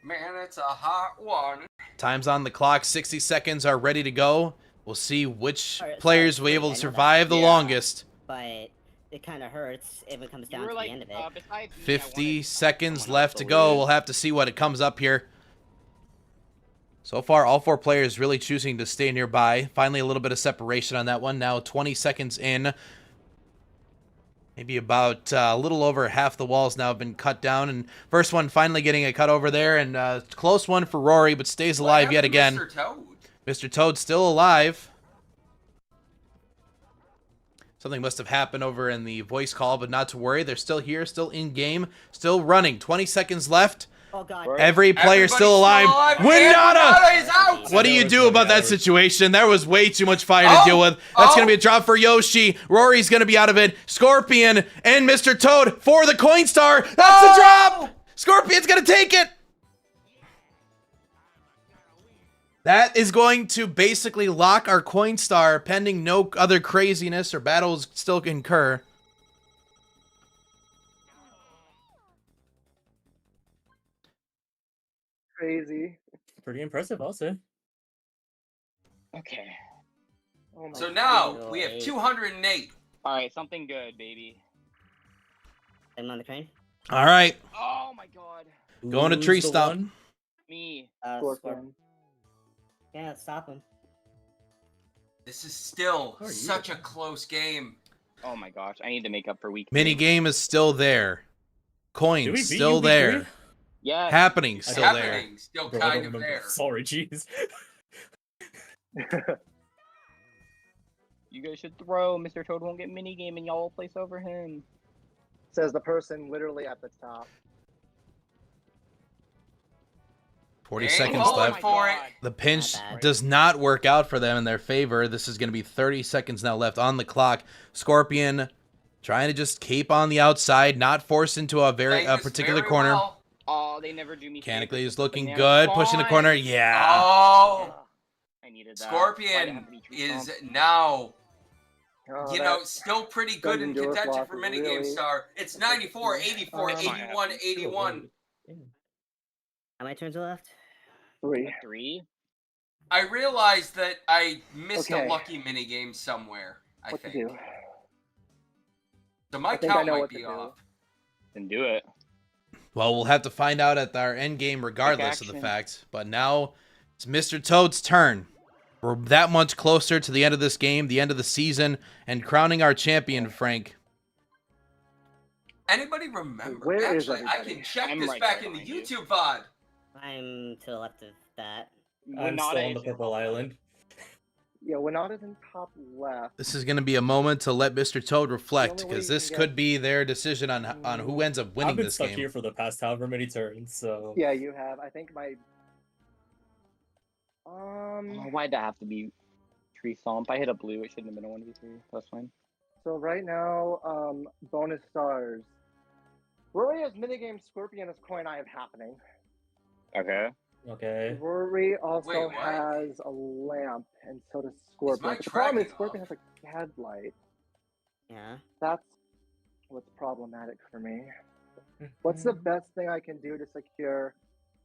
S2: Man, it's a hot one.
S1: Time's on the clock. 60 seconds are ready to go. We'll see which
S3: Alright,
S1: players
S3: so
S1: will be able
S3: I
S1: to
S3: know that.
S1: survive the
S2: Yeah.
S1: longest.
S3: But it kind of hurts if it comes
S4: You
S3: down
S4: were
S3: to
S4: like,
S3: the end of it.
S4: besides me, I
S1: 50
S4: wanted
S1: seconds
S4: someone else
S1: left to
S4: to
S1: go.
S4: lose.
S1: We'll have to see what it comes up here. So far, all 4 players really choosing to stay nearby. Finally, a little bit of separation on that one. Now 20 seconds in. Maybe about a little over half the walls now have been cut down. And first one finally getting a cut over there. And close one for Rory, but stays
S2: What
S1: alive yet
S2: happened to
S1: again.
S2: Mr. Toad?
S1: Mr. Toad still alive. Something must have happened over in the voice call, but not to worry. They're still here, still in game, still running. 20 seconds left.
S3: Oh god.
S1: Every player
S2: Everybody's
S1: still alive.
S2: and
S1: Winata!
S2: Winata is out!
S1: What do you do about that situation? There was way too much fire to
S2: Oh,
S1: deal with. That's
S2: oh.
S1: going to be a drop for Yoshi. Rory's going to be out of it. Scorpion and Mr. Toad for the Coinstar. That's the drop! Scorpion's going to take it. That is going to basically lock our Coinstar pending no other craziness or battles still incur.
S6: Crazy.
S7: Pretty impressive, also.
S4: Okay.
S6: Oh my
S2: So now
S3: God.
S2: we have 208.
S4: All right, something good, baby.
S3: I'm on the train.
S1: All right.
S4: Oh my god.
S1: Going to
S7: Who's
S1: tree
S7: the
S1: stump.
S7: one?
S4: Me.
S6: Scorpion.
S3: Yeah, stop him.
S2: This is still
S7: Who are you?
S2: such a close game.
S4: Oh my gosh, I need to make up for week.
S1: Mini
S4: 3.
S1: game is still there.
S7: Did we
S1: Coins
S7: beat
S1: still
S7: you week
S1: there.
S7: 3?
S4: Yeah.
S1: Happening
S2: It's
S1: still there.
S2: happening, still
S7: Bro, I
S2: kind
S7: don't
S2: of
S7: remember.
S2: there.
S7: Sorry, jeez.
S4: You guys should throw. Mr. Toad won't get mini game, and y'all will place over him.
S6: Says the person literally at the top.
S1: 40
S2: Ain't
S1: seconds
S2: going
S1: left.
S2: for it.
S1: The pinch
S3: Not bad.
S1: does not work out for them in their favor. This is going to be 30 seconds now left on the clock. Scorpion trying to just keep on the outside, not force into a
S2: Playing this
S1: particular
S2: very
S1: corner.
S2: well.
S4: Oh, they never do me.
S1: Mechanically
S4: favors
S1: is
S4: for
S1: looking
S4: banana
S1: good. Pushing the
S4: spawn.
S1: corner. Yeah.
S2: Oh,
S4: I needed that. Why'd it
S2: Scorpion
S4: have to be true
S2: is
S4: stomp?
S2: now,
S6: Oh,
S2: you know, still pretty good in
S6: Dungeon Duelist
S2: contention
S6: loss
S2: for
S6: is
S2: minigame
S6: really-
S2: star. It's 94, 84,
S6: Um,
S2: 81, 81.
S3: How many turns are left?
S6: 3.
S4: 3.
S2: I realized that I missed
S6: Okay.
S2: a lucky minigame somewhere, I
S6: What to
S2: think.
S6: do?
S2: So my
S6: I think I
S2: count
S6: know
S2: might
S6: what to
S2: be
S6: do.
S2: off.
S4: Then do it.
S1: Well, we'll have to find out at our end game regardless of the
S4: action.
S1: fact. But now it's Mr. Toad's turn. We're that much closer to the end of this game, the end of the season, and crowning our champion, Frank.
S2: Anybody remember?
S6: Where is
S2: Actually, I
S6: everybody?
S2: can check
S4: I'm
S2: this
S4: right
S2: back
S4: there
S2: in the
S4: behind you.
S2: YouTube VOD.
S3: I'm to the left of that.
S7: I'm
S4: Winata
S7: still on
S4: is
S7: the
S4: your
S7: purple
S4: top
S7: island.
S6: Yeah, Winata's in top left.
S1: This is going to be a moment to let Mr. Toad reflect,
S6: The only way
S1: because
S6: you
S1: this
S6: can
S1: could
S6: get-
S1: be their decision on who ends up winning
S7: I've been
S1: this
S7: stuck
S1: game.
S7: here for the past however many turns, so
S6: Yeah, you have. I think my.
S4: Oh, why'd that have to be tree stomp? I hit a blue. It shouldn't have been a 1v3. That's fine.
S6: So right now, bonus stars. Rory has minigame Scorpion as coin I have happening.
S4: Okay.
S7: okay.
S6: Rory also
S2: Wait, what?
S6: has a lamp, and so does Scorpion.
S2: my
S6: But the problem is
S2: tracking
S6: Scorpion
S2: off?
S6: has a headlight.
S3: Yeah.
S6: That's what's problematic for me. What's the best thing I can do to secure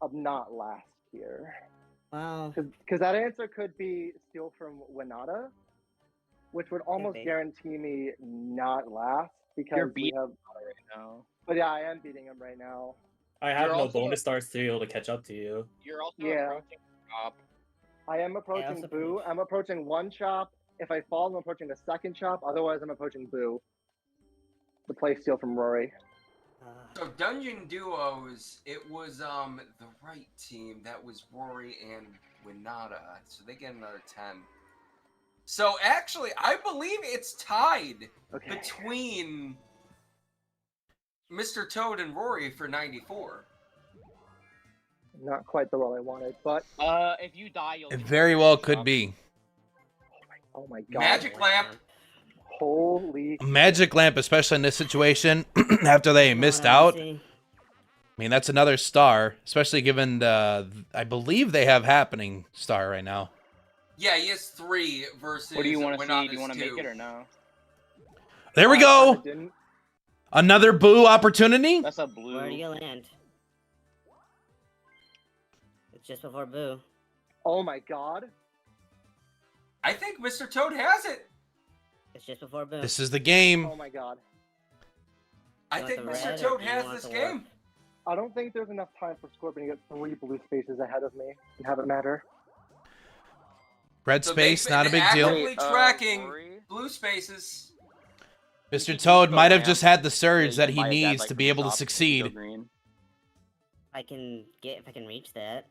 S6: of not last here?
S3: Well,
S6: Because that answer could be steal from Winata, which would almost
S3: Maybe.
S6: guarantee me not last because
S8: You're
S6: we
S8: beating
S6: have.
S8: right now.
S6: But yeah, I am beating him right now.
S7: I have
S4: You're
S7: no
S4: also-
S7: bonus stars to be able to catch up to you.
S4: You're also
S6: Yeah.
S4: approaching top.
S6: I am approaching
S3: also
S6: Boo.
S3: pretty-
S6: I'm approaching one chop. If I fall, I'm approaching the second chop. Otherwise, I'm approaching Boo. The play steal from Rory.
S2: So Dungeon Duos, it was the right team. That was Rory and Winata. So they get another 10. So actually, I believe it's tied
S6: Okay.
S2: between Mr. Toad and Rory for 94.
S6: Not quite the role I wanted, but
S4: If you die, you'll.
S1: It very well could be.
S6: oh my god.
S2: Magic Lamp.
S6: Holy.
S1: Magic Lamp, especially in this situation, after they missed out. I mean, that's another star, especially given the, I believe they have happening star right now.
S2: Yeah, he has 3 versus.
S4: What do you want to see? Do
S2: Winata's
S4: you want to make
S2: 2.
S4: it or no?
S1: There we
S6: I
S1: go.
S6: didn't.
S1: Another Boo opportunity.
S4: That's a blue.
S3: Where do you land? It's just before Boo.
S6: Oh my god.
S2: I think Mr. Toad has it.
S3: It's just before Boo.
S1: This is the game.
S6: Oh my god.
S2: I
S3: You want
S2: think
S3: the
S2: Mr.
S3: red or
S2: Toad
S3: do you
S2: has
S3: want
S2: this
S3: the
S2: game.
S3: warp?
S6: I don't think there's enough time for Scorpion to get 3 blue spaces ahead of me and have it matter.
S1: Red
S2: So
S1: space,
S2: they've
S1: not a
S2: been
S1: big deal.
S2: actively tracking
S8: Rory?
S2: blue spaces.
S1: Mr.
S8: You
S1: Toad
S8: can
S1: might have
S8: go
S1: just
S8: down.
S1: had the surge that he
S8: Buy a dad
S1: needs
S8: bike
S1: to
S8: from
S1: be
S8: the
S1: able to
S8: shop, you can go
S1: succeed.
S8: green.
S3: If I can reach that.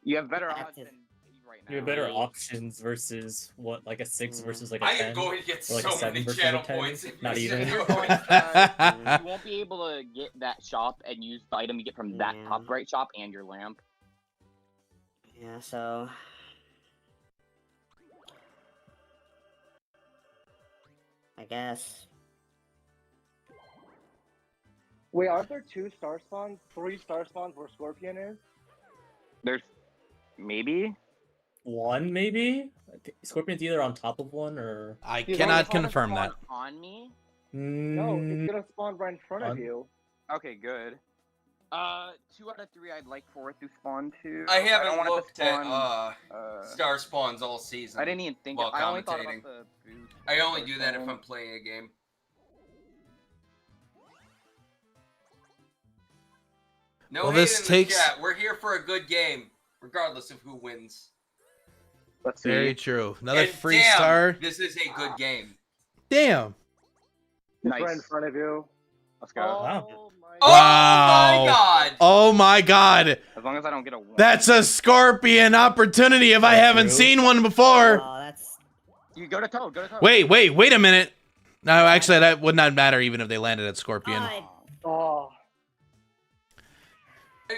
S8: You have better
S3: Active.
S8: odds than me right now.
S7: You have better
S3: Right.
S7: options versus what, like a 6
S3: Mm.
S7: versus like a
S2: I
S7: 10.
S2: am going to get
S7: Or like a
S2: so
S7: 7
S2: many
S7: versus
S2: channel
S7: a 10.
S2: points. if
S7: Not
S2: Mr.
S7: even.
S2: Toad-
S4: You won't be able to get that shop and use the item you get from that
S3: Yeah.
S4: top right shop and your lamp.
S3: Yeah, so. I guess.
S6: Wait, aren't there 2 star spawns? 3 star spawns where Scorpion is?
S8: There's maybe.
S7: 1 maybe? I think Scorpion's either on top of 1 or.
S1: I
S6: He's
S1: cannot
S6: on the
S1: confirm that.
S4: On me?
S6: No,
S7: Mm,
S6: it's gonna spawn right in front of
S7: on-
S6: you.
S8: Okay, good. 2 out of 3 I'd like for it to spawn to.
S2: I
S8: don't
S2: haven't
S8: want it to
S2: looked at
S8: spawn,
S2: star spawns all season.
S8: I didn't even think.
S2: while
S8: I only thought
S2: commentating.
S8: about the boost.
S2: I only do that if
S8: spawn.
S2: I'm playing a game. No
S1: Well,
S2: hate
S1: this
S2: in the
S1: takes-
S2: chat. We're here for a good game, regardless of who wins.
S8: Let's see.
S1: Very true. Another
S2: And
S1: free
S2: damn,
S1: star.
S2: This is a good game.
S1: Damn.
S6: It's
S8: Nice.
S6: right in front of you.
S8: Let's go.
S7: Wow.
S6: my
S2: Oh
S1: Wow.
S2: my god!
S1: Oh my god.
S8: As long as I don't get a 1.
S1: That's a Scorpion opportunity if I
S7: That's
S1: haven't
S7: true.
S1: seen one before.
S3: Oh, that's.
S8: You go to Toad. Go to Toad.
S1: Wait a minute. No, actually, that would not matter even if they landed at Scorpion.
S6: Oh,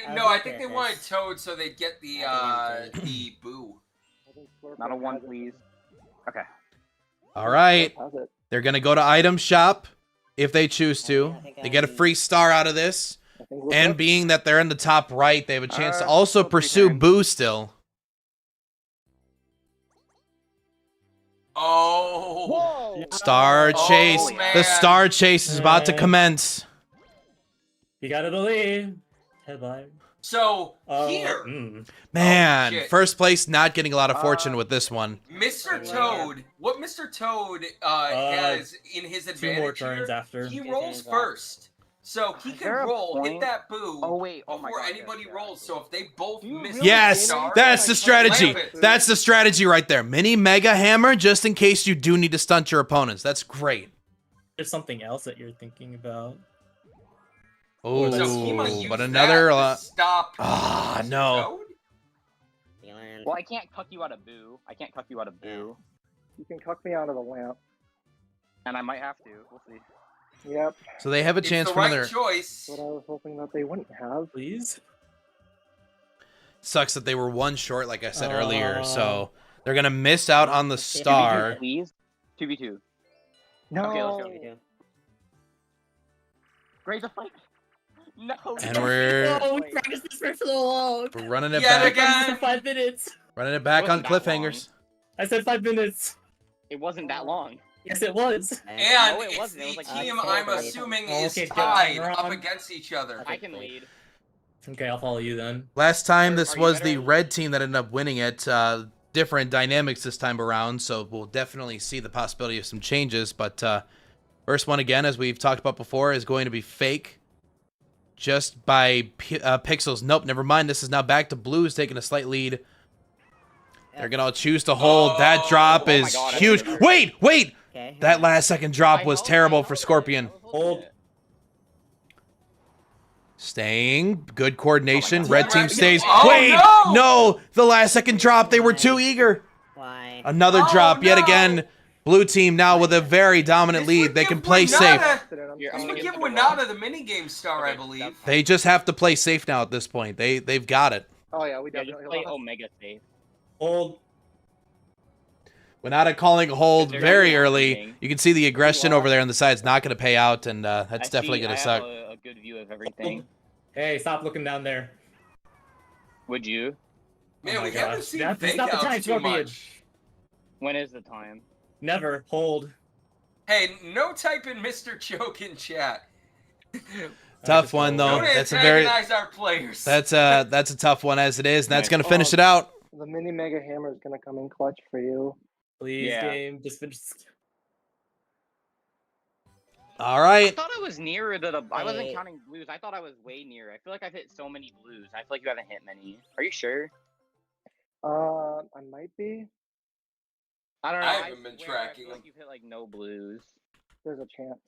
S2: No, I
S3: look
S2: think
S3: at
S2: they
S3: this.
S2: wanted Toad so they'd get the
S3: I think
S2: the boo.
S6: I think Scorpion
S8: Not a 1,
S6: has it.
S8: please. Okay.
S1: All right.
S6: Has it.
S1: They're going to go to item shop if they choose to.
S3: I think
S1: They get a
S3: I'm-
S1: free star out of this.
S6: I think we're
S1: And
S6: good.
S1: being that they're in the top right, they have a chance to also
S8: still 3
S1: pursue
S8: turns.
S1: Boo still.
S2: Oh.
S6: Whoa!
S1: Star
S2: Oh,
S1: chase.
S2: man.
S1: The star chase is about to
S7: Man.
S1: commence.
S7: You gotta believe. Headline.
S2: So here,
S1: Man,
S2: shit.
S1: first place not getting a lot of fortune with this one.
S2: Mr. Toad, what Mr. Toad has in his
S7: 2
S2: advantage
S7: more turns
S2: here,
S7: after.
S2: he
S3: Two
S2: rolls
S3: turns
S2: first. So he
S8: Is
S2: can
S8: there a
S2: roll, hit
S8: point?
S2: that boo
S8: Oh wait. Oh my
S2: before
S8: god.
S2: anybody
S8: yes,
S2: rolls. So if they both
S6: Do you
S2: miss
S6: really
S1: Yes,
S6: think
S2: star,
S1: that's the strategy.
S2: Lamp it.
S1: That's the strategy right there. Mini Mega Hammer, just in case you do need to stunt your opponents. That's great.
S7: There's something else that you're thinking about.
S1: Oh,
S2: So he might use
S1: but
S2: that
S1: another.
S2: to stop.
S1: Ah,
S2: Mr.
S1: no.
S2: Toad?
S3: You land.
S4: Well, I can't cuck you out of boo. I can't cuck you out of boo.
S6: You can cuck me out of the lamp.
S8: And I might have to. We'll see.
S6: Yep.
S1: So they have a
S2: It's
S1: chance
S2: the
S1: for
S2: right
S1: another.
S2: choice.
S6: What I was hoping that they wouldn't have.
S7: Please?
S1: Sucks that they were 1 short, like I said earlier. So they're gonna miss out on the
S4: 2v2,
S1: star.
S4: please. 2v2.
S6: No.
S4: Okay, let's
S3: What
S4: go.
S3: do we do?
S4: Raise a fight. No.
S1: And we're
S7: Oh, we practiced this for so long.
S1: we're running it
S2: Yet
S1: back.
S2: again.
S7: 5 minutes.
S1: Running it back on
S4: Wasn't that
S1: cliffhangers.
S7: I said 5 minutes.
S4: It wasn't that long.
S7: Yes, it was.
S2: And
S4: No, it
S2: it's
S4: wasn't. It
S2: the
S4: was like
S2: team
S3: I'd say
S2: I'm
S3: right.
S2: assuming
S7: Oh,
S2: is
S7: okay, good.
S2: tied
S7: We're
S2: up
S7: on.
S2: against each other.
S4: I can lead.
S7: Okay, I'll follow you then.
S1: Last time
S4: Are
S1: this
S4: you
S1: was the
S4: better?
S1: red team that ended up winning it. different dynamics this time around, so we'll definitely see the possibility of some changes. But first one, again, as we've talked about before, is going to be fake. Just by pixels. Nope, never mind. This is now back to blues taking a slight lead. They're going to choose to hold. That drop is huge. Wait!
S3: Okay.
S1: That last second drop was terrible for Scorpion.
S7: Hold.
S1: Staying. Good coordination.
S4: God.
S1: Red team stays.
S2: Oh,
S1: Wait!
S2: no!
S1: No! The last second drop. They were too eager.
S3: Why?
S1: Another
S2: Oh,
S1: drop yet
S2: no!
S1: again. Blue team now with a very dominant
S2: This
S1: lead.
S2: would
S1: They
S2: give
S1: can play safe.
S4: Here,
S2: This
S4: I'm
S2: would
S4: gonna
S2: give
S4: it to
S2: Winata the minigame star, I
S4: Okay,
S2: believe.
S4: that's
S1: They just have to play safe now at this point. They've got it.
S6: Oh yeah, we
S4: Yeah, just
S6: definitely
S4: play
S6: lost.
S4: Omega safe.
S7: Hold.
S1: Winata calling a hold
S4: They're
S1: very
S4: gonna be
S1: early.
S4: happening.
S1: You can see the aggression over there on the side. It's not going to pay out, and that's definitely going to suck.
S4: I have a good view of everything.
S7: Hey, stop looking down there.
S4: Would you?
S2: Man,
S7: Oh my
S2: we haven't
S7: gosh.
S2: seen
S7: That's
S2: fake
S7: not the time,
S2: outs too
S7: Scorpion.
S2: much.
S4: When is the time?
S7: Never. Hold.
S2: Hey, no type in Mr. Choke in chat.
S1: Tough one though.
S2: Don't
S1: That's a very
S2: antagonize our players.
S1: that's a tough one as it is, and that's
S4: Right.
S1: going to finish it out.
S6: The mini mega hammer is gonna come in clutch for you.
S7: Please,
S4: Yeah.
S7: game. Just finish.
S1: All
S4: I
S1: right.
S4: thought I was nearer to the. I wasn't
S3: Hey.
S4: counting blues. I thought I was way near. I feel like I've hit so many blues. I feel like you haven't hit many. Are you sure?
S6: I might be.
S4: I don't know.
S2: I haven't been
S4: swear, I
S2: tracking
S4: feel like
S2: them.
S4: you've hit like no blues.
S6: There's a chance.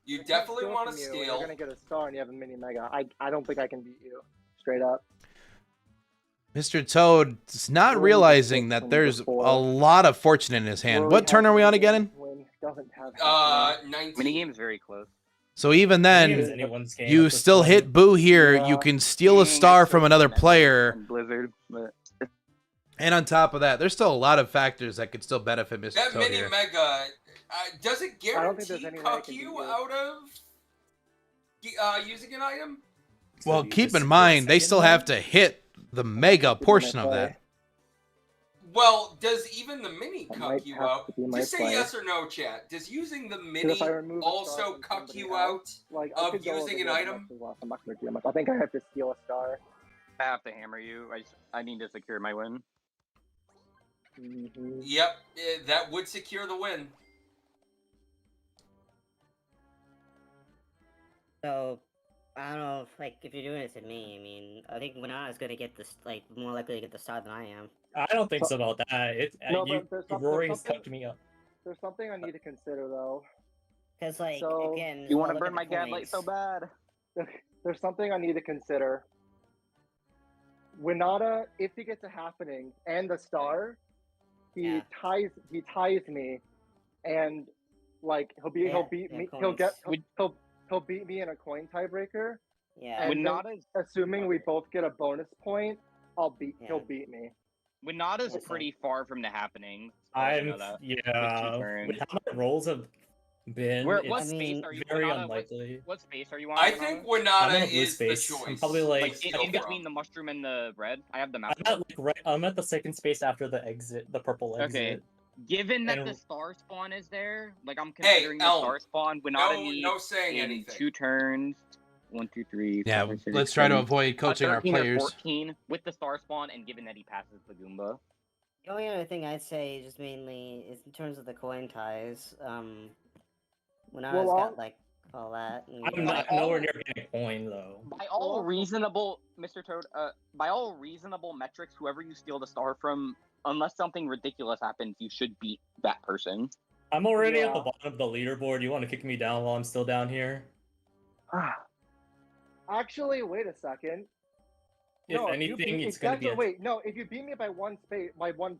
S2: You
S6: if I
S2: definitely
S6: steal
S2: want to
S6: from you,
S2: steal.
S6: You're gonna get a star, and you have a mini mega. I don't think I can beat you. Straight up.
S1: Mr. Toad is not
S6: Really
S1: realizing
S6: good
S1: that
S6: from
S1: there's
S6: before.
S1: a lot of fortune in his hand.
S6: Rory
S1: What turn
S6: has
S1: are we on
S6: mini
S1: again?
S6: games when doesn't have
S2: 19.
S4: Minigame's very close.
S1: So even
S7: Game is
S1: then,
S7: anyone's game
S1: you
S7: at this
S1: still
S7: point.
S1: hit Boo here.
S6: Yeah.
S1: You can steal a star from another player.
S4: Blizzard, but
S1: And on top of that, there's still a lot of factors that could still benefit Mr.
S2: That
S1: Toad
S2: mini
S1: here.
S2: mega, does it
S6: I don't think
S2: guarantee
S6: there's any way I
S2: cuck
S6: can
S2: you
S6: beat you.
S2: out of using an item?
S1: Well,
S7: So you
S1: keep
S7: just
S1: in
S7: sit
S1: mind,
S7: for a
S1: they
S7: second
S1: still
S7: now?
S1: have to hit the mega
S6: to be my
S1: portion of
S6: play.
S1: that.
S2: Well, does even the mini
S6: That
S2: cuck
S6: might
S2: you
S6: have
S2: out?
S6: to be my
S2: Just say
S6: play.
S2: yes or no, chat. Does using the
S6: 'Cause
S2: mini
S6: if I remove a star
S2: also
S6: from
S2: cuck
S6: somebody
S2: you
S6: else,
S2: out?
S6: like, I
S2: of
S6: could go
S2: using
S6: over
S2: an
S6: there
S2: item?
S6: as well. I'm not gonna do much. I think I have to steal a star.
S4: I have to hammer you. I need to secure my win.
S6: Mm-hmm.
S2: Yep, that would secure the win.
S3: So, I don't know if you're doing it to me. I mean, I think Winata's gonna get this more likely to get the star than I am.
S7: I don't think so about that.
S6: No, but there's
S7: Rory's
S6: something-
S7: tucked me up.
S6: There's something I need to consider though.
S3: Cause
S6: So,
S3: again,
S4: You
S3: want
S4: want to burn my gadlight so bad?
S6: There's something I need to consider. Winata, if he gets a happening and the star, he
S3: Yeah.
S6: ties me, and like he'll
S3: Yeah,
S6: beat
S3: yeah,
S6: me.
S3: coins.
S6: He'll beat me in a coin tiebreaker.
S3: Yeah.
S6: And
S4: Winata's
S6: assuming we both get a bonus point, he'll
S3: Yeah.
S6: beat me.
S4: Winata's
S3: Okay.
S4: pretty far from the happening.
S7: I'm
S4: that.
S7: yeah.
S4: turns.
S7: With how my rolls have been,
S4: What
S7: it's
S3: I mean,
S4: space are you?
S7: very
S4: Winata,
S7: unlikely.
S4: What space are you on?
S2: I
S4: Winata?
S2: think
S7: I'm
S2: Winata
S7: on a blue
S2: is
S7: space.
S2: the
S7: I'm
S2: choice.
S7: probably, like,
S4: Like
S2: steal
S4: in
S2: from.
S4: between the mushroom and the red. I have the map.
S7: I'm at I'm at the second space after the exit, the purple exit.
S4: Okay. Given that
S7: And-
S4: the star spawn is there, like I'm
S2: Hey,
S4: considering the
S2: Elm.
S4: star spawn, Winata needs
S2: No saying
S4: in
S2: anything.
S4: 2 turns. 1, 2, 3.
S1: Yeah,
S4: 4, 6,
S1: let's try to
S4: 7,
S1: avoid coaching our
S4: 13 or
S1: players.
S4: 14 with the star spawn, and given that he passes the Goomba.
S3: The only other thing I'd say, just mainly, is in terms of the coin ties. Winata's
S6: Well,
S3: got like all that. And
S7: I'm not nowhere near getting a coin though.
S4: By all reasonable, Mr. Toad, by all reasonable metrics, whoever you steal the star from, unless something ridiculous happens, you should beat that person.
S7: I'm already at
S6: Yeah.
S7: the bottom of the leaderboard. You want to kick me down while I'm still down here?
S6: Actually, wait a second.
S7: If
S6: No, you
S7: anything,
S6: beat-
S7: it's gonna be.
S6: exactly- Wait, no. If you beat me by one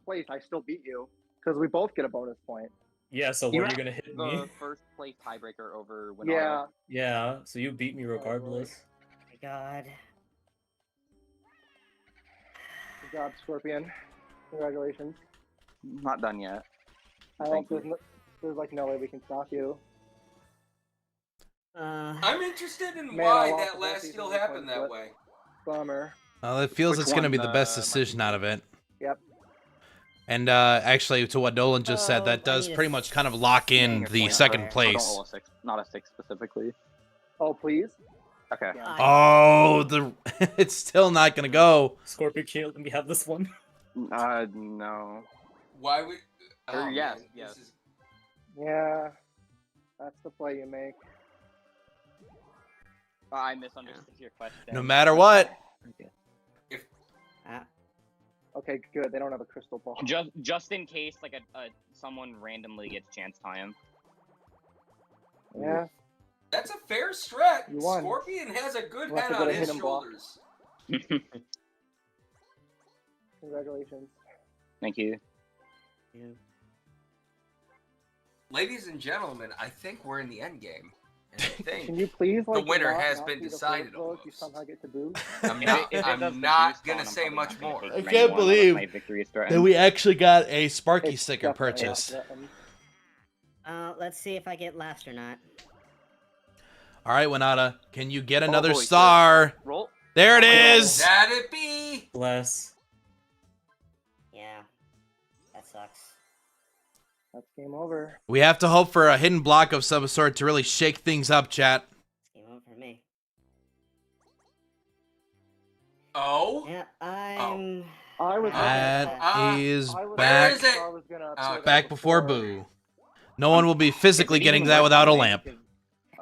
S6: place, I still beat you because we both get a bonus point.
S7: Yeah. So
S4: You
S7: what are you
S4: have
S7: gonna hit
S4: The
S7: me?
S4: first place tiebreaker over Winata.
S6: Yeah.
S7: Yeah. So you beat me regardless.
S3: Oh my god.
S6: Good job, Scorpion. Congratulations.
S4: Not done yet.
S6: I
S4: Thank
S6: don't. There's like no way we can stop you.
S2: I'm interested in
S6: Man,
S2: why
S6: I lost
S2: that
S6: the
S2: last
S6: season
S2: steal
S6: this
S2: happened
S6: one,
S2: that
S6: but-
S2: way.
S6: Bummer.
S1: Well, it feels
S4: Which
S1: it's going to
S4: one,
S1: be the best
S4: my
S1: decision out of it.
S6: Yep.
S1: And actually, to what Nolan just said,
S3: Oh,
S1: that
S3: I
S1: does
S3: need a
S1: pretty much kind of lock in
S4: Dang,
S1: the
S4: it's
S1: second
S4: like-
S1: place.
S4: Don't roll a 6, not a 6 specifically.
S6: Oh, please.
S8: Okay.
S1: Oh, it's still not gonna go.
S7: Scorpion Shield, let me have this one.
S8: No.
S2: Why would?
S8: Or yes,
S2: man,
S8: yes.
S2: this is-
S6: Yeah, that's the play you make.
S4: I misunderstood your question.
S1: No matter what.
S6: Okay, good. They don't have a crystal ball.
S4: Just in case, like someone randomly gets chance time.
S6: Yeah.
S2: That's a fair stretch.
S6: You won.
S2: Scorpion has a good
S6: You have
S2: head
S6: to go
S2: on
S6: to
S2: his
S6: hidden block.
S2: shoulders.
S6: Congratulations.
S4: Thank you.
S2: Ladies and gentlemen, I think we're in the end game. And I think
S6: Can you please like
S2: the winner
S6: not-
S2: has
S6: not
S2: been
S6: be the
S2: decided
S6: first vote if you
S2: almost.
S6: somehow get to boost?
S2: I'm
S4: If
S2: not,
S4: it does
S2: I'm
S4: the
S2: not
S4: boost
S2: gonna
S4: on, I'm
S2: say
S4: probably
S2: much
S4: not gonna
S2: more.
S4: take
S1: I
S4: from
S1: can't
S4: anyone unless
S1: believe
S4: my victory is
S1: That
S4: threatened.
S1: we actually got a Sparky
S6: It's
S1: sticker
S6: definitely
S1: purchased.
S6: not threatened.
S3: Let's see if I get last or not.
S1: All right, Winata, can you get another
S8: boy,
S1: star?
S8: Roll.
S1: There it is.
S2: That it be.
S7: Bless.
S3: Yeah, that sucks.
S6: That's game over.
S1: We have to hope for a hidden block of some sort to really shake things up, chat.
S3: Game over for me.
S2: Oh,
S3: Yeah, I'm.
S6: I was
S1: That is
S6: I was-
S1: back.
S2: Where is it?
S6: I was gonna
S2: Oh,
S6: put it
S1: Back before Boo. No one will be physically
S4: It's
S1: getting
S4: even
S1: that
S4: worse
S1: without a
S4: than
S1: lamp.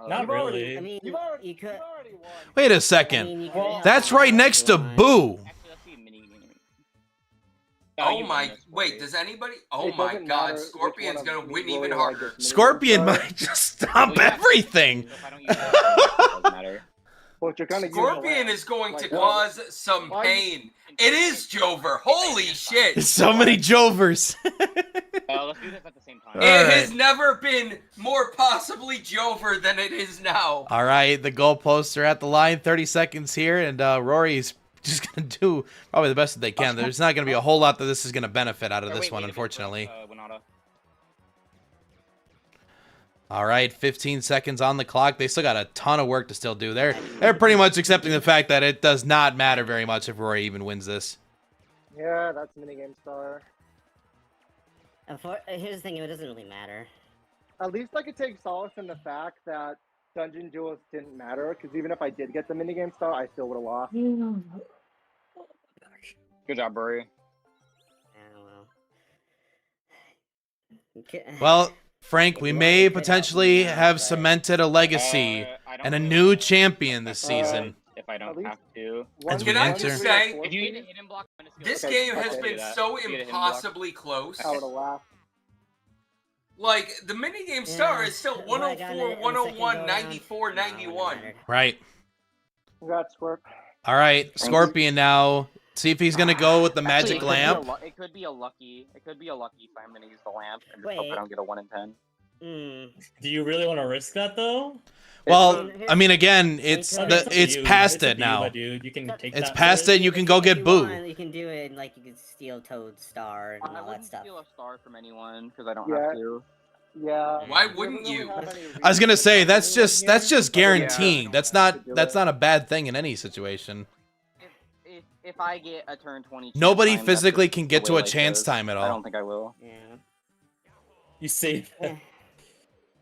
S7: Not
S6: You've already-
S7: really.
S3: I mean,
S6: You've already,
S3: you could.
S6: you've already won.
S1: Wait a
S3: I
S1: second.
S3: mean, you could
S4: Well,
S3: have
S1: That's
S3: one
S1: right
S3: if
S1: next
S3: you
S1: to
S3: want.
S1: Boo.
S4: Actually, let's see a mini game.
S2: oh
S4: you
S2: my!
S4: won this,
S2: Wait,
S4: Corey.
S2: does anybody? Oh
S6: It
S2: my
S6: doesn't
S2: God!
S6: matter which
S2: Scorpion's
S6: one
S2: gonna
S6: of
S2: win
S6: me
S2: even
S6: will I
S2: harder.
S6: get mini
S1: Scorpion
S6: games
S1: might just stomp
S4: Well, yeah,
S1: everything.
S4: So if I don't use it, it doesn't matter.
S6: But you're gonna use the
S2: Scorpion
S6: lamp.
S2: is going to
S6: Like,
S2: cause some
S6: why-
S2: pain. It is Jover. Holy shit!
S1: So many Jovers.
S4: Let's do this at the same time.
S1: All
S2: It
S1: right.
S2: has never been more possibly Jover than it is now.
S1: All right, the goalposts are at the line. 30 seconds here, and Rory's just gonna do probably the best that they can. There's not gonna be a whole lot that this is gonna benefit out of
S4: Or
S1: this
S4: wait,
S1: one,
S4: wait,
S1: unfortunately.
S4: Winata.
S1: All right, 15 seconds on the clock. They still got a ton of work to still do. They're pretty much accepting the fact that it does not matter very much if Rory even wins this.
S6: Yeah, that's minigame star.
S3: Here's the thing, it doesn't really matter.
S6: At least I could take solace in the fact that Dungeon Duels didn't matter, because even if I did get the minigame star, I still would have lost.
S4: Good job, Rory.
S3: Yeah, well. Okay.
S1: Well, Frank, we
S3: If you
S1: may
S3: wanna fit out
S1: potentially
S3: now,
S1: have
S3: but-
S1: cemented a legacy
S4: I don't
S1: and a
S4: really
S1: new
S4: want to
S1: champion this
S4: affect
S1: season.
S4: If I
S6: At
S4: don't
S6: least-
S4: have to.
S1: As we
S2: Can I
S1: enter.
S2: just say,
S4: If you get a hidden block, I'm gonna steal
S2: this
S4: it.
S2: game has
S6: okay.
S2: been
S4: Do that.
S2: so
S4: You get a hidden block.
S2: impossibly close.
S6: I would have laughed.
S2: Like, the minigame star
S3: Yeah,
S2: is still
S3: what I got in
S2: 104,
S3: the second
S2: 101,
S3: go-around,
S2: 94,
S3: no, it wouldn't
S2: 91.
S3: matter.
S1: Right.
S6: Congrats, Scorp.
S1: All right, Scorpion now. See if he's gonna go with the magic
S4: Actually,
S1: lamp.
S4: It could be a lucky. It could be a lucky if I'm gonna use the lamp and just hope
S3: Wait.
S4: I don't get a 1 in 10.
S7: Do you really want to risk that though?
S1: Well, I mean, again, it's
S3: I mean,
S7: It's up to
S1: it's
S7: you.
S1: past
S7: It's up
S1: it
S7: to you,
S1: now.
S7: my dude. You can take
S1: It's
S7: that
S1: past
S7: risk.
S1: it, and you can go get Boo.
S3: You can do it, and like you can steal Toad's star and
S4: I
S3: all that
S4: wouldn't
S3: stuff.
S4: steal a star from anyone because I don't
S6: Yeah.
S4: have to.
S6: Yeah.
S2: Why
S6: Doesn't
S2: wouldn't
S6: really
S2: you?
S6: have any
S1: I was gonna
S6: reason
S1: say
S6: to
S1: that's
S6: do it
S1: just
S6: here.
S1: guaranteeing. That's
S6: to do
S1: not
S6: it.
S1: a bad thing in any situation.
S4: If I get a turn 20, chance
S1: Nobody
S4: time, that's
S1: physically
S4: just
S1: can
S4: the
S1: get to
S4: way
S1: a
S4: life
S1: chance
S4: is.
S1: time at
S4: I
S1: all.
S4: don't think I will.
S3: Yeah.
S7: You save
S3: Yeah.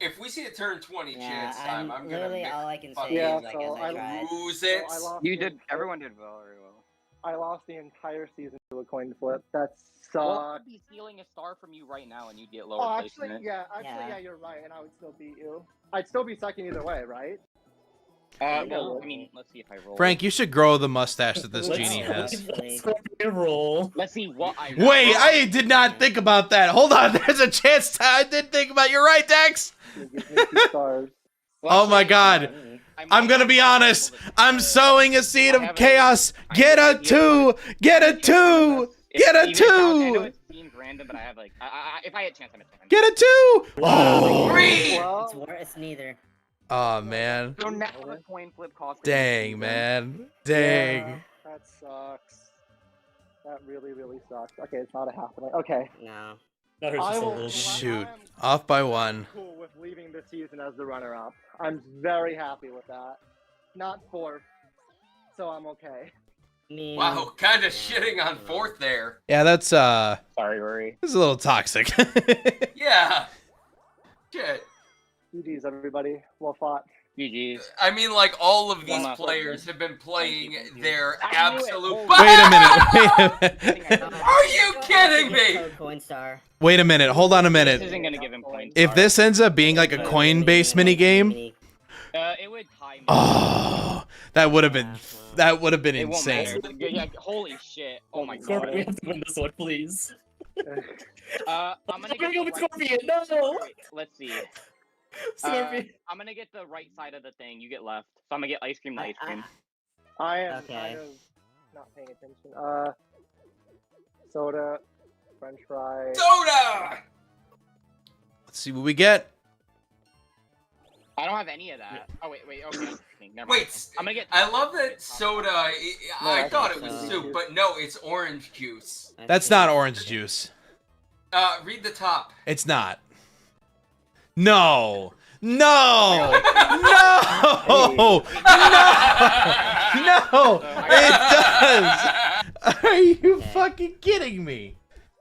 S2: If we see a turn 20
S3: Yeah,
S2: chance time, I'm gonna
S3: literally all I can say
S2: fucking
S6: Yeah,
S3: is like
S6: so
S3: as I
S6: I
S3: tried.
S2: lose
S6: So
S2: it.
S6: I lost
S8: You
S6: the
S8: did.
S6: entire-
S8: Everyone did very well.
S6: I lost the entire season to a coin flip. That
S4: Well,
S6: sucks.
S4: I'd be stealing a star from you right now, and you'd get
S6: Oh,
S4: lower
S6: actually,
S4: placement.
S6: yeah,
S3: Yeah.
S6: you're right, and I would still beat you. I'd still be second either way, right?
S4: Well,
S6: would.
S4: I mean, let's see if I roll.
S1: Frank, you should grow the mustache that this
S6: Let's
S1: genie
S6: see.
S1: has.
S7: Scorpion roll.
S4: Let's see what I.
S1: Wait, I did not think about that. Hold on, there's a chance. I did think about. You're right, Dex.
S6: It gives me 2 stars.
S1: Oh my God. I'm gonna be honest. I'm sowing a seed of chaos. Get a 2. Get a 2. Get a 2.
S4: I know it seems random, but I have like, if I had chance, I'm at 10.
S1: Get a 2. Oh.
S2: Three!
S6: Well,
S3: It's neither.
S1: Oh man.
S4: So now the coin flip cost.
S1: Dang, man. Dang.
S6: yeah, that sucks. That really, really sucks. Okay, it's not a happening. Okay.
S3: No.
S7: That hurts
S6: I
S7: just a
S6: will-
S7: little bit.
S1: Shoot.
S6: I'm
S1: Off by 1.
S6: cool with leaving the season as the runner-up. I'm very happy with that. Not 4th, so I'm okay.
S3: I mean,
S2: Wow, kind of shitting on 4th there.
S1: Yeah, that's
S4: Sorry, Rory.
S1: this is a little toxic.
S2: Yeah. Shit.
S6: GG's, everybody. Well fought.
S4: GG's.
S2: I mean, like, all of these
S4: One last
S2: players have been playing their
S4: I knew it.
S2: absolute.
S4: Holy-
S1: Wait a minute. Wait a minute.
S2: Are you kidding me?
S3: Coinstar.
S1: Wait a minute. Hold on a
S4: This
S1: minute.
S4: isn't gonna give him points.
S1: If this ends up being like a coin-based mini game,
S4: it would tie me.
S1: oh, that would have been
S4: It won't
S1: insane.
S4: matter. Yeah, holy shit. Oh my
S7: Scorpion, we
S4: god.
S7: have to win this one, please.
S4: I'm gonna
S7: I'm
S4: get
S7: gonna go
S4: the
S7: with
S4: right-
S7: Scorpion. No.
S4: Wait, let's see.
S7: Scorpion.
S4: I'm gonna get the right side of the thing. You get left. So I'm gonna get ice cream to ice cream.
S6: I am
S3: Okay.
S6: kind of not paying attention. Soda, French fry.
S2: Soda!
S1: Let's see what we get.
S4: I don't have any of that. Oh wait. Okay. Never mind.
S2: Wait,
S4: I'm gonna get.
S2: I love that soda. I
S3: I
S2: thought it
S3: think
S2: was
S3: so.
S2: soup, but no, it's orange juice.
S1: That's not orange juice.
S2: Read the top.
S1: It's not. No. No. No. No. No. It does. Are you fucking kidding me?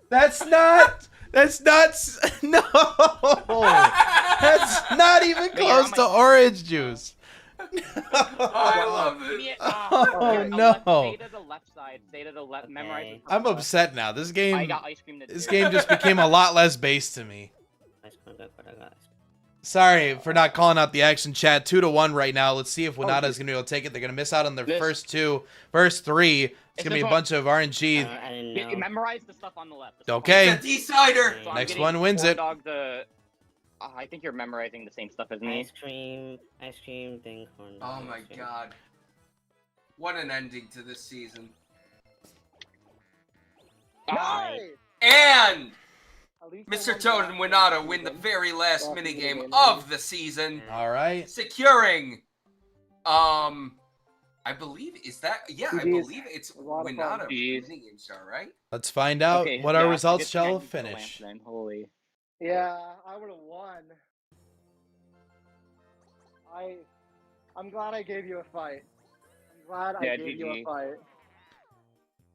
S1: That's not. No. That's not even close to orange juice.
S2: I love
S4: Give me
S2: it.
S4: it.
S1: Oh,
S4: Here,
S1: no.
S4: Stay to the left side. Stay to the left.
S3: Okay.
S4: Memorize. the
S1: I'm
S4: process.
S1: upset now. This
S4: I
S1: game
S4: got ice cream to
S1: this
S4: do.
S1: game just became a lot less base to me. Sorry for not calling out the action chat. 2-1 right now. Let's see if Winata's gonna be able to take it. They're gonna miss out on their first three. It's gonna be a bunch of RNG.
S3: I didn't know.
S4: Memorize the stuff on the left.
S1: Okay.
S2: It's a decider.
S4: So I'm
S1: Next
S4: getting
S1: one wins
S4: corn
S1: it.
S4: Dog the. I think you're memorizing the same stuff as me.
S3: Ice cream, thing, corn.
S2: Oh my god. What an ending to this season.
S6: Nice!
S2: And
S6: At least I
S2: Mr.
S6: won
S2: Toad
S6: the
S2: and
S6: last
S2: Winata win the
S6: season.
S2: very last
S6: Last
S2: minigame
S6: minigame.
S2: of the season,
S1: All right.
S2: securing, I believe, is that, yeah, I
S6: GG's.
S2: believe it's
S6: A lot of fun.
S2: Winata
S4: GG's.
S2: minigame star, right?
S1: Let's find out
S4: Okay,
S1: what
S4: yeah,
S1: our
S4: it's a
S1: results
S4: good thing I
S1: shall
S4: used the lamp
S1: finish.
S4: then, Holy.
S6: Yeah, I would have won. I'm glad I gave you a fight. I'm glad I
S4: Yeah,
S6: gave you
S4: GG.
S6: a fight.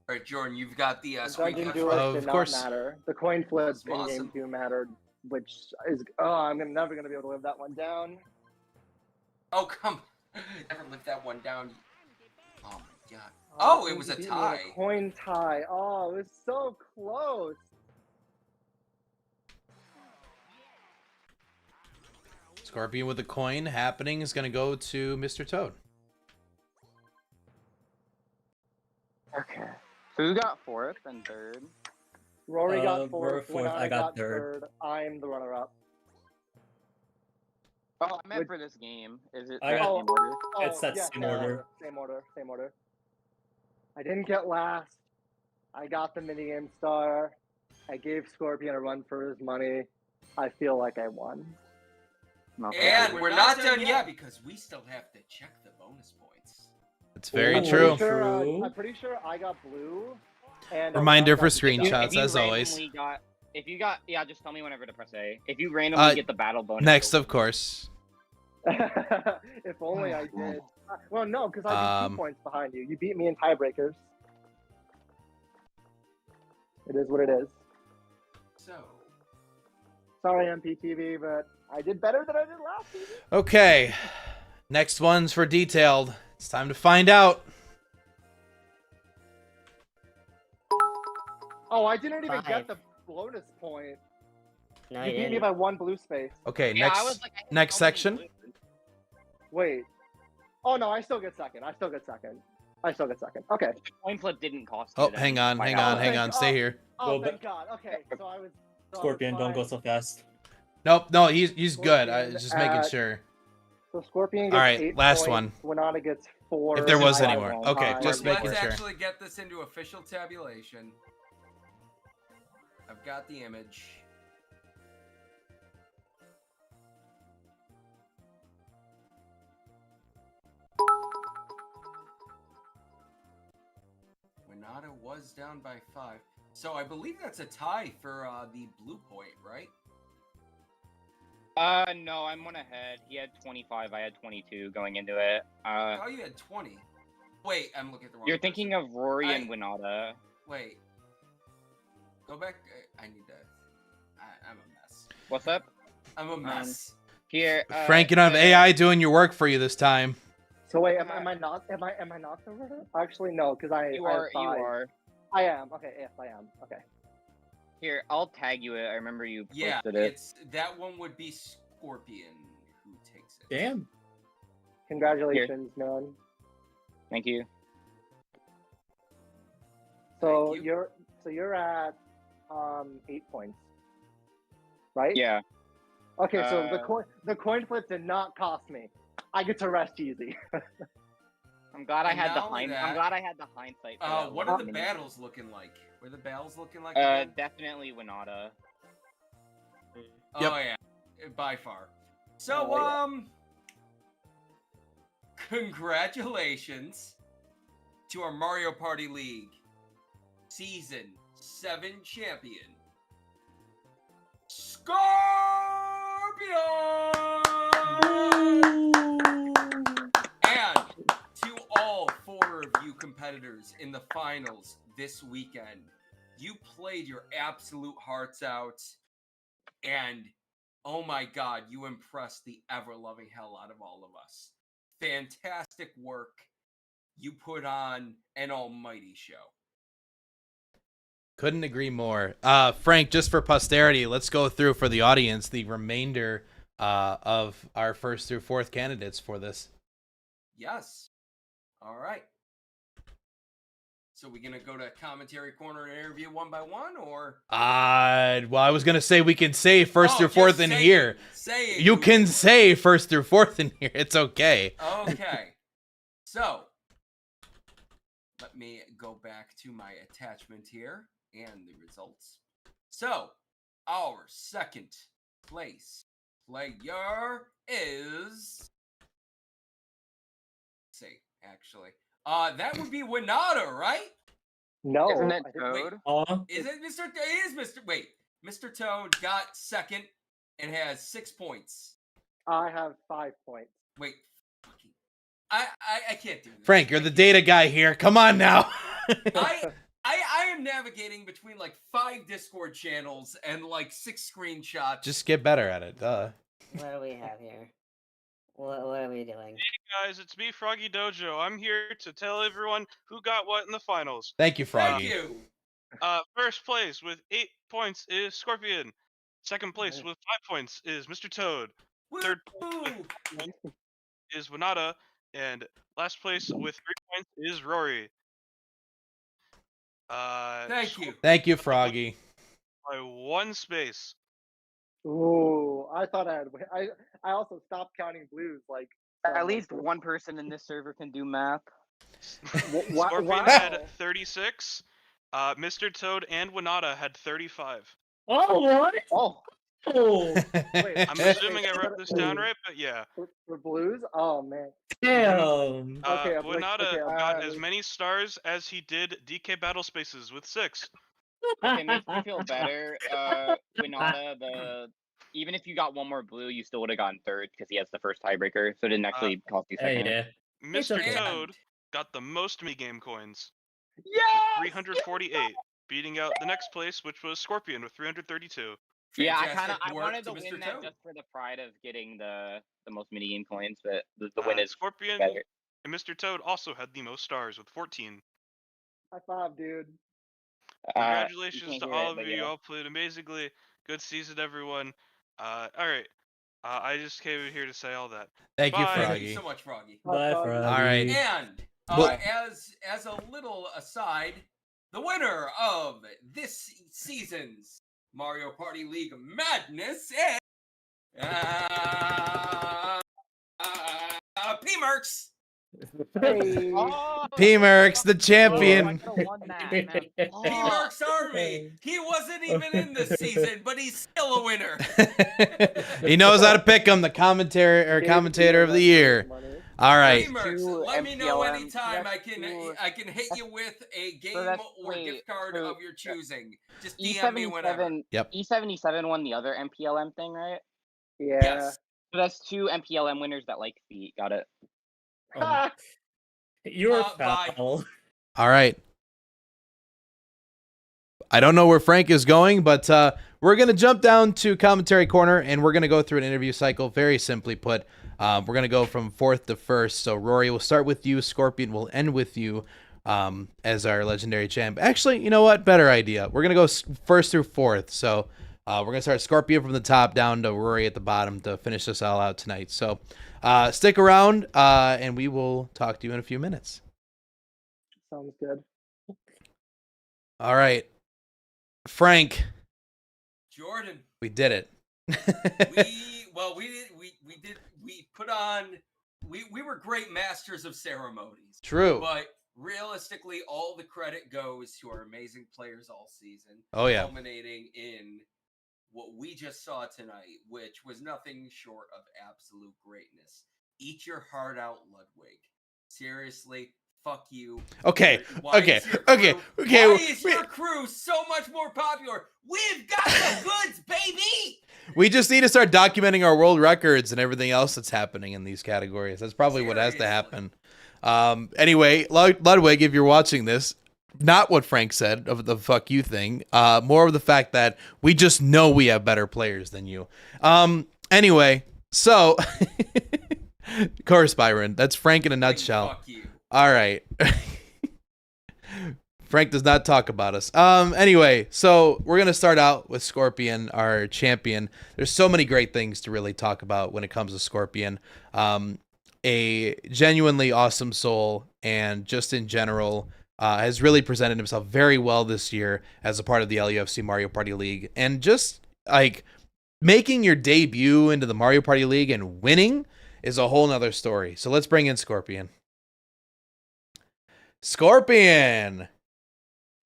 S2: All right, Jordan, you've got the
S6: The
S2: squeak
S6: dungeon
S2: up
S6: duel
S2: front.
S1: Of
S6: did not
S1: course.
S6: matter. The coin flip
S2: That's awesome.
S6: in game 2 mattered, which is never gonna be able to live that one down.
S2: Oh, come on. Never lived that one down. Oh my god. Oh, it was a
S6: you beat me in
S2: tie.
S6: coin tie. Oh, it was so close.
S1: Scorpion with a coin happening is gonna go to Mr. Toad.
S4: Okay. So who got fourth and third?
S6: Rory got
S7: we're
S6: fourth.
S7: fourth,
S6: Winata
S7: I got
S6: third. I'm the runner-up.
S4: Oh, I meant
S6: Would-
S4: for this game. Is it
S7: I
S4: the
S7: got-
S4: same order?
S7: It's that same order.
S6: Same order. Same order. I didn't get last. I got the minigame star. I gave Scorpion a run for his money. I feel like I won.
S4: Okay.
S2: And we're not done yet because we still have to check the bonus points.
S1: It's very
S7: Ooh.
S1: true.
S7: True.
S6: I'm pretty sure I got blue. And
S1: Reminder for
S6: Winata got the yellow.
S1: screenshots.
S4: If you
S1: as always.
S4: randomly if you got, yeah, just tell me whenever to press A. If you randomly get the battle bonus.
S1: Next,
S4: you'll
S1: of course.
S6: If only I did. Well, no, because I'd be 2 points behind you. You beat me in tiebreakers. It is what it is.
S2: So,
S6: Sorry, MPTV, but I did better than I did last season.
S1: Okay. Next one's for detailed. It's time to find out.
S6: Oh, I didn't even
S3: 5.
S6: get the bonus point.
S3: No,
S6: You
S3: you
S6: beat me
S3: didn't.
S6: by 1 blue space.
S1: Okay,
S4: Yeah,
S1: next
S4: I was like, I had
S1: next
S4: so many
S1: section.
S4: blues.
S6: Wait. Oh no, I still get second. I still get second. Okay.
S4: The coin flip didn't cost you.
S1: Oh,
S4: then.
S1: hang on,
S4: My
S1: hang
S4: God.
S1: on, hang on. Stay here.
S6: Oh,
S7: Well,
S6: thank God. Okay, so I was.
S7: Scorpion, don't go
S6: fine.
S7: so fast.
S1: Nope, no, he's good. I
S6: Scorpion
S1: was just making
S6: at-
S1: sure.
S6: So Scorpion gets
S1: All right,
S6: 8
S1: last
S6: points. Winata gets 4.
S1: If there was
S6: I
S1: any
S6: got
S1: more.
S6: 1.
S1: Okay,
S6: I
S1: just
S6: got
S1: making
S2: let's
S1: sure.
S2: actually get this into official tabulation. I've got the image. Winata was down by 5. So I believe that's a tie for the blue point, right?
S4: No, I'm one ahead. He had 25. I had 22 going into it.
S2: Oh, you had 20. Wait, I'm looking at the wrong
S4: You're thinking of Rory and
S2: I-
S4: Winata.
S2: Wait. Go back. I need to... I'm a mess.
S4: What's up?
S2: I'm a mess.
S8: Here,
S1: Frank, you don't have AI doing your work for you this time.
S6: So wait, am I not the runner? Actually, no, because I
S8: You
S6: I have
S8: are. You
S6: five.
S8: are.
S6: I am. Okay, yes, I am. Okay.
S8: Here, I'll tag you it. I remember you
S2: Yeah,
S8: posted it.
S2: that one would be Scorpion who takes it.
S7: Damn.
S6: Congratulations, man.
S8: Thank you.
S6: So
S2: Thank you.
S6: you're at 8 points, right?
S8: Yeah.
S6: Okay, so the coin flip did not cost me. I get to rest easy.
S8: I'm glad I
S2: And
S8: had the
S2: not only that,
S8: I'm glad I had the hindsight. For that
S2: what
S8: one
S2: are the
S8: mini.
S2: battles looking like? What are the battles looking like? again?
S8: Definitely Winata.
S2: Oh
S1: Yep.
S2: yeah, by far. So
S6: Oh, yeah.
S2: Congratulations to our Mario Party League Season 7 champion, Scorpion! And to all 4 of you competitors in the finals this weekend, you played your absolute hearts out, and oh my god, you impressed the ever-loving hell out of all of us. Fantastic work. You put on an almighty show.
S1: Couldn't agree more. Frank, just for posterity, let's go through for the audience the remainder of our 1st through 4th candidates for this.
S2: Yes. All right. So we gonna go to commentary corner and interview one by one, or?
S1: Well, I was gonna say we can say 1st through
S2: just
S1: 4th in
S2: say
S1: here.
S2: it. Say it.
S1: You can say 1st through 4th in here. It's okay.
S2: Okay. So let me go back to my attachment here and the results. So our 2nd place player is. Let's see, actually. That would be Winata, right?
S6: No.
S8: Isn't it
S6: I think-
S8: Toad?
S2: Is it Mr. It is Mr. Wait, Mr. Toad got 2nd and has 6 points.
S6: I have 5 points.
S2: Wait, fucking, I can't do this.
S1: Frank, you're the data guy here. Come on now.
S2: I am navigating between like 5 Discord channels and like 6 screenshots.
S1: Just get better at it. Duh.
S3: What do we have here? What are we doing?
S9: Hey guys, it's me, Froggy Dojo. I'm here to tell everyone who got what in the finals.
S1: Thank you,
S2: Thank
S1: Froggy.
S2: you.
S9: First place with 8 points is Scorpion. Second place with 5 points is Mr. Toad. Third place with 4 points is Winata, and last place with 3 points is Rory.
S2: Thank you.
S1: Thank you, Froggy.
S9: By 1 space.
S6: Ooh, I thought I had. I also stopped counting blues. Like
S8: At least one person in this server can do math.
S9: Scorpion
S6: wow.
S9: had 36. Mr. Toad and Winata had 35.
S5: Oh, what?
S8: Oh,
S6: Wait,
S9: I'm assuming I wrote this down right, but yeah.
S6: for blues. Oh man.
S5: Damn.
S6: Okay,
S9: Winata
S6: okay,
S9: got as many stars as he did DK Battle Spaces with 6.
S8: it makes me feel better. Winata, even if you got one more blue, you still would have gotten 3rd because he has the first tiebreaker, so it didn't actually cost you
S5: Hey,
S8: 2nd.
S5: yeah.
S9: Mr.
S5: okay.
S9: Toad got the most mini-game coins,
S6: Yeah.
S9: 348, beating out the next place, which was Scorpion with 332.
S8: Yeah,
S2: Fantastic
S8: I
S2: work
S8: wanted to
S2: Mr.
S8: win that
S2: Toad.
S8: just for the pride of getting the most minigame coins, but the win is
S9: Scorpion
S8: better.
S9: and Mr. Toad also had the most stars with 14.
S6: High five, dude.
S9: Congratulations
S8: you
S9: to
S8: can't
S9: all
S8: hear it,
S9: of
S8: but
S9: you.
S8: yeah.
S9: You all played amazingly. Good season, everyone. All right. I just came in here to say all that.
S1: Thank you,
S9: Bye.
S2: Thank
S1: Froggy.
S2: you so much, Froggy.
S5: Bye,
S6: Froggy.
S5: Froggy.
S1: All right.
S2: And
S1: Well-
S2: as a little aside, the winner of this season's Mario Party League Madness is P-Mercs.
S6: Hey.
S8: Oh,
S1: P-Mercs, the champion.
S2: P-Mercs Army. He wasn't even in this season, but he's still a winner.
S1: He knows how to pick him, the commentator of the year. All right.
S2: P-Mercs,
S8: Two
S2: let me know
S8: MPLM.
S2: anytime
S8: That's two-
S2: I can hit you with a game
S8: that's-
S2: or
S8: wait,
S2: gift card
S8: so-
S2: of your choosing. Just DM me whenever.
S8: E77.
S1: Yep.
S8: E77 won the other MPLM thing, right?
S6: Yeah.
S2: Yes.
S8: So that's 2 MPLM winners that like feet. Got it.
S5: You're
S2: Bye.
S5: foul.
S1: All right. I don't know where Frank is going, but we're going to jump down to commentary corner, and we're going to go through an interview cycle. Very simply put, we're going to go from fourth to first. So, Rory, we'll start with you. Scorpion will end with you as our legendary champ. Actually, you know what? Better idea. We're going to go first through fourth. So, we're going to start Scorpion from the top down to Rory at the bottom to finish this all out tonight. So, stick around, and we will talk to you in a few minutes.
S6: Sounds good.
S1: All right. Frank,
S2: Jordan.
S1: we did it.
S2: We were great masters of ceremonies.
S1: True.
S2: But realistically, all the credit goes to our amazing players all season.
S1: Oh, yeah.
S2: Culminating in what we just saw tonight, which was nothing short of absolute greatness. Eat your heart out, Ludwig. Seriously, fuck you.
S1: Okay.
S2: Why
S1: Okay.
S2: is your
S1: Okay.
S2: crew-
S1: Okay.
S2: Why is your crew so much more popular? We've got the goods, baby!
S1: We just need to start documenting our world records and everything else that's happening in these categories. That's probably what has to happen. Anyway, Ludwig, if you're watching this, not what Frank said of the fuck you thing, more of the fact that we just know we have better players than you. Anyway, so, of course, Byron, that's Frank in a nutshell.
S2: Fuck you.
S1: All right. Frank does not talk about us. Anyway, so we're going to start out with Scorpion, our champion. There's so many great things to really talk about when it comes to Scorpion. A genuinely awesome soul, and just in general, has really presented himself very well this year as a part of the LUFC Mario Party League. And just like making your debut into the Mario Party League and winning is a whole nother story. So let's bring in Scorpion. Scorpion.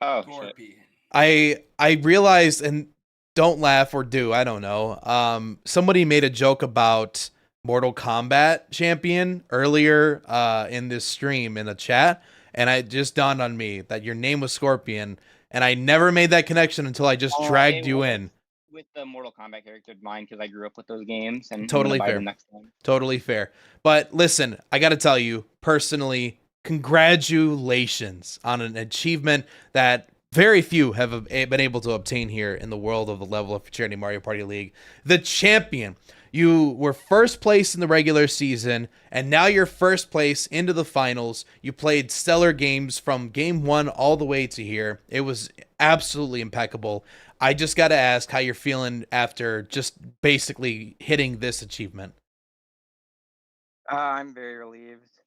S8: Oh,
S2: Scorpion.
S8: shit.
S1: I realized, and don't laugh or do, I don't know. Somebody made a joke about Mortal Kombat champion earlier in this stream in the chat, and it just dawned on me that your name was Scorpion, and I never made that connection until I just dragged you in.
S8: With the Mortal Kombat character of mine, because I grew up with those games, and
S1: Totally
S8: I'm gonna buy
S1: fair.
S8: them next time.
S1: Totally fair. But listen, I got to tell you, personally, congratulations on an achievement that very few have been able to obtain here in the world of the level of Charity Mario Party League. The champion. You were first place in the regular season, and now you're first place into the finals. You played stellar games from game 1 all the way to here. It was absolutely impeccable. I just got to ask how you're feeling after just basically hitting this achievement.
S4: I'm very relieved,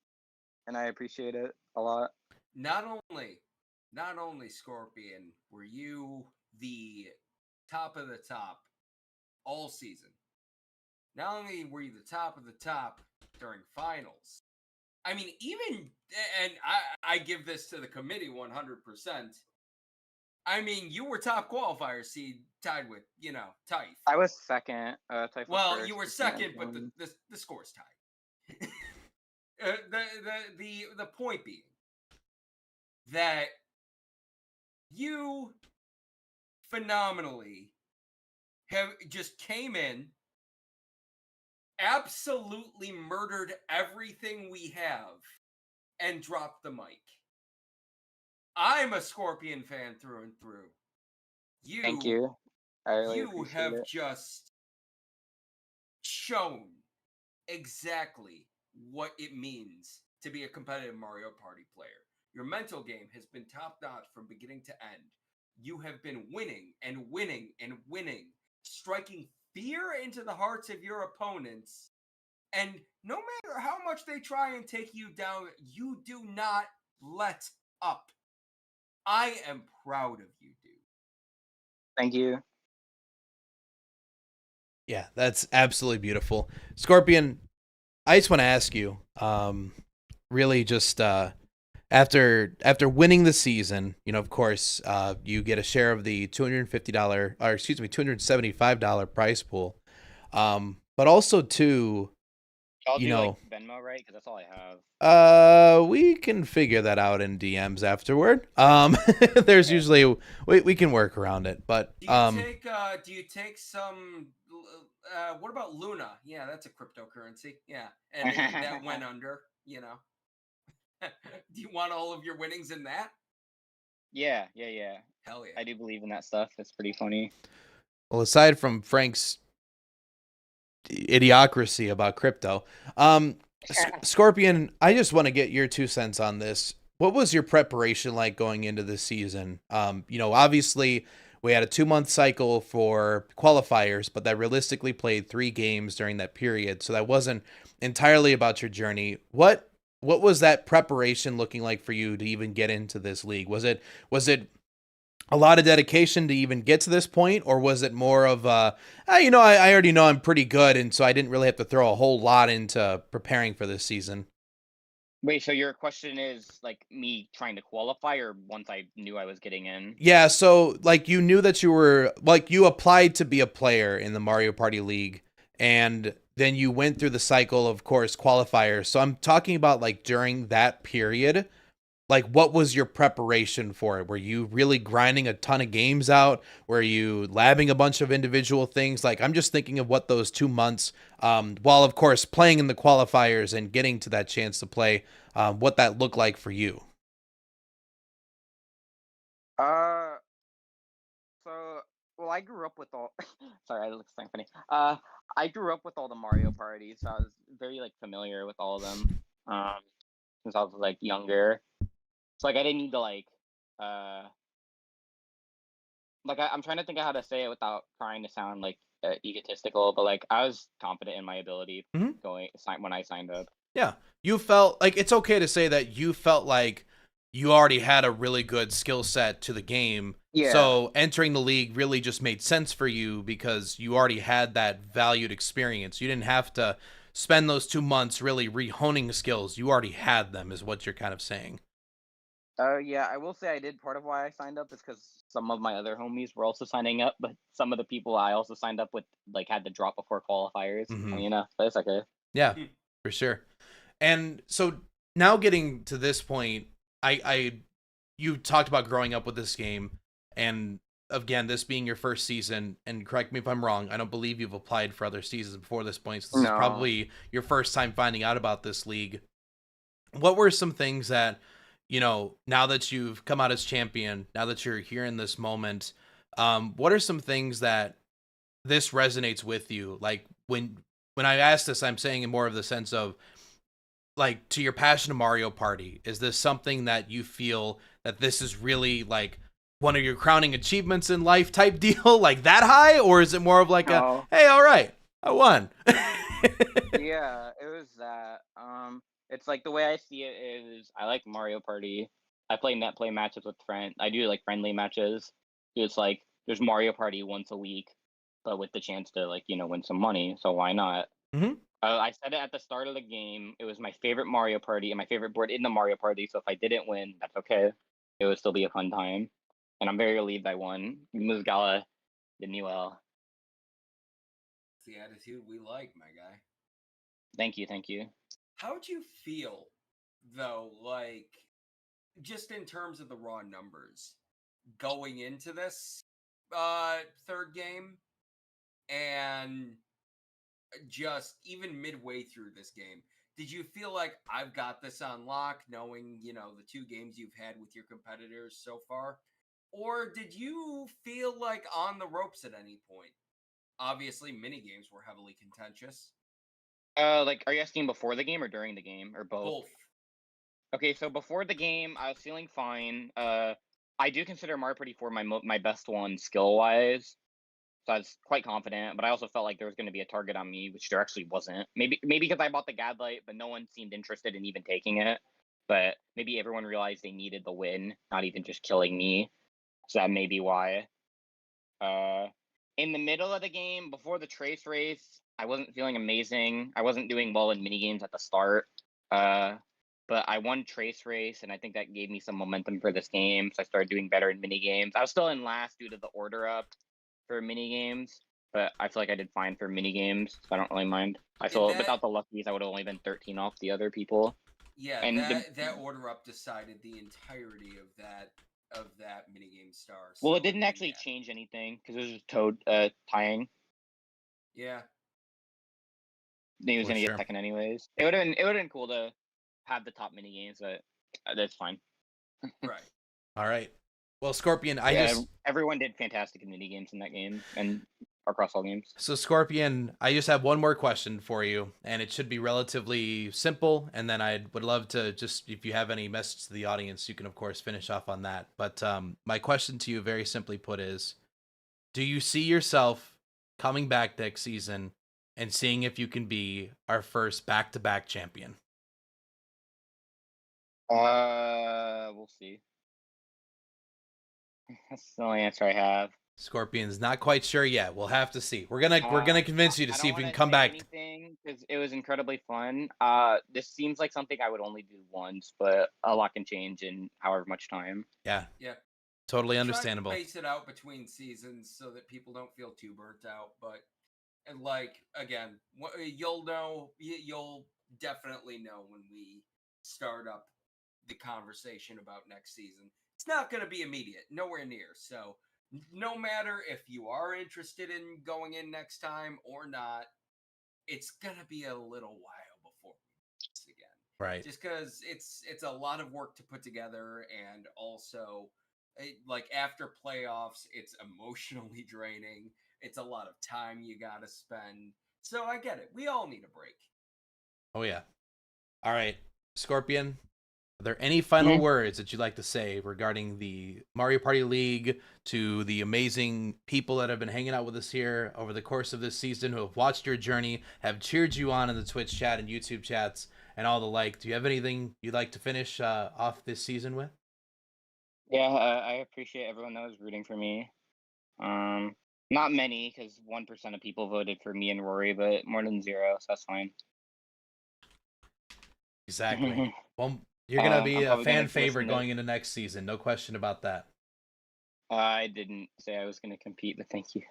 S4: and I appreciate it a lot.
S2: Not only Scorpion were you the top of the top all season. Not only were you the top of the top during finals. I mean, even, and I give this to the committee 100%. I mean, you were top qualifier seed, tied with, Typh.
S4: I was second. Typh was
S2: Well,
S4: first,
S2: you were
S4: Typh
S2: second, but
S4: won.
S2: the score's tied. The point being that you phenomenally have just came in, absolutely murdered everything we have, and dropped the mic. I'm a Scorpion fan through and through.
S4: Thank you. I really
S2: You
S4: appreciate
S2: have
S4: it.
S2: just shown exactly what it means to be a competitive Mario Party player. Your mental game has been top-notch from beginning to end. You have been winning and winning and winning, striking fear into the hearts of your opponents. And no matter how much they try and take you down, you do not let up. I am proud of you, dude.
S4: Thank you.
S1: Yeah, that's absolutely beautiful. Scorpion, I just want to ask you, really just after winning the season, of course, you get a share of the $275 prize pool. But also too,
S8: I'll do
S1: you know,
S8: like Venmo, right? Because that's all I have.
S1: we can figure that out in DMs afterward. There's usually we can work around it, but
S2: Do you take some? What about Luna? Yeah, that's a cryptocurrency. Yeah, and that went under. Do you want all of your winnings in that?
S8: Yeah.
S2: Hell yeah.
S8: I do believe in that stuff. It's pretty funny.
S1: Well, aside from Frank's idiocracy about crypto, Scorpion, I just want to get your 2 cents on this. What was your preparation like going into this season? Obviously we had a 2-month cycle for qualifiers, but that realistically played 3 games during that period. So that wasn't entirely about your journey. What was that preparation looking like for you to even get into this league? Was it a lot of dedication to even get to this point, or was it more of I already know I'm pretty good, and so I didn't really have to throw a whole lot into preparing for this season?
S8: Wait, so your question is like me trying to qualify, or once I knew I was getting in?
S1: Yeah, so like you knew that you applied to be a player in the Mario Party League, and then you went through the cycle of course qualifiers. So I'm talking about like during that period, like what was your preparation for it? Were you really grinding a ton of games out? Were you labbing a bunch of individual things? Like I'm just thinking of what those 2 months, while of course playing in the qualifiers and getting to that chance to play, what that looked like for you.
S8: Well, I grew up with all. Sorry, I look so funny. I grew up with all the Mario parties, so I was very like familiar with all of them. Since I was like younger, so like I didn't need to I'm trying to think of how to say it without trying to sound like egotistical, but like I was confident in my ability when I signed up.
S1: Yeah. You felt like it's okay to say that you felt like you already had a really good skill set to the game.
S8: Yeah.
S1: So entering the league really just made sense for you because you already had that valued experience. You didn't have to spend those 2 months really re-honing skills. You already had them, is what you're kind of saying.
S8: Yeah, I will say I did. Part of why I signed up is because some of my other homies were also signing up, but some of the people I also signed up with like had to drop before qualifiers.
S1: Mhm.
S8: But it's okay.
S1: Yeah, for sure. And so now getting to this point, you talked about growing up with this game, and again, this being your first season, and correct me if I'm wrong, I don't believe you've applied for other seasons before this point, so this is
S8: No.
S1: probably your first time finding out about this league. What were some things that, now that you've come out as champion, now that you're here in this moment, what are some things that this resonates with you? Like when I ask this, I'm saying in more of the sense of like to your passion of Mario Party. Is this something that you feel that this is really like one of your crowning achievements in life type deal, like that high, or is it more of like
S8: No.
S1: hey, all right, I won?
S8: Yeah, it was that. It's like the way I see it is I like Mario Party. I play matches with friends. I do like friendly matches. It's like there's Mario Party once a week, but with the chance to like win some money. So why not?
S1: Mhm.
S8: I said it at the start of the game. It was my favorite Mario Party and my favorite board in the Mario Party. So if I didn't win, that's okay. It would still be a fun time. And I'm very relieved I won. Musgala did me well.
S2: It's the attitude we like, my guy.
S8: Thank you.
S2: How'd you feel, though, like, just in terms of the raw numbers, going into this third game, and just even midway through this game, did you feel like I've got this on lock, knowing, the 2 games you've had with your competitors so far? Or did you feel like on the ropes at any point? Obviously, mini games were heavily contentious.
S8: Like, are you asking before the game or during the game or both?
S2: Both.
S8: Okay, so before the game, I was feeling fine. I do consider Mario Party 4 my best one skill wise, so I was quite confident. But I also felt like there was going to be a target on me, which there actually wasn't. Maybe because I bought the Gadlight, but no one seemed interested in even taking it. But maybe everyone realized they needed the win, not even just killing me. So that may be why. In the middle of the game, before the trace race, I wasn't feeling amazing. I wasn't doing well in minigames at the start. But I won trace race, and I think that gave me some momentum for this game. So I started doing better in minigames. I was still in last due to the order up for minigames, but I feel like I did fine for minigames, so I don't really mind. I feel without the luckies, I would have only been 13 off the other people.
S2: Yeah,
S8: And
S2: that order up decided the entirety of that minigame star.
S8: Well,
S2: So,
S8: it didn't actually change anything because it was just Toad tying.
S2: Yeah.
S8: He was
S1: For
S8: gonna
S1: sure.
S8: get second anyways. It would have been cool to have the top mini games, but that's fine.
S2: Right.
S1: All right. Well, Scorpion, I
S8: Yeah,
S1: just
S8: everyone did fantastic in mini games in that game and across all games.
S1: so Scorpion, I just have one more question for you, and it should be relatively simple. And then I would love to just, if you have any message to the audience, you can of course finish off on that. But my question to you, very simply put, is: do you see yourself coming back next season and seeing if you can be our first back-to-back champion?
S8: We'll see. That's the only answer I have.
S1: Scorpion's not quite sure yet. We'll have to see. We're gonna convince you to
S8: I
S1: see
S8: don't
S1: if you can
S8: wanna
S1: come
S8: say
S1: back.
S8: anything because it was incredibly fun. This seems like something I would only do once, but a lot can change in however much time.
S1: Yeah,
S2: Yeah.
S1: totally
S2: Try
S1: understandable.
S2: to space it out between seasons so that people don't feel too burnt out. But and like again, you'll know. You'll definitely know when we start up the conversation about next season. It's not going to be immediate, nowhere near. So no matter if you are interested in going in next time or not, it's going to be a little while before we do this again.
S1: Right.
S2: Just because it's a lot of work to put together, and also like after playoffs, it's emotionally draining. It's a lot of time you gotta spend. So I get it. We all need a break.
S1: Oh yeah. All right, Scorpion. Are there any final words that you'd like to say regarding the Mario Party League, to the amazing people that have been hanging out with us here over the course of this season, who have watched your journey, have cheered you on in the Twitch chat and YouTube chats, and all the like? Do you have anything you'd like to finish off this season with?
S8: Yeah, I appreciate everyone that was rooting for me. Not many, because 1% of people voted for me and Rory, but more than 0, so that's fine.
S1: Exactly. Well, you're gonna be
S8: I'm
S1: a
S8: probably gonna
S1: fan
S8: listen
S1: favorite
S8: to-
S1: going into next season. No question about that.
S8: I didn't say I was going to compete, but thank you.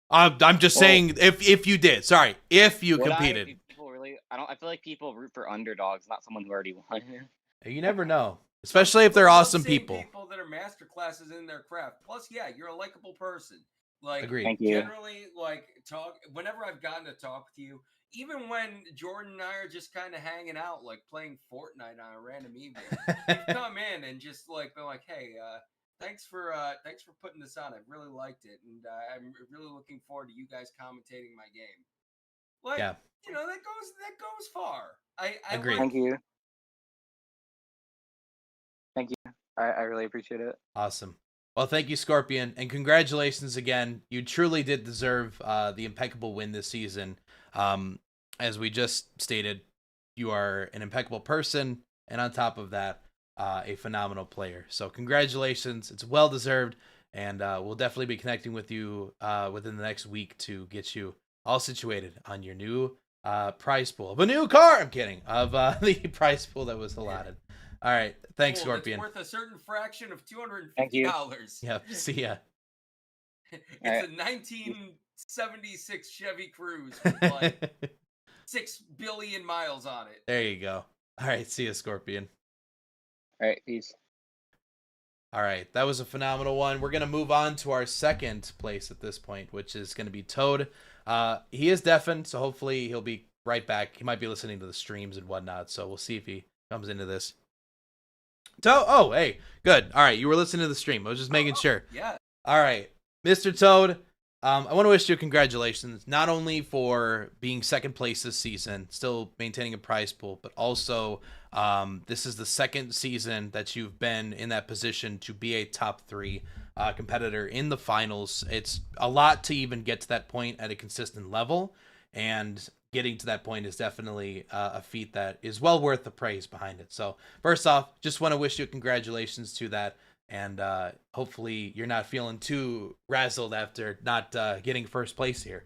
S1: I'm just
S8: Well-
S1: saying, if you did, sorry, if you
S8: Would
S1: competed.
S8: do people really? I feel like people root for underdogs, not someone who already won.
S1: You never know, especially if they're
S2: I love
S1: awesome
S2: seeing
S1: people.
S2: People that are master classes in their craft. Plus, yeah, you're a likable person. Like
S1: Agreed.
S8: Thank you.
S2: generally, like whenever I've gotten to talk with you, even when Jordan and I are just kind of hanging out, like playing Fortnite on a random evening, you've come in and just like been like, hey, thanks for putting this on. I really liked it, and I'm really looking forward to you guys commentating my game. Like,
S1: Yeah.
S2: you know, that goes far. I
S1: Agreed.
S2: like,
S8: Thank you. Thank you. I really appreciate it.
S1: Awesome. Well, thank you, Scorpion, and congratulations again. You truly did deserve the impeccable win this season. As we just stated, you are an impeccable person, and on top of that, a phenomenal player. So congratulations. It's well deserved, and we'll definitely be connecting with you within the next week to get you all situated on your new prize pool of a new car. I'm kidding. Of the prize pool that was allotted. All right. Thanks,
S2: cool,
S1: Scorpion.
S2: It's worth a certain fraction of
S8: Thank you.
S2: $250.
S1: Yep. See ya.
S2: It's
S8: All
S2: a 1976 Chevy Cruise with like 6 billion miles on it.
S1: There you go. All right. See ya, Scorpion.
S8: All right, peace.
S1: All right. That was a phenomenal one. We're going to move on to our second place at this point, which is going to be Toad. He is deafened, so hopefully he'll be right back. He might be listening to the streams and whatnot, so we'll see if he comes into this. Toad, oh, hey, good. All right, you were listening to the stream. I was just making sure.
S2: Yeah.
S1: All right, Mr. Toad, I want to wish you congratulations, not only for being second place this season, still maintaining a prize pool, but also this is the second season that you've been in that position to be a top 3 competitor in the finals. It's a lot to even get to that point at a consistent level, and getting to that point is definitely a feat that is well worth the praise behind it. So first off, just want to wish you congratulations to that. And hopefully you're not feeling too razzled after not getting first place here.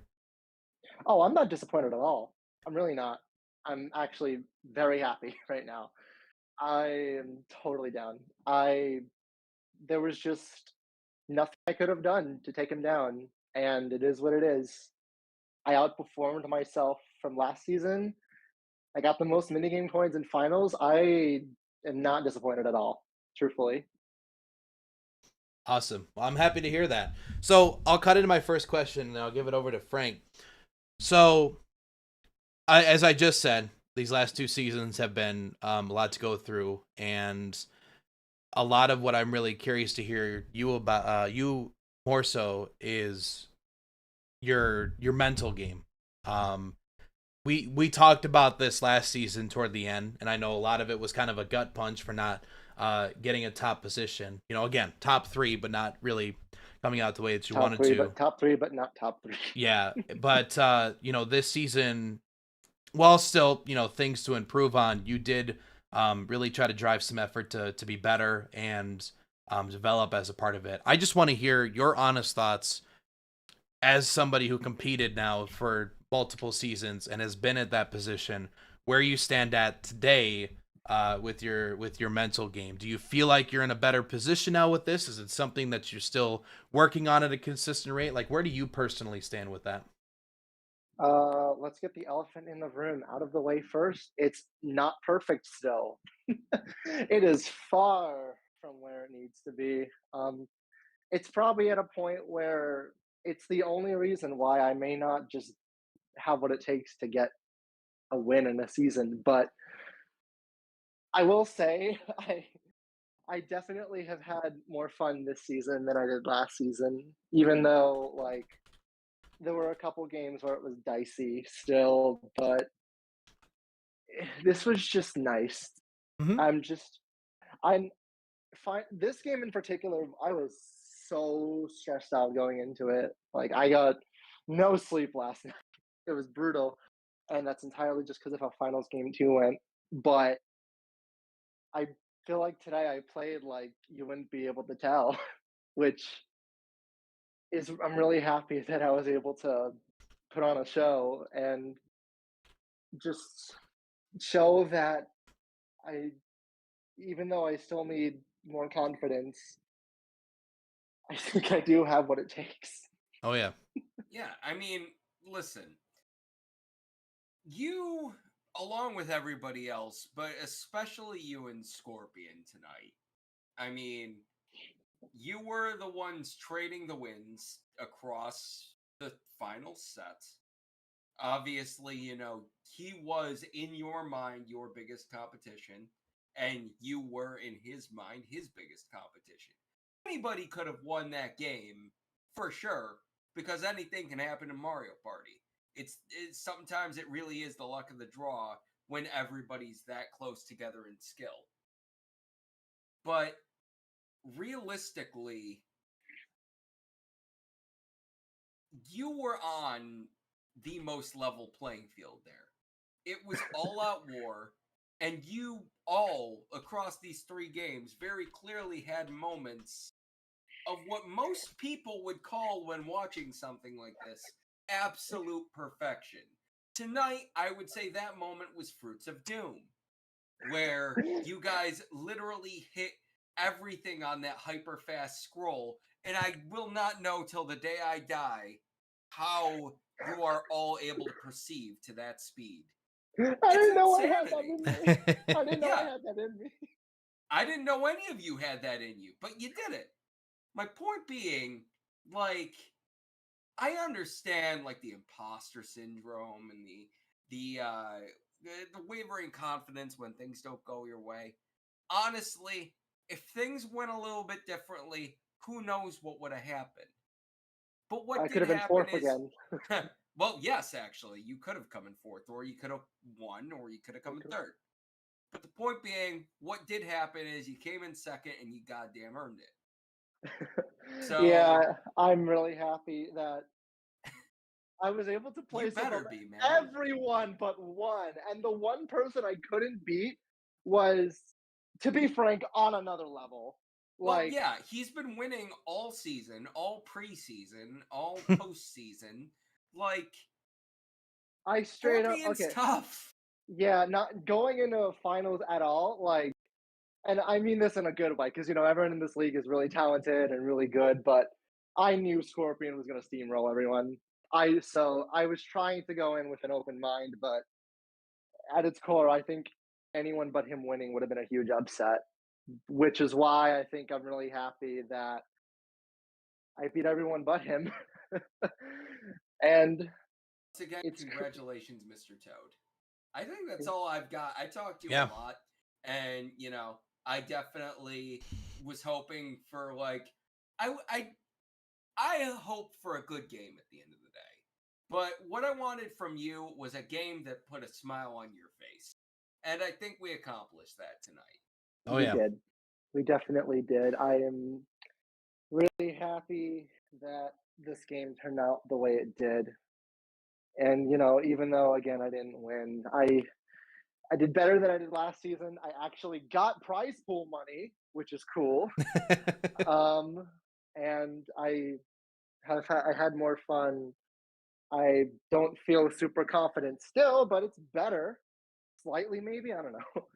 S6: Oh, I'm not disappointed at all. I'm really not. I'm actually very happy right now. I am totally down. There was just nothing I could have done to take him down, and it is what it is. I outperformed myself from last season. I got the most minigame coins in finals. I am not disappointed at all, truthfully.
S1: Awesome. Well, I'm happy to hear that. So I'll cut into my first question and I'll give it over to Frank. So as I just said, these last 2 seasons have been a lot to go through, and a lot of what I'm really curious to hear you about, you more so, is your mental game. We talked about this last season toward the end, and I know a lot of it was kind of a gut punch for not getting a top position. You know, again, top 3, but not really coming out the way that you wanted to.
S6: Top 3, but not top 3.
S1: Yeah, but you know, this season, while still, you know, things to improve on, you did really try to drive some effort to be better and develop as a part of it. I just want to hear your honest thoughts as somebody who competed now for multiple seasons and has been at that position, where you stand at today with your mental game. Do you feel like you're in a better position now with this? Is it something that you're still working on at a consistent rate? Like, where do you personally stand with that?
S6: Let's get the elephant in the room out of the way first. It's not perfect still. It is far from where it needs to be. It's probably at a point where it's the only reason why I may not just have what it takes to get a win in a season. But I will say, I definitely have had more fun this season than I did last season, even though like there were a couple games where it was dicey still, but this was just nice.
S1: Mhm.
S6: I'm fine. This game in particular, I was so stressed out going into it. Like I got no sleep last night. It was brutal, and that's entirely just because of how finals game 2 went. But I feel like today I played like you wouldn't be able to tell, which is I'm really happy that I was able to put on a show and just show that I, even though I still need more confidence, I think I do have what it takes.
S1: Oh yeah.
S2: Yeah, I mean, listen, you, along with everybody else, but especially you and Scorpion tonight, I mean, you were the ones trading the wins across the final set. Obviously, you know, he was in your mind your biggest competition, and you were in his mind his biggest competition. Anybody could have won that game for sure, because anything can happen in Mario Party. It's sometimes it really is the luck of the draw when everybody's that close together in skill. But realistically, you were on the most level playing field there. It was all out war, and you all across these 3 games very clearly had moments of what most people would call, when watching something like this, absolute perfection. Tonight, I would say that moment was Fruits of Doom, where you guys literally hit everything on that hyper fast scroll, and I will not know till the day I die how you are all able to perceive to that speed.
S6: I didn't know I had
S2: insanity.
S6: that in me. I didn't know I
S2: Yeah.
S6: had that in me.
S2: I didn't know any of you had that in you, but you did it. My point being, like, I understand like the imposter syndrome and the wavering confidence when things don't go your way. Honestly, if things went a little bit differently, who knows what would have happened. But what
S6: I
S2: did
S6: could have been
S2: happen
S6: 4th
S2: is,
S6: again.
S2: well, yes, actually, you could have come in 4th, or you could have won, or you could have come in 3rd. But the point being, what did happen is you came in 2nd and you goddamn earned it. So
S6: Yeah, I'm really happy that I was able to
S2: you
S6: place
S2: better
S6: above
S2: be, man.
S6: everyone but one. And the one person I couldn't beat was, to be frank, on another level.
S2: Well,
S6: Like,
S2: yeah, he's been winning all season, all preseason, all postseason. Like,
S6: I straight up,
S2: Scorpion's
S6: okay,
S2: tough.
S6: yeah, not going into finals at all. Like, and I mean this in a good way, because, you know, everyone in this league is really talented and really good, but I knew Scorpion was going to steamroll everyone. So I was trying to go in with an open mind, but at its core, I think anyone but him winning would have been a huge upset, which is why I think I'm really happy that I beat everyone but him. And
S2: Once again,
S6: it's
S2: congratulations, Mr. Toad. I think that's all I've got. I talked to you
S1: Yeah.
S2: a lot, and, you know, I definitely was hoping for like I hope for a good game at the end of the day. But what I wanted from you was a game that put a smile on your face. And I think we accomplished that tonight.
S1: Oh
S6: We
S1: yeah.
S6: did. We definitely did. I am really happy that this game turned out the way it did. And even though again I didn't win, I did better than I did last season. I actually got prize pool money, which is cool. And I had more fun. I don't feel super confident still, but it's better. Slightly maybe, I don't know.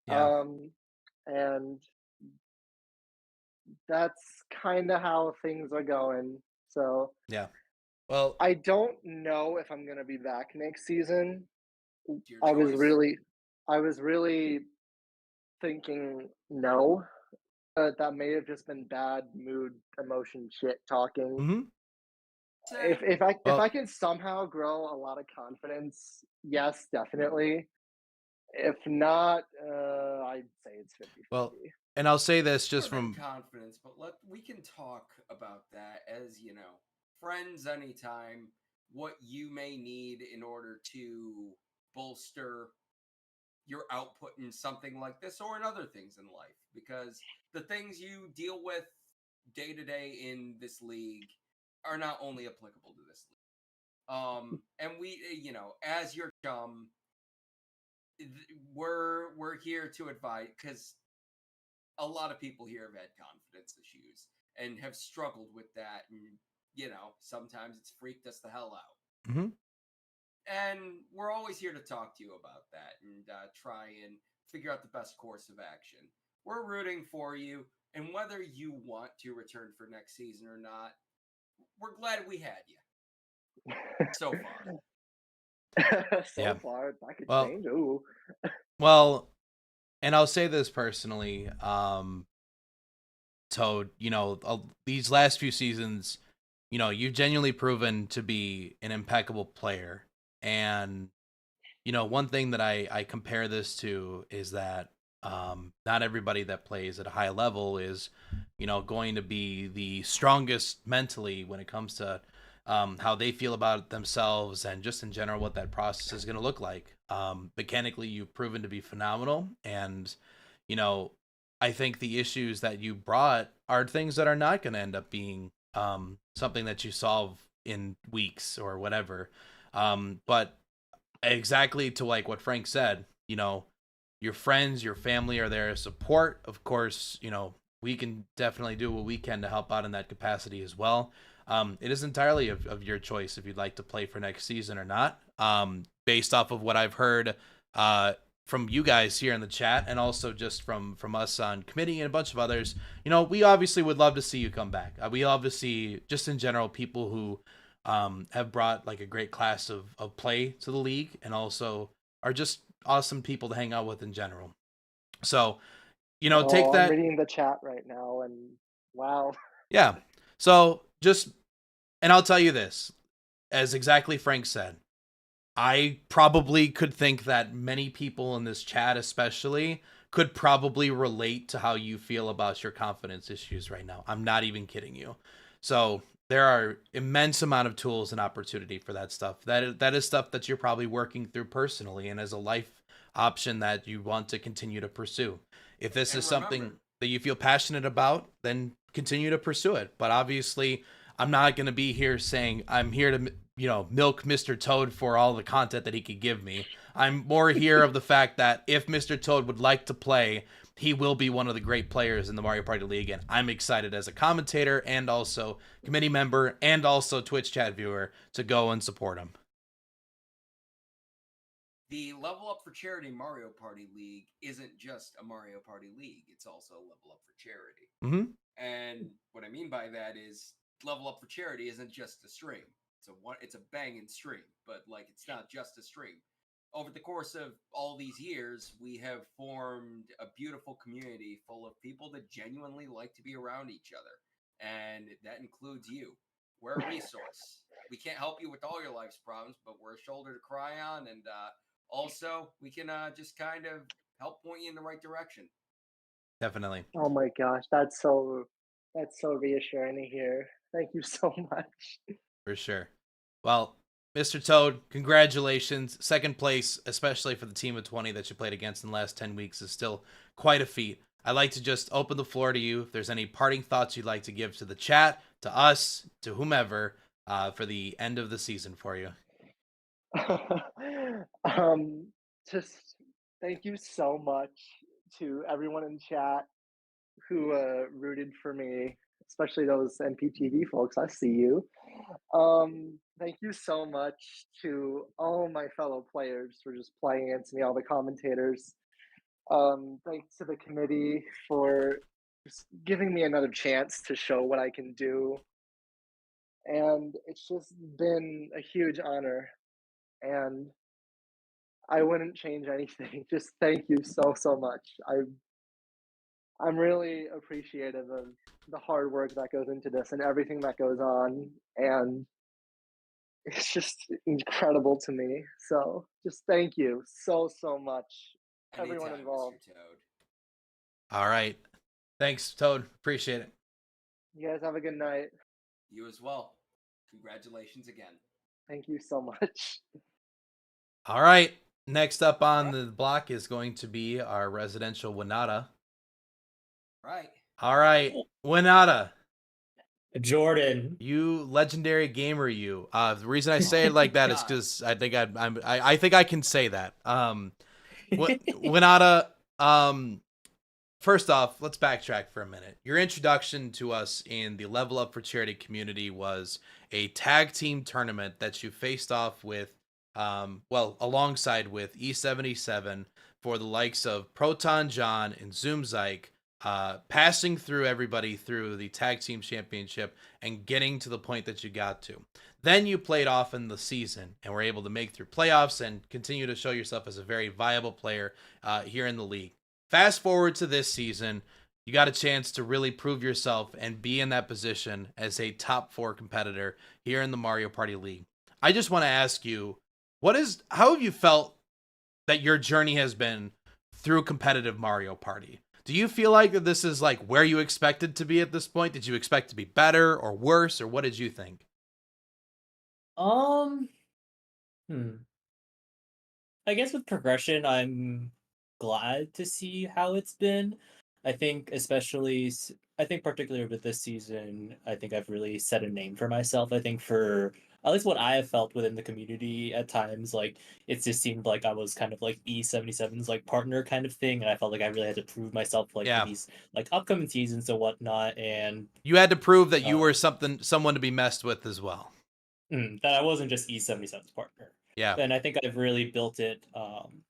S1: Yeah.
S6: And that's kind of how things are going. So
S1: Yeah. Well,
S6: I don't know if I'm gonna be back next season.
S2: It's your
S6: I was
S2: choice.
S6: really, I was really thinking no. That may have just been bad mood, emotion, shit talking.
S1: hmm
S6: If I
S1: well,
S6: can somehow grow a lot of confidence, yes, definitely. If not, I'd say it's 50
S1: well,
S6: 50.
S1: and I'll say this just
S2: More than
S1: from
S2: confidence, but we can talk about that as friends anytime. What you may need in order to bolster your output in something like this or in other things in life, because the things you deal with day to day in this league are not only applicable to this league. And we, as your chum, we're here to advise, because a lot of people here have had confidence issues and have struggled with that, and sometimes it's freaked us the hell out.
S1: Mhm.
S2: And we're always here to talk to you about that and try and figure out the best course of action. We're rooting for you, and whether you want to return for next season or not, we're glad we had you so far.
S6: So
S1: Yeah.
S6: far, that could
S1: Well,
S6: change. Ooh.
S1: well, and I'll say this personally, Toad, these last few seasons, you've genuinely proven to be an impeccable player. And, one thing that I compare this to is that not everybody that plays at a high level is, going to be the strongest mentally when it comes to how they feel about themselves and just in general what that process is going to look like. Mechanically, you've proven to be phenomenal. And, you know, I think the issues that you brought are things that are not going to end up being something that you solve in weeks or whatever. But exactly to like what Frank said, your friends, your family are there to support. Of course, we can definitely do what we can to help out in that capacity as well. It is entirely of your choice if you'd like to play for next season or not. Based off of what I've heard from you guys here in the chat, and also just from us on committee and a bunch of others, we obviously would love to see you come back. We obviously, just in general, people who have brought like a great class of play to the league and also are just awesome people to hang out with in general. So, take
S6: I'm
S1: that.
S6: reading the chat right now, and wow.
S1: Yeah. So and I'll tell you this, as exactly Frank said, I probably could think that many people in this chat, especially, could probably relate to how you feel about your confidence issues right now. I'm not even kidding you. So there are immense amount of tools and opportunity for that stuff. That is stuff that you're probably working through personally and as a life option that you want to continue to pursue. If this is something that you feel passionate about, then continue to pursue it. But obviously, I'm not going to be here saying I'm here to milk Mr. Toad for all the content that he could give me. I'm more here of the fact that if Mr. Toad would like to play, he will be one of the great players in the Mario Party League, and I'm excited as a commentator and also committee member and also Twitch chat viewer to go and support him.
S2: The Level Up for Charity Mario Party League isn't just a Mario Party League, it's also Level Up for Charity.
S1: Mm-hmm.
S2: And what I mean by that is Level Up for Charity isn't just a stream. It's a banging stream, but like it's not just a stream. Over the course of all these years, we have formed a beautiful community full of people that genuinely like to be around each other. And that includes you. We're a resource. We can't help you with all your life's problems, but we're a shoulder to cry on. And also, we can just kind of help point you in the right direction.
S1: Definitely.
S6: Oh my gosh, that's so reassuring to hear. Thank you so much.
S1: For sure. Well, Mr. Toad, congratulations. Second place, especially for the team of 20 that you played against in the last 10 weeks, is still quite a feat. I'd like to just open the floor to you. If there's any parting thoughts you'd like to give to the chat, to us, to whomever, for the end of the season for you.
S6: um, just thank you so much to everyone in chat who rooted for me, especially those NPTV folks. I see you. Thank you so much to all my fellow players for just playing against me, all the commentators. Thanks to the committee for just giving me another chance to show what I can do. And it's just been a huge honor. And I wouldn't change anything. Just thank you so much. I'm really appreciative of the hard work that goes into this and everything that goes on, and it's just incredible to me. So just thank you so much, everyone
S2: Anytime,
S6: involved.
S2: Mr. Toad.
S1: All right. Thanks, Toad. Appreciate it.
S6: You guys have a good night.
S2: You as well. Congratulations again.
S6: Thank you so much.
S1: All right. Next up on the block is going to be our residential Winata.
S2: Right.
S1: All right, Winata.
S7: Jordan.
S1: You legendary gamer, you. The reason I say it like that is because I think I think I can say that. Winata. First off, let's backtrack for a minute. Your introduction to us in the Level Up for Charity community was a tag team tournament that you faced off with, alongside with E77 for the likes of Proton John and Zoom Zyke, passing through everybody through the tag team championship and getting to the point that you got to. Then you played off in the season and were able to make through playoffs and continue to show yourself as a very viable player here in the league. Fast forward to this season, you got a chance to really prove yourself and be in that position as a top 4 competitor here in the Mario Party League. I just want to ask you, how have you felt that your journey has been through competitive Mario Party? Do you feel like that this is like where you expected to be at this point? Did you expect to be better or worse, or what did you think?
S7: I guess with progression, I'm glad to see how it's been. I think particularly with this season, I think I've really set a name for myself. I think for at least what I have felt within the community at times, like it just seemed like I was kind of like E77's like partner kind of thing, and I felt like I really had to prove myself like in these like upcoming seasons and whatnot. And
S1: you had to prove that you were someone to be messed with as well.
S7: That I wasn't just E77's partner.
S1: Yeah.
S7: And I think I've really built it,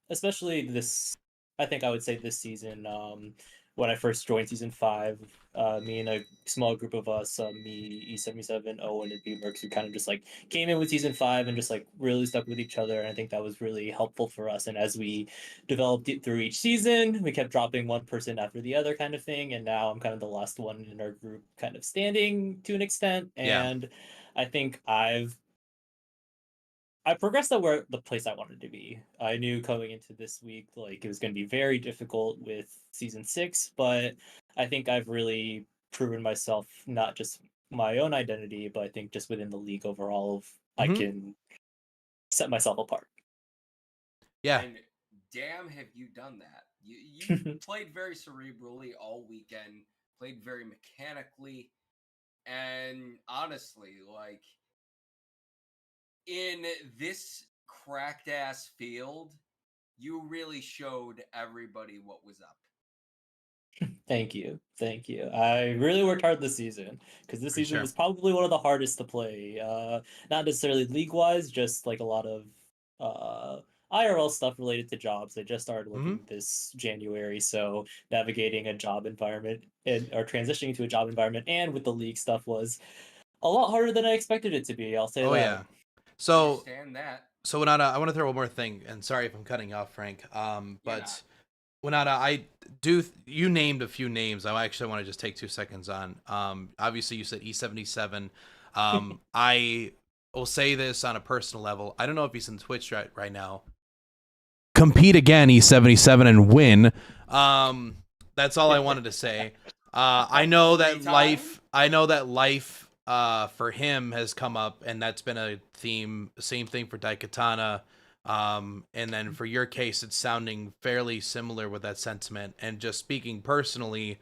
S7: especially I think I would say this season, when I first joined Season 5, me and a small group of us, me, E77, Owen, and B-Mercs, who kind of just like came in with Season 5 and just like really stuck with each other. And I think that was really helpful for us. And as we developed it through each season, we kept dropping one person after the other kind of thing. And now I'm kind of the last one in our group kind of standing to an extent. And I think I progressed to where the place I wanted to be. I knew coming into this week, like it was going to be very difficult with Season 6, but I think I've really proven myself, not just my own identity, but I think just within the league overall, I can set myself apart.
S1: Yeah.
S2: And damn, have you done that? You played very cerebrally all weekend, played very mechanically, and honestly, like, in this cracked ass field, you really showed everybody what was up.
S7: Thank you. I really worked hard this season because this season was probably one of the hardest to play. Not necessarily league wise, just like a lot of IRL stuff related to jobs. I just started working this January, so navigating a job environment or transitioning to a job environment and with the league stuff was a lot harder than I expected it to be. I'll say that.
S1: Yeah. So,
S2: understand that.
S1: So Winata, I want to throw one more thing, and sorry if I'm cutting you off, Frank. But Winata, you named a few names. I actually want to just take 2 seconds on. Obviously you said E77. I will say this on a personal level. I don't know if he's in Twitch right now. Compete again, E77, and win. That's all I wanted to say. I know that
S2: Free time?
S1: life for him has come up, and that's been a theme. Same thing for Daikatana. And then for your case, it's sounding fairly similar with that sentiment. And just speaking personally,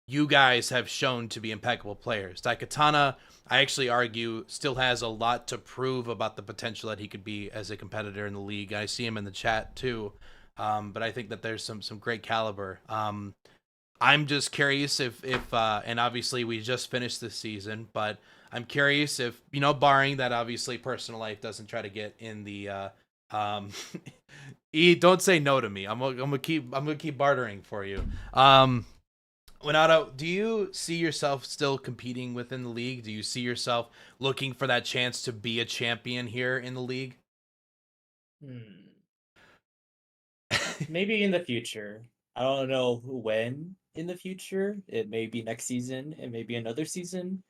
S1: you guys have shown to be impeccable players. Daikatana, I actually argue, still has a lot to prove about the potential that he could be as a competitor in the league. I see him in the chat too. But I think that there's some great caliber. I'm just curious if and obviously we just finished this season, but I'm curious if, barring that obviously personal life doesn't try to get in the don't say no to me. I'm gonna keep bartering for you. Renato, do you see yourself still competing within the league? Do you see yourself looking for that chance to be a champion here in the league?
S7: Maybe in the future. I don't know when in the future. It may be next season. It may be another season.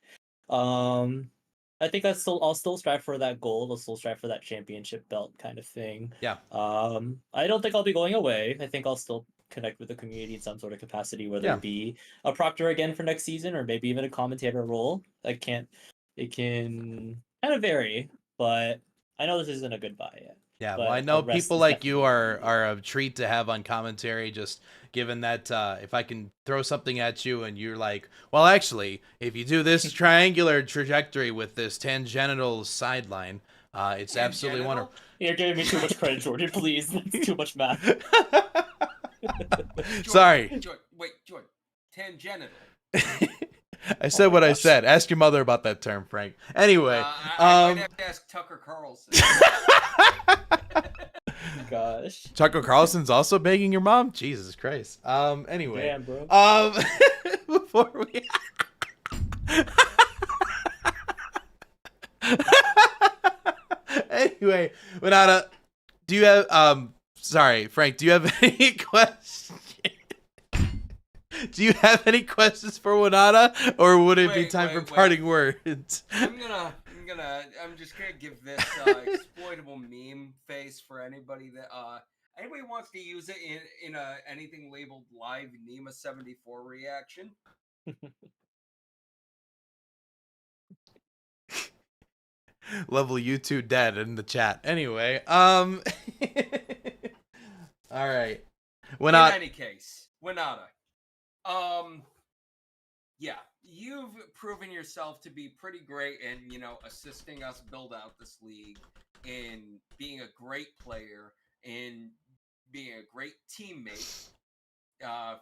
S7: I think I'll still strive for that goal. I'll still strive for that championship belt kind of thing.
S1: Yeah.
S7: I don't think I'll be going away. I think I'll still connect with the community in some sort of capacity, whether
S1: Yeah.
S7: it be a proctor again for next season or maybe even a commentator role. It can kind of vary, but I know this isn't a goodbye yet.
S1: Yeah,
S7: But
S1: well, I know
S7: the rest
S1: people
S7: is
S1: like you
S7: definitely-
S1: are a treat to have on commentary, just given that if I can throw something at you and you're like, well, actually, if you do this triangular trajectory with this tangential sideline, it's absolutely
S2: Tangential?
S1: wonderful.
S7: You're giving me too much credit, Jordan. Please, that's too much math.
S1: Sorry.
S2: Jordan. Tangential.
S1: I said what I said. Ask your mother about that term, Frank. Anyway,
S2: I might have to ask Tucker Carlson.
S7: Gosh.
S1: Tucker Carlson's also begging your mom? Jesus Christ. Anyway.
S7: Damn, bro.
S1: Before we Anyway, Renata, do you have sorry, Frank, do you have any questions? Do you have any questions for Winata, or would it be time for parting words?
S2: I'm just gonna give this exploitable meme face for anybody that anybody wants to use it in anything labeled live Nima 74 reaction.
S1: Level U2 dead in the chat. Anyway, all right.
S2: In any case, Winata. Yeah, you've proven yourself to be pretty great in, assisting us build out this league, in being a great player, in being a great teammate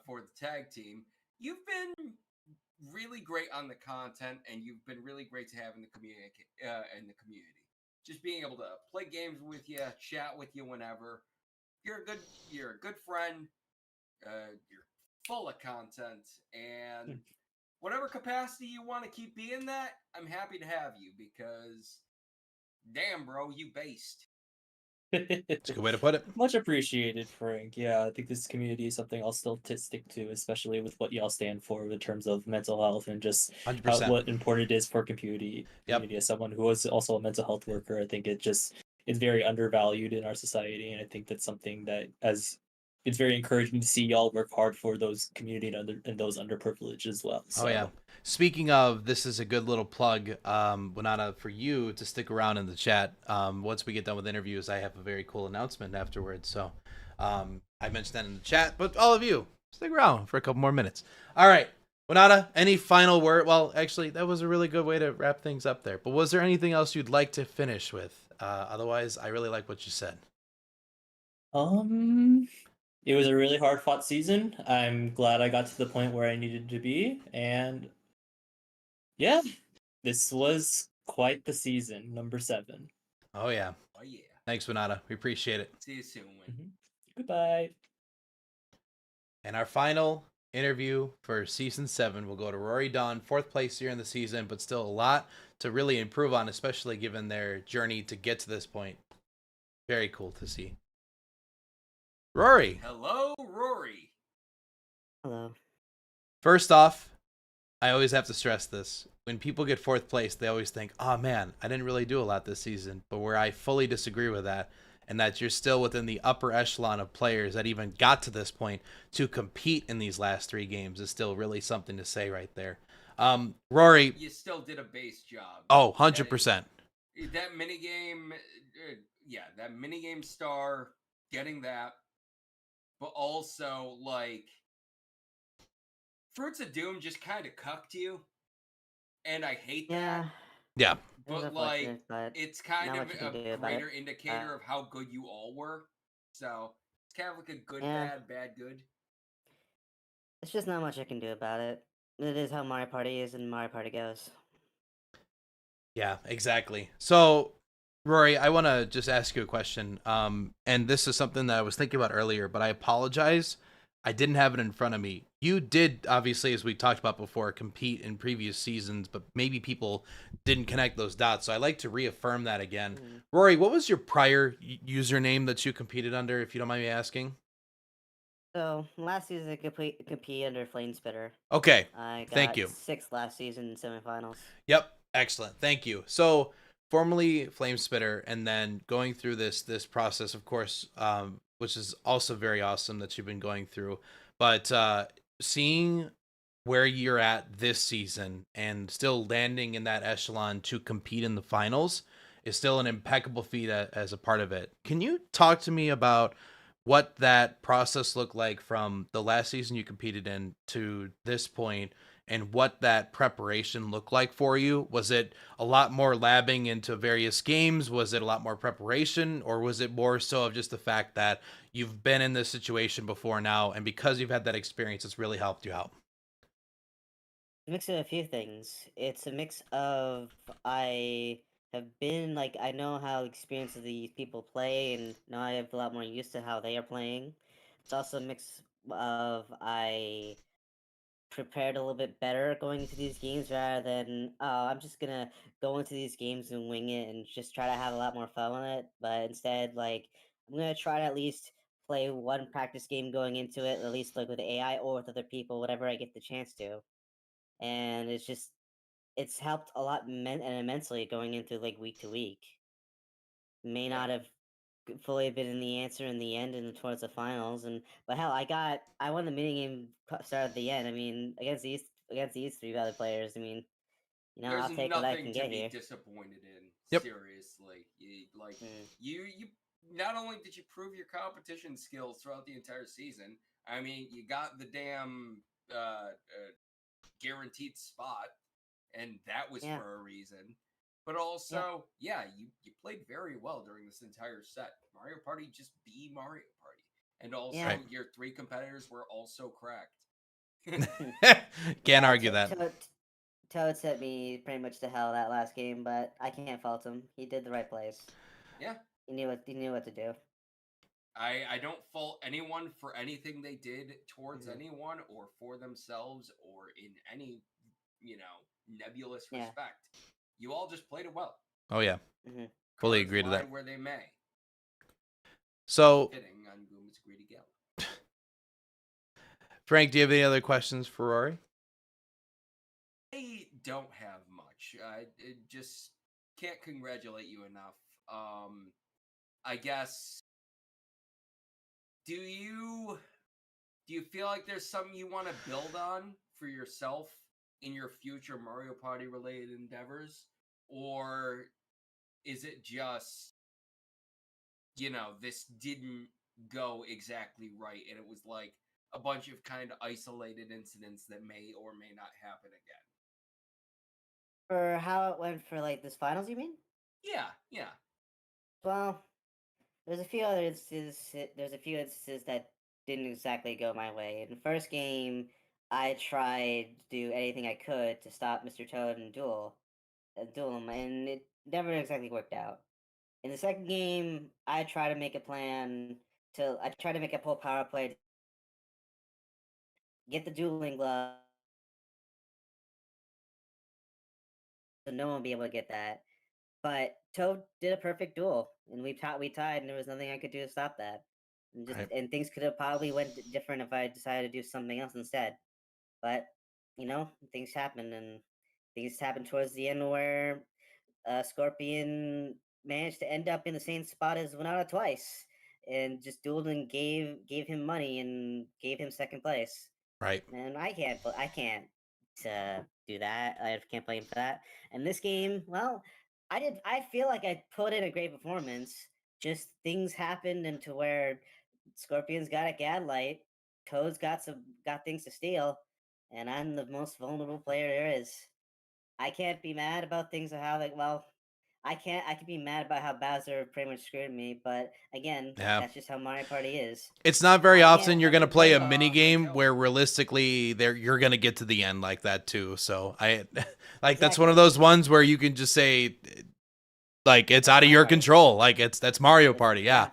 S2: for the tag team. You've been really great on the content, and you've been really great to have in the community. Just being able to play games with you, chat with you whenever. You're a good friend. You're full of content, and whatever capacity you want to keep being that, I'm happy to have you, because damn, bro, you based.
S1: That's a good way to put it.
S7: Much appreciated, Frank. Yeah, I think this community is something I'll still stick to, especially with what y'all stand for in terms of mental health and just
S1: 100%.
S7: what important it is for community.
S1: Yep.
S7: As someone who is also a mental health worker, I think it just is very undervalued in our society, and I think that's something that it's very encouraging to see y'all work hard for those community and those underprivileged as well. So.
S1: Oh yeah. Speaking of, this is a good little plug, Winata, for you to stick around in the chat. Once we get done with interviews, I have a very cool announcement afterwards. So I mentioned that in the chat, but all of you, stick around for a couple more minutes. All right. Winata, any final word? Well, actually, that was a really good way to wrap things up there. But was there anything else you'd like to finish with? Otherwise, I really like what you said.
S7: It was a really hard fought season. I'm glad I got to the point where I needed to be, and yeah, this was quite the season, number 7.
S1: Oh yeah.
S2: Oh yeah.
S1: Thanks, Winata. We appreciate it.
S2: See you soon, Win.
S7: Goodbye.
S1: And our final interview for season 7 will go to Rory Dawn, 4th place here in the season, but still a lot to really improve on, especially given their journey to get to this point. Very cool to see. Rory.
S2: Hello, Rory.
S3: Hello.
S1: First off, I always have to stress this. When people get 4th place, they always think, oh man, I didn't really do a lot this season. But where I fully disagree with that and that you're still within the upper echelon of players that even got to this point to compete in these last 3 games is still really something to say right there. Rory,
S2: you still did a base job.
S1: Oh, 100%.
S2: That minigame, that minigame star, getting that, but also, like, Fruits of Doom just kind of cucked you, and I hate
S3: Yeah,
S2: that.
S1: Yeah.
S3: it was
S2: But, like,
S3: unfortunate, but
S2: it's kind
S3: not
S2: of
S3: much you can do
S2: a
S3: about it.
S2: greater indicator of how good you all were. So, it's kind of like a good,
S3: Yeah.
S2: bad, bad, good.
S3: It's just not much I can do about it. It is how Mario Party is, and Mario Party goes.
S1: Yeah, exactly. So, Rory, I want to just ask you a question. And this is something that I was thinking about earlier, but I apologize. I didn't have it in front of me. You did, obviously, as we talked about before, compete in previous seasons, but maybe people didn't connect those dots. So I'd like to reaffirm that again. Rory, what was your prior username that you competed under, if you don't mind me asking?
S3: So last season, I compete under Flame Spitter.
S1: Okay,
S3: I got
S1: thank you.
S3: 6th last season in semifinals.
S1: Yep, excellent. Thank you. So, formerly Flame Spitter, and then going through this process, of course, which is also very awesome that you've been going through. But seeing where you're at this season and still landing in that echelon to compete in the finals is still an impeccable feat as a part of it. Can you talk to me about what that process looked like from the last season you competed in to this point, and what that preparation looked like for you? Was it a lot more labbing into various games? Was it a lot more preparation? Or was it more so of just the fact that you've been in this situation before now, and because you've had that experience, it's really helped you out?
S3: A mix of a few things. It's a mix of I have been like I know how experienced these people play, and now I have a lot more used to how they are playing. It's also a mix of I prepared a little bit better going into these games rather than I'm just gonna go into these games and wing it and just try to have a lot more fun with it. But instead, like I'm gonna try to at least play one practice game going into it, at least like with AI or with other people, whatever I get the chance to. And it's helped a lot and immensely going into like week to week. May
S2: Yeah.
S3: not have fully been in the answer in the end and towards the finals, and but hell, I won the minigame start at the end. I mean, against these 3 other players. I mean,
S2: There's
S3: I'll take what I
S2: nothing
S3: can
S2: to
S3: get
S2: be
S3: here.
S2: disappointed in.
S1: Yep.
S2: Seriously,
S3: Mm.
S2: you not only did you prove your competition skills throughout the entire season. I mean, you got the damn guaranteed spot, and that was
S3: Yeah.
S2: for a reason. But also, you played very well during this entire set. Mario Party just be Mario Party, and also
S3: Yeah.
S2: your 3 competitors were also cracked.
S1: Can't argue that.
S3: Toad sent me pretty much to hell that last game, but I can't fault him. He did the right plays.
S2: Yeah.
S3: He knew what to do.
S2: I don't fault anyone for anything they did towards
S3: Mhm.
S2: anyone or for themselves or in any, nebulous
S3: Yeah.
S2: respect. You all just played it well.
S1: Oh yeah,
S3: Hmm.
S1: fully
S2: Cards
S1: agree to
S2: lie
S1: that.
S2: where they may.
S1: So,
S2: Fitting on Gooma's greedy gal.
S1: Frank, do you have any other questions for Rory?
S2: I don't have much. I just can't congratulate you enough. I guess. Do you feel like there's something you want to build on for yourself in your future Mario Party related endeavors, or is it just this didn't go exactly right and it was like a bunch of kind of isolated incidents that may or may not happen again?
S3: For how it went for like this finals, you mean?
S2: Yeah.
S3: Well, there's a few other instances. There's a few instances that didn't exactly go my way. In the first game, I tried to do anything I could to stop Mr. Toad and duel him, and it never exactly worked out. In the second game, I tried to make a plan I tried to make a full power play to get the dueling glove, so no one would be able to get that. But Toad did a perfect duel, and we tied, and there was nothing I could do to stop that.
S1: Right.
S3: And things could have probably went different if I decided to do something else instead. But things happen, and things happen towards the end where Scorpion managed to end up in the same spot as Winata twice, and just dueled and gave him money and gave him second place.
S1: Right.
S3: And I can't do that. I can't blame for that. And this game, well, I feel like I put in a great performance. Just things happened into where Scorpions got a Gadlight, Toad's got things to steal, and I'm the most vulnerable player there is. I can't be mad about things of how I could be mad about how Bowser pretty much screwed me, but again,
S1: Yeah.
S3: that's just how Mario Party is.
S1: It's not very
S3: I
S1: often
S3: can't
S1: you're gonna
S3: fucking
S1: play a
S3: blame
S1: mini
S2: him.
S1: game where realistically you're gonna get to the end like that too. So that's one of those ones where you can just say like it's out of your control. Like that's Mario Party, yeah.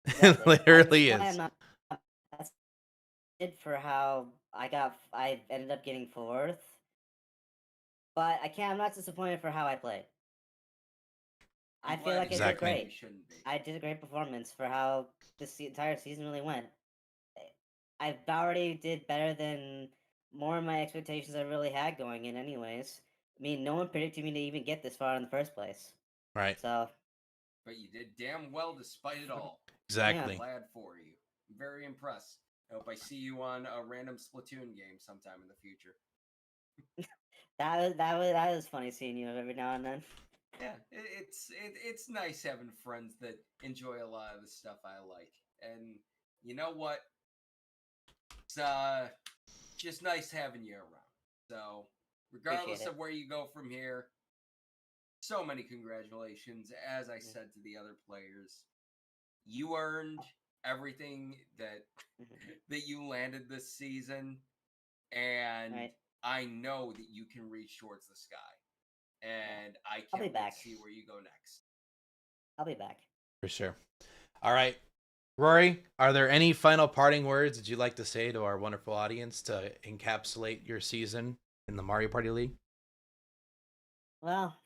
S1: It literally is.
S3: That's it for how I ended up getting fourth. But I'm not disappointed for how I played. I feel like
S1: Exactly.
S3: I did great. I did a great performance for how this entire season really went. I already did better than more of my expectations I really had going in anyways. I mean, no one predicted me to even get this far in the first place.
S1: Right.
S3: So.
S2: But you did damn well despite it all.
S1: Exactly.
S2: I'm glad for you. I'm very impressed. I hope I see you on a random Splatoon game sometime in the future.
S3: That was funny seeing you every now and then.
S2: Yeah, it's nice having friends that enjoy a lot of the stuff I like, and you know what? It's just nice having you around. So, regardless of where you go from here, so many congratulations. As I said to the other players, you earned everything that you landed this season, and I know that you can reach towards the sky. And I can't wait to see where you go next.
S3: I'll be back.
S1: For sure. All right. Rory, are there any final parting words that you'd like to say to our wonderful audience to encapsulate your season in the Mario Party League?
S3: Well,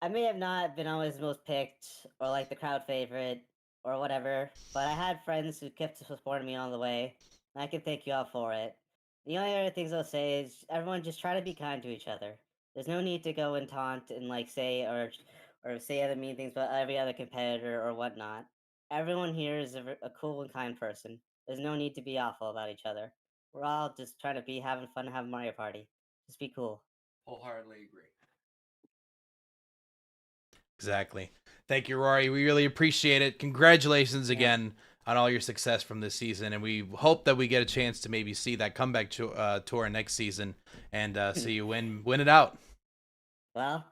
S3: I may have not been always the most picked or like the crowd favorite or whatever, but I had friends who kept supporting me on the way, and I can thank you all for it. The only other things I'll say is everyone just try to be kind to each other. There's no need to go and taunt and like say or say other mean things about every other competitor or whatnot. Everyone here is a cool and kind person. There's no need to be awful about each other. We're all just trying to be having fun and have a Mario Party. Just be cool.
S2: Wholeheartedly agree.
S1: Exactly. Thank you, Rory. We really appreciate it. Congratulations again on all your success from this season, and we hope that we get a chance to maybe see that comeback tour next season and see you win it out.
S3: Well,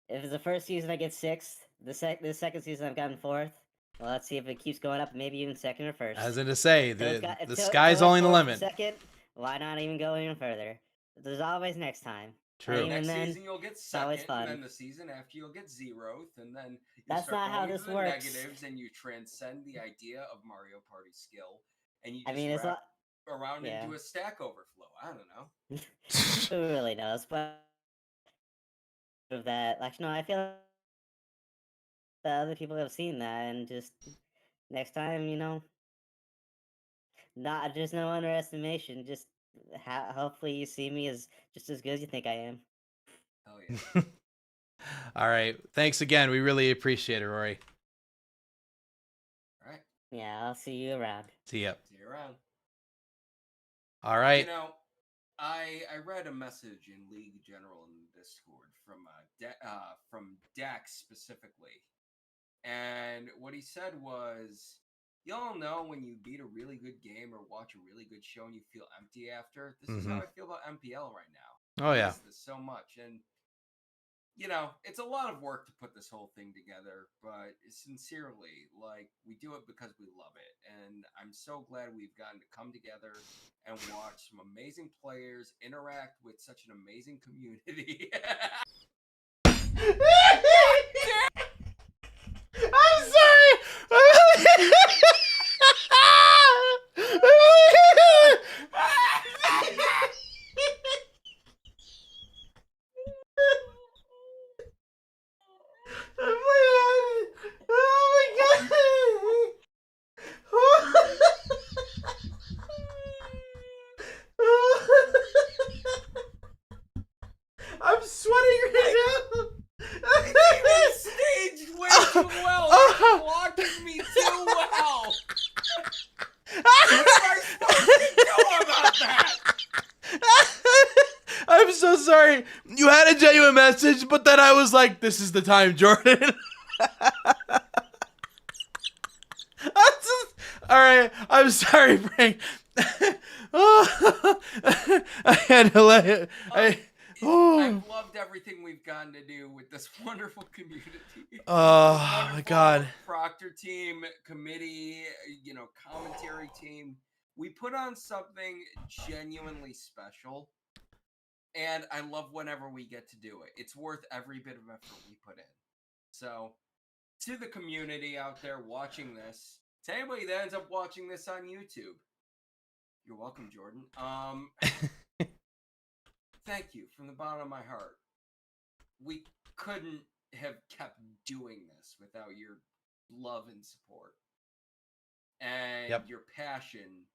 S3: if it's the first season I get 6th, the second season I've gotten 4th. Well, let's see if it keeps going up, maybe even 2nd or 1st.
S1: As in to say, the sky's only the limit.
S3: Second, why not even go even further? There's always next time.
S1: True.
S2: Next season you'll get second, and then the season after you'll get 0th, and then
S3: that's not how this works.
S2: Negatives, and you transcend the idea of Mario Party skill, and you just wrap around into a stack overflow. I don't know.
S3: Who really knows? But of that, like, no, I feel like the other people have seen that, and just next time, not just no underestimation. Just hopefully you see me as just as good as you think I am.
S2: Oh yeah.
S1: All right. Thanks again. We really appreciate it, Rory.
S2: All right.
S3: Yeah, I'll see you around.
S1: See ya.
S2: See you around.
S1: All right.
S2: You know, I read a message in League General in Discord from Dax specifically, and what he said was, "Y'all know when you beat a really good game or watch a really good show and you feel empty after? This is how I feel about MPL right now.
S1: Oh yeah.
S2: I miss this so much, and it's a lot of work to put this whole thing together, but sincerely, like, we do it because we love it, and I'm so glad we've gotten to come together and watch some amazing players interact with such an amazing community."
S1: I'm sorry. I'm sweating right now. Frank, you had a genuine message, but then I was like, this is the time, Jordan. All right, I'm sorry, Frank. I had to let it.
S2: I've loved everything we've gotten to do with this wonderful community.
S1: Oh my God.
S2: Proctor team, committee, commentary team. We put on something genuinely special. And I love whenever we get to do it. It's worth every bit of effort we put in. So, to the community out there watching this, to anybody that ends up watching this on YouTube, you're welcome, Jordan. Thank you from the bottom of my heart. We couldn't have kept doing this without your love and support. And your passion,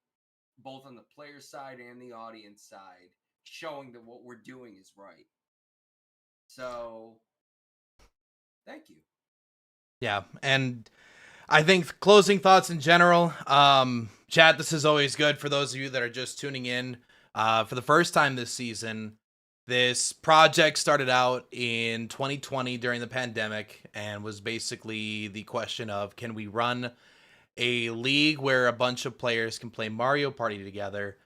S2: both on the player side and the audience side, showing that what we're doing is right. So, thank you.
S1: Yeah, and I think closing thoughts in general. Chat, this is always good for those of you that are just tuning in. For the first time this season, this project started out in 2020 during the pandemic and was basically the question of, can we run a league where a bunch of players can play Mario Party together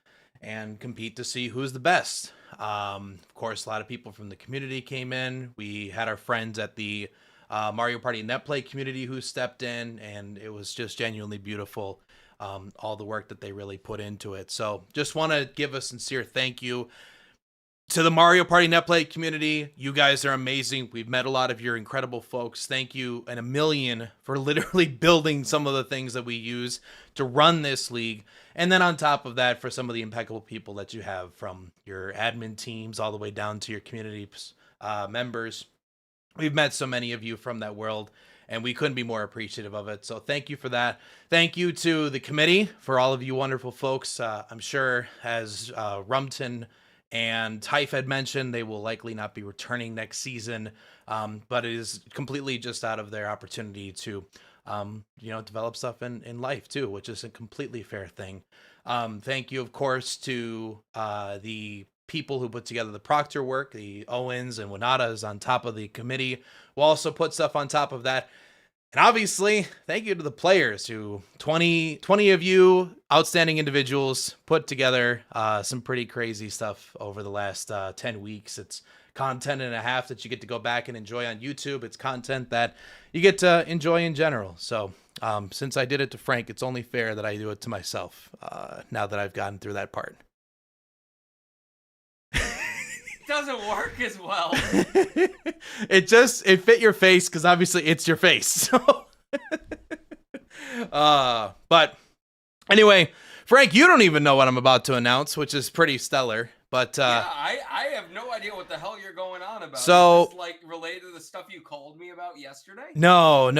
S1: and compete to see who's the best? Of course, a lot of people from the community came in. We had our friends at the Mario Party Netplay community who stepped in, and it was just genuinely beautiful, all the work that they really put into it. So just want to give a sincere thank you to the Mario Party Netplay community. You guys are amazing. We've met a lot of your incredible folks. Thank you and a million for literally building some of the things that we use to run this league. And then on top of that, for some of the impeccable people that you have, from your admin teams all the way down to your community members. We've met so many of you from that world, and we couldn't be more appreciative of it. So thank you for that. Thank you to the committee for all of you wonderful folks. I'm sure, as Rumton and Typh had mentioned, they will likely not be returning next season, but it is completely just out of their opportunity to, develop stuff in life too, which is a completely fair thing. Thank you, of course, to the people who put together the Proctor work, the Owens and Winatas on top of the committee, who also put stuff on top of that. And obviously, thank you to the players who 20 of you outstanding individuals put together some pretty crazy stuff over the last 10 weeks. It's content and a half that you get to go back and enjoy on YouTube. It's content that you get to enjoy in general. So since I did it to Frank, it's only fair that I do it to myself now that I've gotten through that part.
S2: Doesn't work as well.
S1: It fit your face because obviously it's your face. So, but anyway, Frank, you don't even know what I'm about to announce, which is pretty stellar. But
S2: yeah, I have no idea what the hell you're going on about.
S1: So,
S2: is this, like, related to the stuff you called me about yesterday?
S1: No.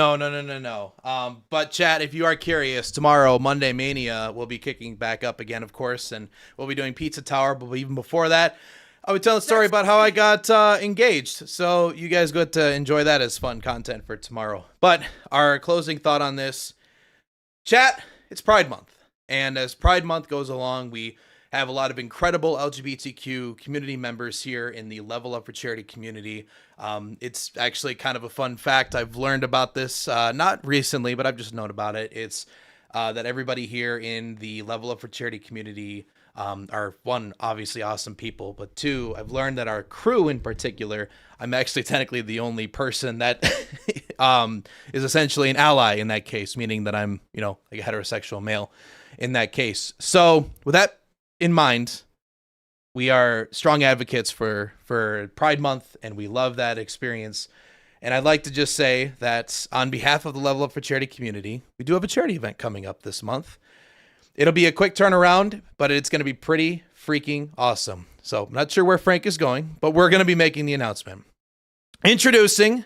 S1: But chat, if you are curious, tomorrow, Monday Mania, will be kicking back up again, of course, and we'll be doing Pizza Tower. But even before that, I would tell a story about how I got engaged. So you guys get to enjoy that as fun content for tomorrow. But our closing thought on this, chat, it's Pride Month. And as Pride Month goes along, we have a lot of incredible LGBTQ community members here in the Level Up for Charity community. It's actually kind of a fun fact. I've learned about this, not recently, but I've just known about it. It's that everybody here in the Level Up for Charity community are, one, obviously awesome people, but two, I've learned that our crew in particular, I'm actually technically the only person that is essentially an ally in that case, meaning that I'm, like a heterosexual male in that case. So with that in mind, we are strong advocates for Pride Month, and we love that experience. And I'd like to just say that on behalf of the Level Up for Charity community, we do have a charity event coming up this month. It'll be a quick turnaround, but it's going to be pretty freaking awesome. So I'm not sure where Frank is going, but we're going to be making the announcement. Introducing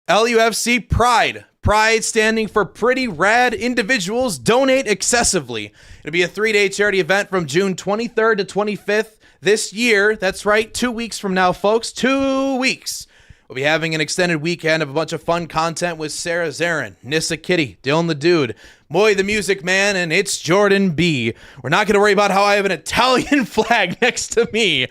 S1: LUFC Pride. Pride standing for Pretty Rad Individuals Donate Excessively. It'll be a 3-day charity event from June 23rd to 25th this year. That's right, 2 weeks from now, folks. 2 weeks. We'll be having an extended weekend of a bunch of fun content with Sarah Zarin, Nissa Kitty, Dylan the Dude, Moy the Music Man, and it's Jordan B. We're not going to worry about how I have an Italian flag next to me.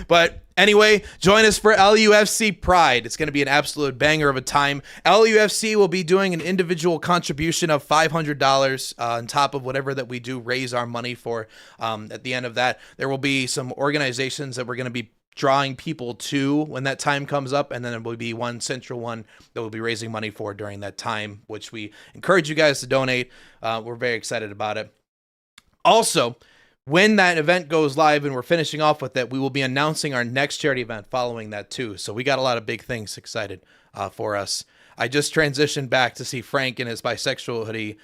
S1: But anyway, join us for LUFC Pride. It's going to be an absolute banger of a time. LUFC will be doing an individual contribution of $500 on top of whatever that we do raise our money for. At the end of that, there will be some organizations that we're going to be drawing people to when that time comes up, and then there will be one central one that we'll be raising money for during that time, which we encourage you guys to donate. We're very excited about it. Also, when that event goes live and we're finishing off with it, we will be announcing our next charity event following that too. So we got a lot of big things excited for us. I just transitioned back to see Frank in his bisexual hoodie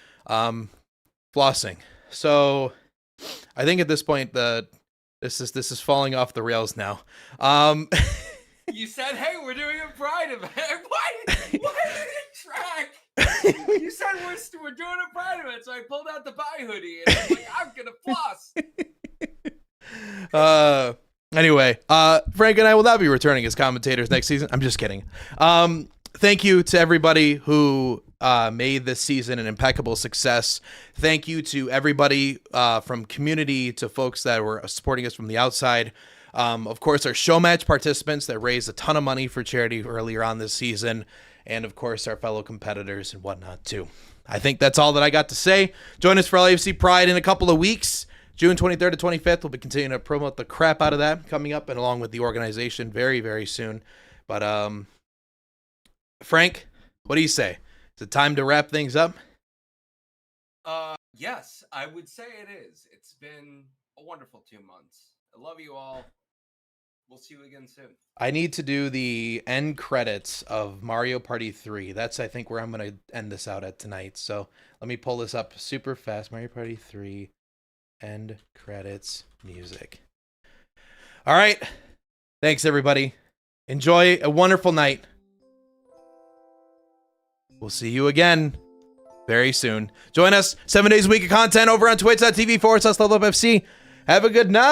S1: flossing. So I think at this point this is falling off the rails now.
S2: You said, "Hey, we're doing a Pride event." Why did it track? You said we're doing a Pride event, so I pulled out the bi hoodie and I'm like, I'm gonna floss.
S1: Anyway, Frank and I will not be returning as commentators next season. I'm just kidding. Thank you to everybody who made this season an impeccable success. Thank you to everybody from community to folks that were supporting us from the outside. Of course, our show match participants that raised a ton of money for charity earlier on this season. And of course, our fellow competitors and whatnot too. I think that's all that I got to say. Join us for LAFC Pride in a couple of weeks. June 23rd to 25th. We'll be continuing to promote the crap out of that coming up, and along with the organization very, very soon. But Frank, what do you say? Is it time to wrap things up?
S2: Yes, I would say it is. It's been a wonderful 2 months. I love you all. We'll see you again soon.
S1: I need to do the end credits of Mario Party 3. That's, I think, where I'm going to end this out at tonight. So let me pull this up super fast. Mario Party 3 end credits music. All right. Thanks, everybody. Enjoy a wonderful night. We'll see you again very soon. Join us 7 days a week of content over on twitch.tv/LUFC. Have a good night.